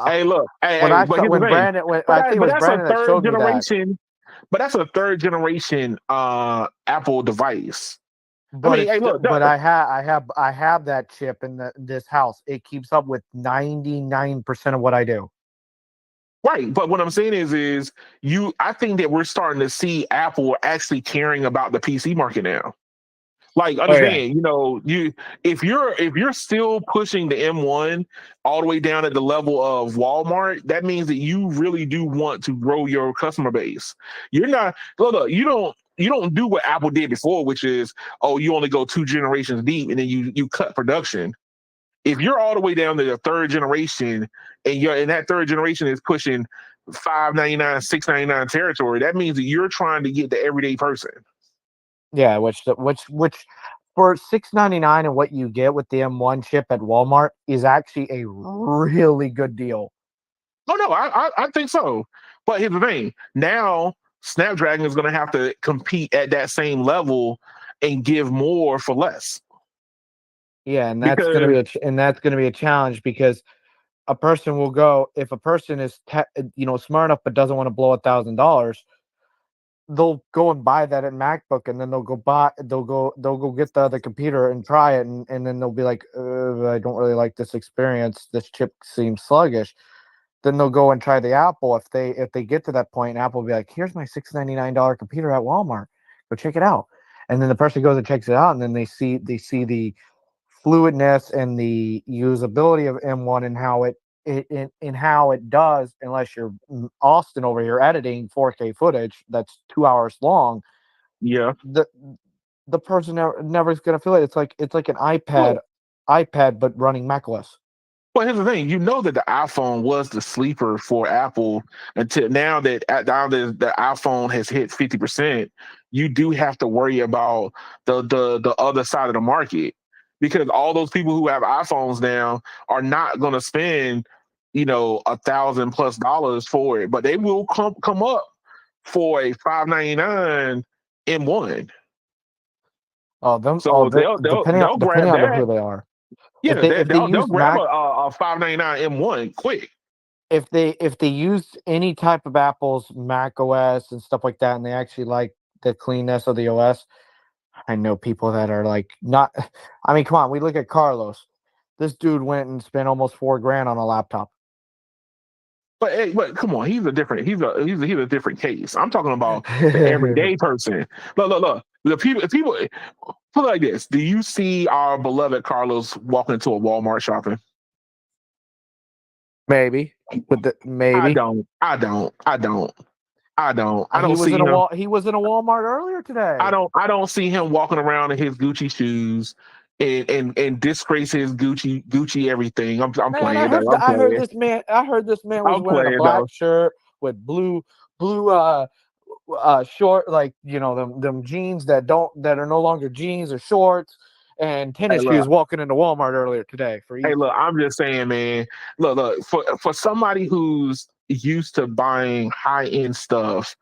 Hey, look, When hey, I but saw here's the when thing. Brandon, when, But, I think it but was that's Brandon a that third showed me that. generation. But that's a third generation Apple device. But hey, look, I have that chip in this house. It keeps up with 99% of what I do. right. But what I'm saying is I think that we're starting to see Apple actually caring about the PC market now. Like, understand, if you're still pushing the M1 all the way down at the level of Walmart, that means that you really do want to grow your customer base. You're not look, you don't do what Apple did before, which is, you only go 2 generations deep and then you cut production. If you're all the way down to the third generation and that third generation is pushing $599, $699 territory, that means that you're trying to get the everyday person. Yeah, which for $699 and what you get with the M1 chip at Walmart is actually a really good deal. Oh no, I think so. But here's the thing: now Snapdragon is going to have to compete at that same level and give more for less. Yeah, and that's going to be a challenge because a person will go if a person is smart enough but doesn't want to blow $1,000. They'll go and buy that at MacBook, and then they'll go get the other computer and try it, and then they'll be like, I don't really like this experience. This chip seems sluggish. Then they'll go and try the Apple. If they get to that point, Apple will be like, here's my $699 computer at Walmart. Go check it out. And then the person goes and checks it out, and then they see the fluidness and the usability of M1 and how it does, unless you're Austin over here editing 4K footage that's 2 hours long. Yeah, the person never is going to feel it. It's like an iPad but running macOS. Well, here's the thing: that the iPhone was the sleeper for Apple until now that the iPhone has hit 50%. You do have to worry about the other side of the market, because all those people who have iPhones now are not going to spend $1,000+ for it, but they will come up for a $599 M1. They'll grab depending on that. who they are. Yeah, they'll grab a $599 M1 quick. If they use any type of Apple's Mac OS and stuff like that, and they actually like the cleanness of the OS, I know people that are like not. I mean, come on, we look at Carlos. This dude went and spent almost $4,000 on a laptop. But come on, he's a different case. I'm talking about the everyday person. Look. The people put it like this: do you see our beloved Carlos walking into a Walmart shopping? Maybe, maybe. I don't see him. He was in a Walmart earlier today. I don't see him walking around in his Gucci shoes and disgrace his Gucci everything. I'm playing. I heard this man was wearing a black shirt with blue short, like them jeans that are no longer jeans or shorts, and tennis shoes walking into Walmart earlier today. Hey, look, I'm just saying, man. Look, for somebody who's used to buying high-end stuff,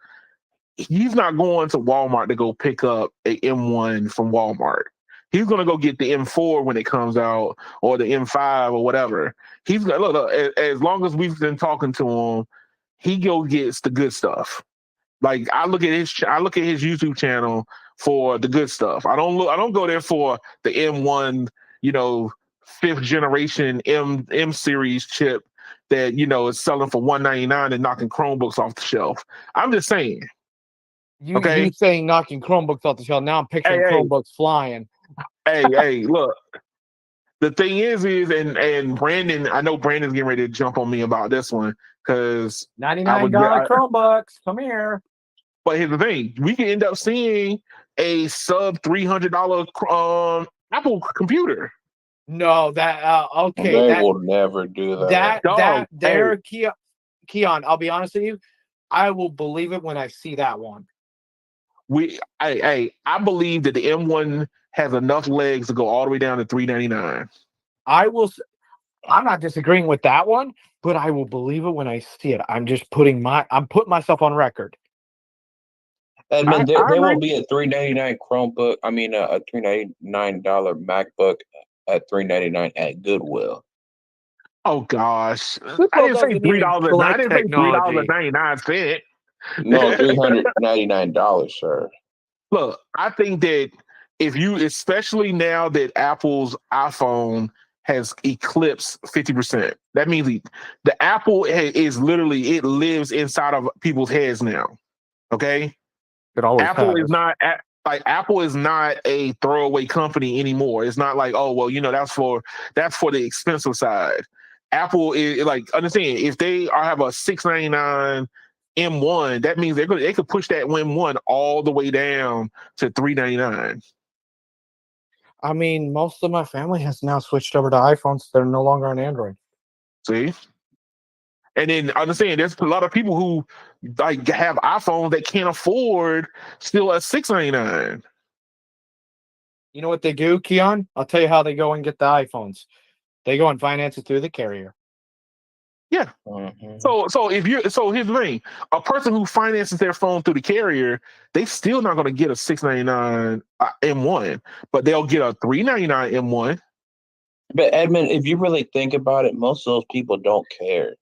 he's not going to Walmart to go pick up a M1 from Walmart. He's gonna go get the M4 when it comes out, or the M5 or whatever. He's gonna look. As long as we've been talking to him, he gets the good stuff. Like, I look at his YouTube channel for the good stuff. I don't go there for the M1, 5th generation M series chip that is selling for $199 and knocking Chromebooks off the shelf. I'm just saying. Okay. saying knocking Chromebooks off the shelf. Now I'm picturing Chromebooks flying. Hey, look. The thing is, and Brandon, I know Brandon's getting ready to jump on me about this one because $99 Chromebooks. Come here. But here's the thing: we can end up seeing a sub $300 Apple computer. No, that okay. They will never do that. Keon, I'll be honest with you. I will believe it when I see that one. I believe that the M1 has enough legs to go all the way down to $399. I'm not disagreeing with that one, but I will believe it when I see it. I'm putting myself on record. Edmund, there will be a $399 Chromebook. I mean, a $399 MacBook at $399 at Goodwill. Oh gosh, I didn't say $3. I didn't say $3.99. No, $399, sir. Look, I think that especially now that Apple's iPhone has eclipsed 50%, that means the Apple is literally, it lives inside of people's heads now. Okay, Apple is not a throwaway company anymore. It's not like, oh well, that's for the expensive side. Apple is like, understand, if they have a $699 M1, that means they could push that M1 all the way down to $399. I mean, most of my family has now switched over to iPhones. They're no longer on Android. See? And then understand, there's a lot of people who like have iPhones that can't afford still a $699. You know what they do, Keon? I'll tell you how they go and get the iPhones. They go and finance it through the carrier. Yeah. Mm-hmm. So here's the thing: a person who finances their phone through the carrier, they still not going to get a $699 M1, but they'll get a $399 M1. But Edmund, if you really think about it, most of those people don't care.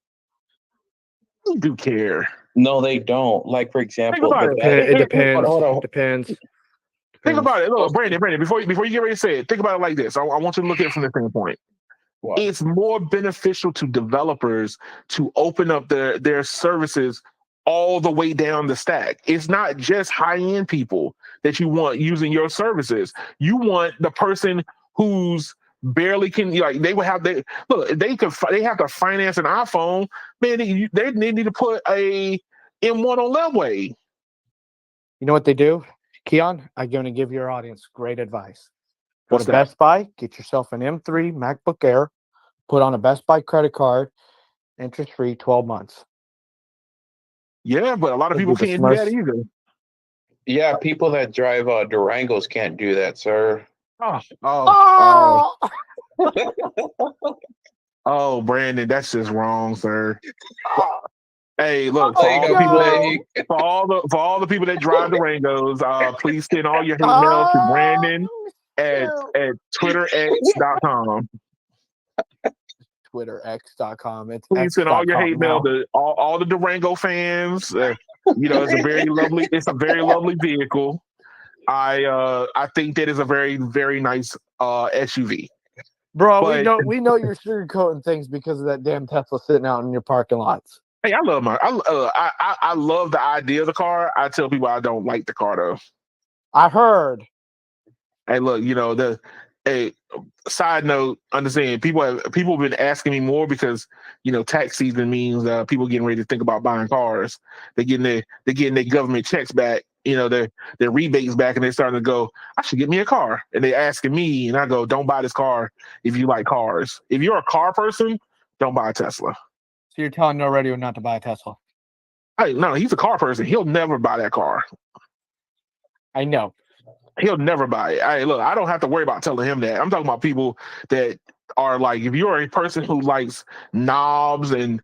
They do care. No, they don't. Like, for example, it depends. Hold on. Depends. Think about it. Look, Brandon, before you get ready to say it, think about it like this. I want you to look at it from the standpoint. Wow. It's more beneficial to developers to open up their services all the way down the stack. It's not just high-end people that you want using your services. You want the person who's barely can, like, they have to finance an iPhone. Man, they need to put a M1 on Leeway. You know what they do, Keon? I'm going to give your audience great advice. Go to Best Buy, get yourself an M3 MacBook Air, put on a Best Buy credit card, interest-free, 12 months. Yeah, but a lot of people can't do that either. Yeah, people that drive Durangos can't do that, sir. Oh, Brandon, that's just wrong, sir. Hey, look, for all the people that drive Durangos, please send all your hate mail to Brandon at twitterx.com. twitterx.com. Please send all your hate mail to all the Durango fans. It's a very lovely vehicle. I think that is a very, very nice SUV. Bro, we know you're sugarcoating things because of that damn Tesla sitting out in your parking lots. Hey, I love I love the idea of the car. I tell people I don't like the car though. I heard. Hey, look, side note, understand, people have been asking me more because tax season means people getting ready to think about buying cars. They're getting their government checks back, their rebates back, and they're starting to go, I should get me a car. And they're asking me, and I go, don't buy this car if you like cars. If you're a car person, don't buy a Tesla. So you're telling No Radio not to buy a Tesla? Hey, no, he's a car person. He'll never buy that car. I know. He'll never buy it. Hey, look, I don't have to worry about telling him that. I'm talking about people that are like, if you're a person who likes knobs and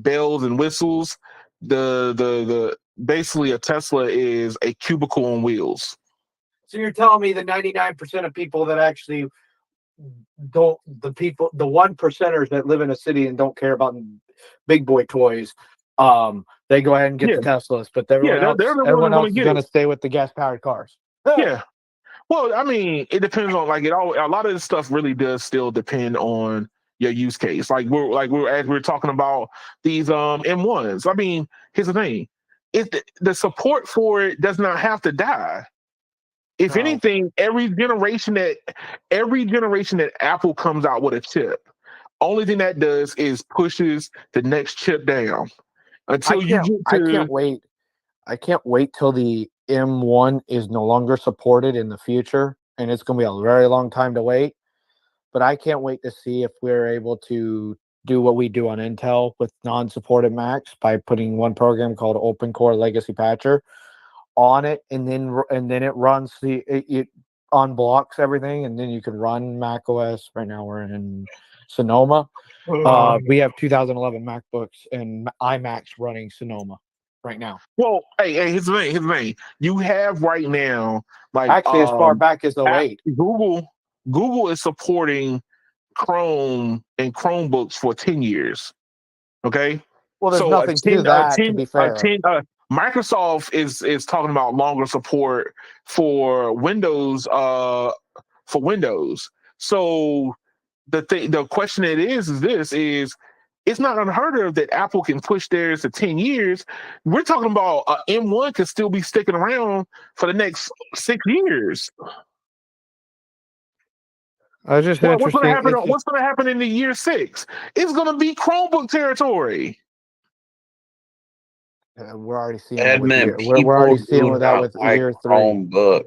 bells and whistles, the basically a Tesla is a cubicle on wheels. So you're telling me the 99% of people that actually the 1%ers that live in a city and don't care about big boy toys, they go ahead and get the Teslas, but everyone else is going to stay with the gas powered cars. Yeah. Well, I mean, it depends on a lot of this stuff really does still depend on your use case. As we're talking about these M1s. I mean, here's the thing. the support for it does not have to die. If No. anything, every generation that Apple comes out with a chip, only thing that does is pushes the next chip down until you get I to. can't wait. I can't wait till the M1 is no longer supported in the future, and it's going to be a very long time to wait. But I can't wait to see if we're able to do what we do on Intel with non-supported Macs by putting one program called Open Core Legacy Patcher on it, and then it runs it unblocks everything, and then you can run Mac OS. Right now we're in Sonoma. We have 2011 MacBooks and iMacs running Sonoma right now. Well, hey, here's the thing. You have right now, like, Actually, as far back as 08. Google is supporting Chrome and Chromebooks for 10 years. Okay. Well, there's So nothing to that, to be fair. Microsoft is talking about longer support for Windows. So the question is it's not unheard of that Apple can push theirs to 10 years. We're talking about M1 could still be sticking around for the next 6 years. What's going to happen? What's going to happen in the year 6? It's going to be Chromebook territory. We're already seeing Edmund, we're already seeing that with like year 3. Chromebook.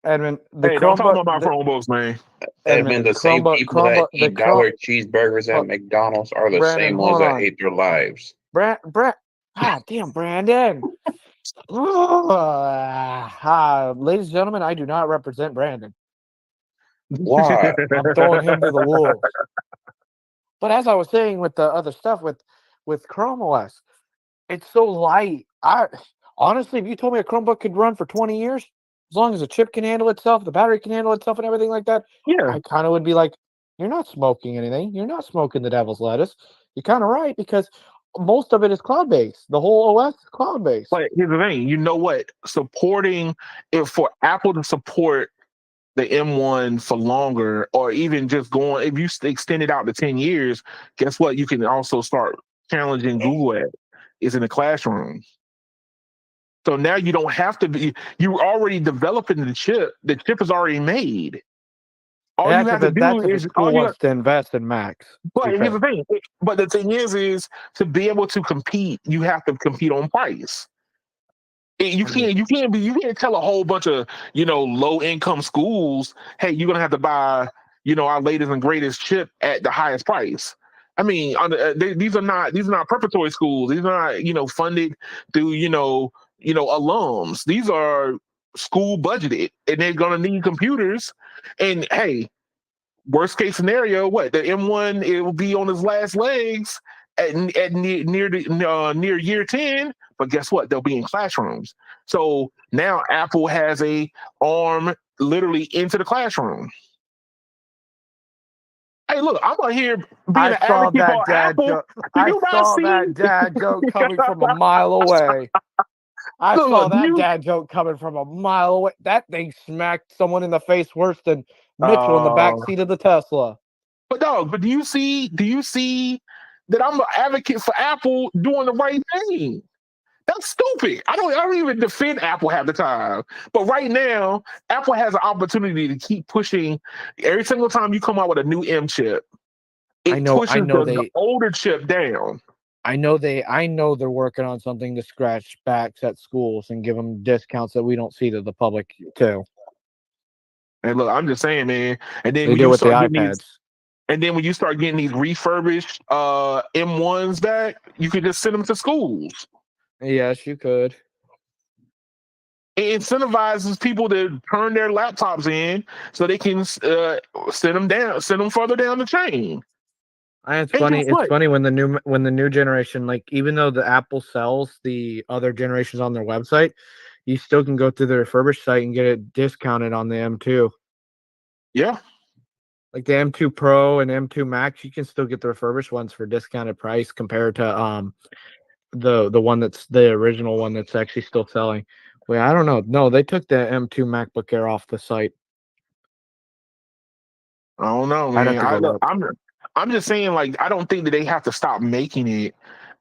Edmund, don't talk about my Chromebooks, man. Edmund, the same people that eat dollar cheeseburgers at McDonald's are the same ones that hate their lives. God damn, Brandon. Ladies and gentlemen, I do not represent Brandon. Why? I'm throwing him to the wolves. But as I was saying with the other stuff with Chrome OS, it's so light. Honestly, if you told me a Chromebook could run for 20 years, as long as the chip can handle itself, the battery can handle itself, and everything like that, yeah, I kind of would be like, you're not smoking anything. You're not smoking the devil's lettuce. You're kind of right, because most of it is cloud-based. The whole OS is cloud-based. But here's the thing. You know what? For Apple to support the M1 for longer, or even just going, if you extend it out to 10 years, guess what? You can also start challenging Google at is in the classroom. So now you don't have to be, you're already developing the chip. The chip is already made. All you have to do is to invest in Macs. But here's the thing. But the thing is to be able to compete, you have to compete on price. You can't tell a whole bunch of low income schools, hey, you're gonna have to buy our latest and greatest chip at the highest price. I mean, these are not preparatory schools. These are not funded through alums. These are school budgeted, and they're gonna need computers. And hey, worst case scenario, what the M1 it will be on its last legs at near year 10. But guess what? They'll be in classrooms. So now Apple has a arm literally into the classroom. Hey, look, I'm out here being an advocate for Apple. I saw that dad joke coming from a mile away. I saw that dad joke coming from a mile away. That thing smacked someone in the face worse than Mitchell in the back seat of the Tesla. But do you see that I'm an advocate for Apple doing the right thing? That's stupid. I don't even defend Apple half the time. But right now, Apple has an opportunity to keep pushing. Every single time you come out with a new M chip, it pushes the older chip down. I know they're working on something to scratch backs at schools and give them discounts that we don't see to the public too. And look, I'm just saying, man. And then they do with the iPads. And then when you start getting these refurbished M1s back, you can just send them to schools. Yes, you could. It incentivizes people to turn their laptops in so they can send them further down the chain. And it's funny. It's funny when the new generation, like even though the Apple sells the other generations on their website, you still can go through the refurbished site and get it discounted on the M2. Yeah. Like the M2 Pro and M2 Max, you can still get the refurbished ones for discounted price compared to the one that's the original one that's actually still selling. Wait, I don't know. No, they took the M2 MacBook Air off the site. I don't know, man. I'm just saying, like, I don't think that they have to stop making it.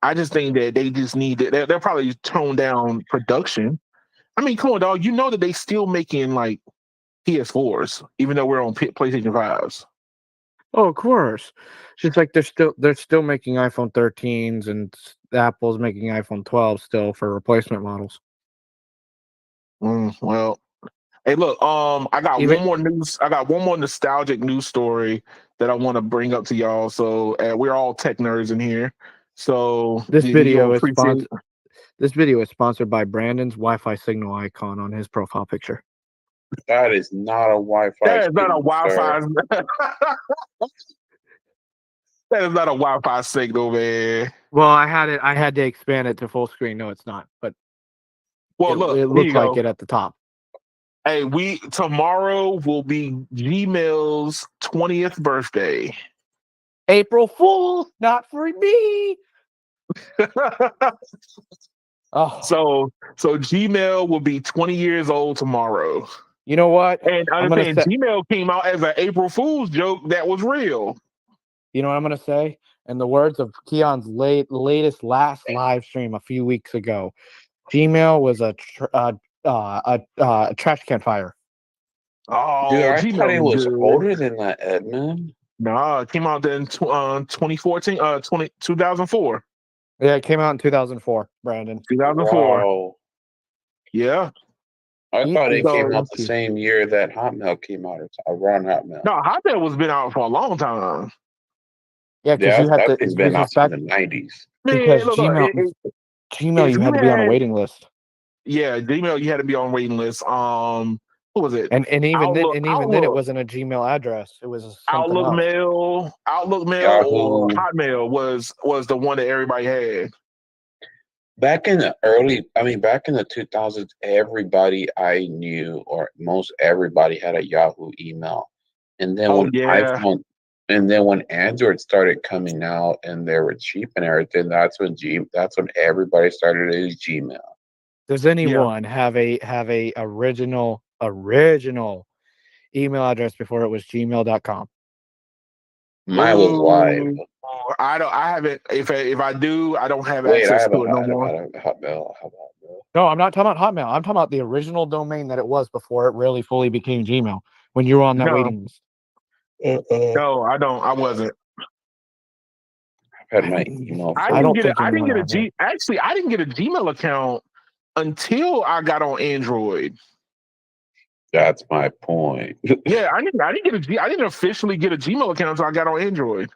I just think that they just need to, they'll probably tone down production. I mean, come on, dog. You know that they still making like PS4s, even though we're on PlayStation 5s. Oh, of course. Just like they're still making iPhone 13s, and Apple's making iPhone 12 still for replacement models. Well, hey, look, I got Even one more news. I got one more nostalgic news story that I want to bring up to y'all. So we're all tech nerds in here. So this video you'll is appreciate. sponsored by Brandon's Wi-Fi signal icon on his profile picture. That is not a Wi-Fi. That is not a signal, Wi-Fi. sir. That is not a Wi-Fi signal, man. Well, I had to expand it to full screen. No, it's not, but Well, it look, here looks you like go. it at the top. Hey, tomorrow will be Gmail's 20th birthday. April Fool's, not for me. Oh, so Gmail will be 20 years old tomorrow. You know what? And I understand Gmail came out as an April Fool's joke that was real. You know what I'm gonna say? In the words of Keon's latest live stream a few weeks ago, Gmail was a trash can fire. Oh, dude, I Gmail thought it was good. older than that, Edmund. Nah, it came out in 2014, 2004. Yeah, it came out in 2004, Brandon. 2004. Wow. Yeah. I thought it came out thank the you. same year that Hotmail came out, or around Hotmail. No, Hotmail was been out for a long time. Yeah, because you had that to. thing's been out back in the 90s. because Man, look, Gmail, if you had you to be on a had, waiting list. yeah, Gmail, you had to be on waiting list. What was it? And even then it Outlook. wasn't a Gmail address. It was something Outlook else. Mail, Yahoo. or Hotmail was the one that everybody had. Back in the 2000s, everybody I knew, or most everybody, had a Yahoo email. And then when Android started coming out and they were cheap and everything, that's when everybody started to use Gmail. Does anyone have a original email address before it was gmail.com? Mine was Live. I haven't. If I do, I don't have Wait, I access have to it no more. Hotmail. No, I'm not talking about Hotmail. I'm talking about the original domain that it was before it really fully became Gmail, when you were on that waiting list. No, I don't. I wasn't. I've had my email. I didn't get a Gmail account until I got on Android. That's my point. Yeah, I didn't officially get a Gmail account until I got on Android.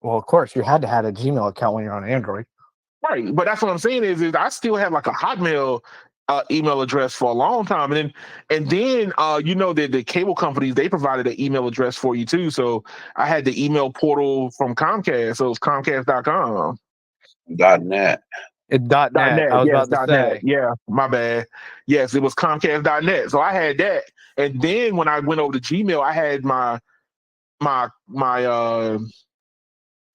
Well, of course, you had to have a Gmail account when you're on Android. Right, but that's what I'm saying is I still have like a Hotmail email address for a long time, and then the cable companies, they provided an email address for you too. So I had the email portal from Comcast, so it's Comcast.com. .net. .net. I was about to say. .net. Yeah, my bad. Yes, it was Comcast.net. So I had that, and then when I went over to Gmail, I had my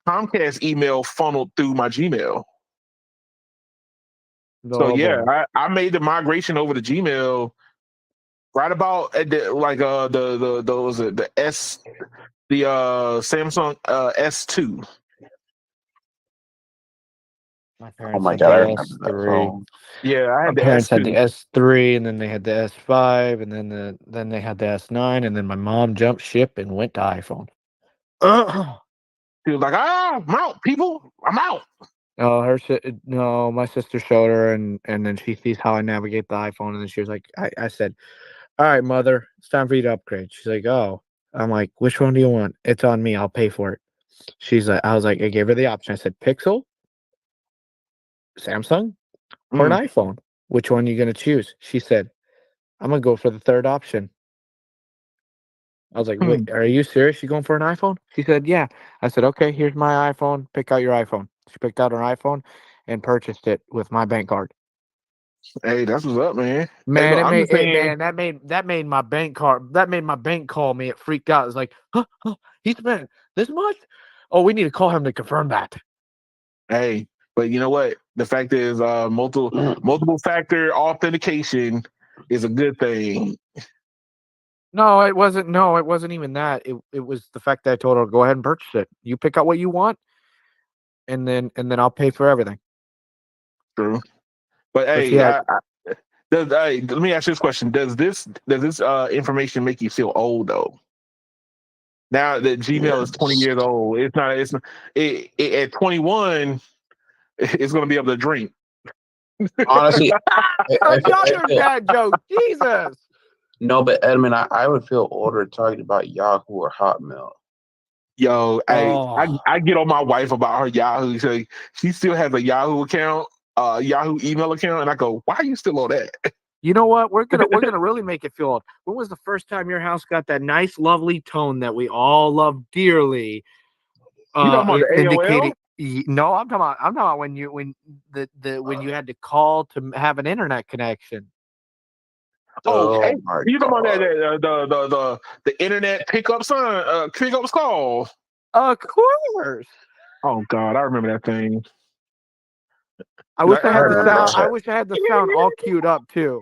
Comcast email funneled through my Gmail. So yeah, I made the migration over to Gmail right about at the Samsung S2. My parents Oh my had God, I the remember that S3. phone. Yeah, I had My the parents S2. had the S3, and then they had the S5, and then they had the S9, and then my mom jumped ship and went to iPhone. She was like, I'm out, people. I'm out. No, my sister showed her, and then she sees how I navigate the iPhone, and then she was like, I said, all right, mother, it's time for you to upgrade. She's like, oh. I'm like, which one do you want? It's on me. I'll pay for it. I gave her the option. I said, Pixel, Samsung, or an iPhone? Which one are you going to choose? She said, I'm going to go for the third option. I was like, wait, are you serious? You going for an iPhone? She said, yeah. I said, okay, here's my iPhone. Pick out your iPhone. She picked out her iPhone and purchased it with my bank card. Hey, that's what's up, man. Man, Hey, that made my bank call me. It freaked out. It was like, huh, he spent this much? Oh, we need to call him to confirm that. Hey, but you know what? The fact is, multiple factor authentication is a good thing. No, it wasn't. No, it wasn't even that. It was the fact that I told her, go ahead and purchase it. You pick out what you want, and then I'll pay for everything. True. But But hey, yeah, let me ask you this question: Does this information make you feel old though? Now that Gmail is 20 Yes. years old, it's not. At 21, it's going to be able to drink. Honestly, Y'all I your feel, dad joke. Jesus. no, but Edmund, I would feel older talking about Yahoo or Hotmail. Yo, hey, Oh. I get on my wife about her Yahoo. She still has a Yahoo account, Yahoo email account, and I go, "Why are you still on that?" You know what? We're gonna really make it feel old. When was the first time your house got that nice, lovely tone that we all love dearly? You talking about the Indicating. AOL? No, I'm talking about when you had to call to have an internet connection. Oh, hey, Oh my you talking about god! the internet pickup call? Of course. Oh God, I remember that thing. I wish Like, I I had the remember sound. I that. wish I had the sound all queued up too.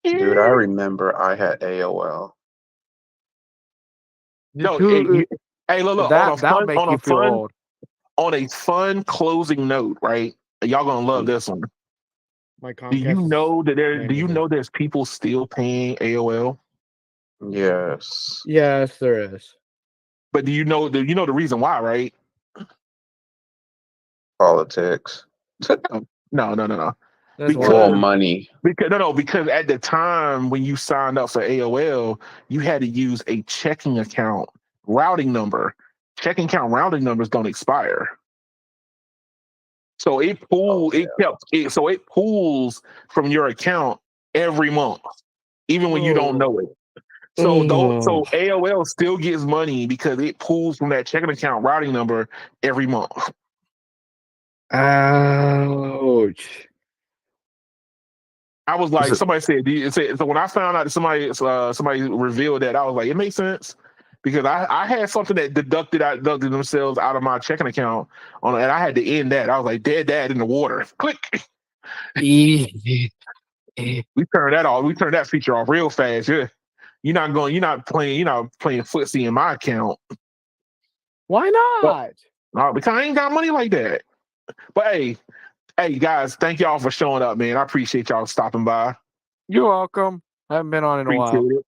Dude, I remember I had AOL. No, Who hey, look, that'll make you feel old. on a fun closing note, right? Y'all gonna love this one. My Do you Comcast know that name is in. there's people still paying AOL? Yes, Yes, there is. But do you know the reason why, right? politics. No. That's Well, why. Because money. because at the time when you signed up for AOL, you had to use a checking account routing number. Checking account routing numbers don't expire. So it Oh pulled yeah. it kept it so it pulls from your account every month, even when you don't know it. So Oh. AOL still gets money because it pulls from that checking account routing number every month. Ouch. I was like, So, somebody said, so when I found out that somebody revealed that, I was like, it makes sense because I had something that deducted themselves out of my checking account and I had to end that. I was like, dead dad in the water. Click. Eh, We turned that off. We turned that feature off real fast. Yeah. You're not playing footsie in my account. Why But not? no, because I ain't got money like that. But hey guys, thank y'all for showing up, man. I appreciate y'all stopping by. You're welcome. I haven't been on in a Appreciate while. it.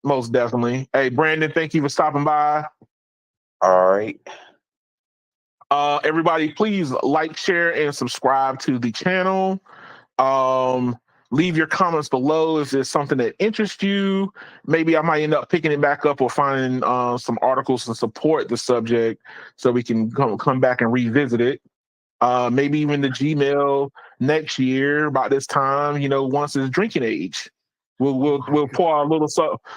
Most definitely. Hey, Brandon, thank you for stopping by. all right. Everybody, please like, share, and subscribe to the channel. Leave your comments below if there's something that interests you. Maybe I might end up picking it back up or finding some articles to support the subject so we can come back and revisit it. Maybe even the Gmail next year about this time, once it's drinking age. We'll pour out a little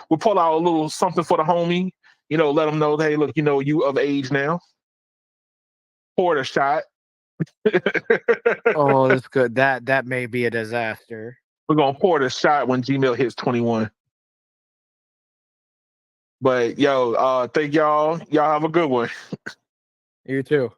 we'll pull out a little something for the homie, let them know, hey, look, you of age now. Pour it a shot. Oh, that's good. That may be a disaster. We're gonna pour it a shot when Gmail hits 21. But yo, thank y'all. Y'all have a good one. You too.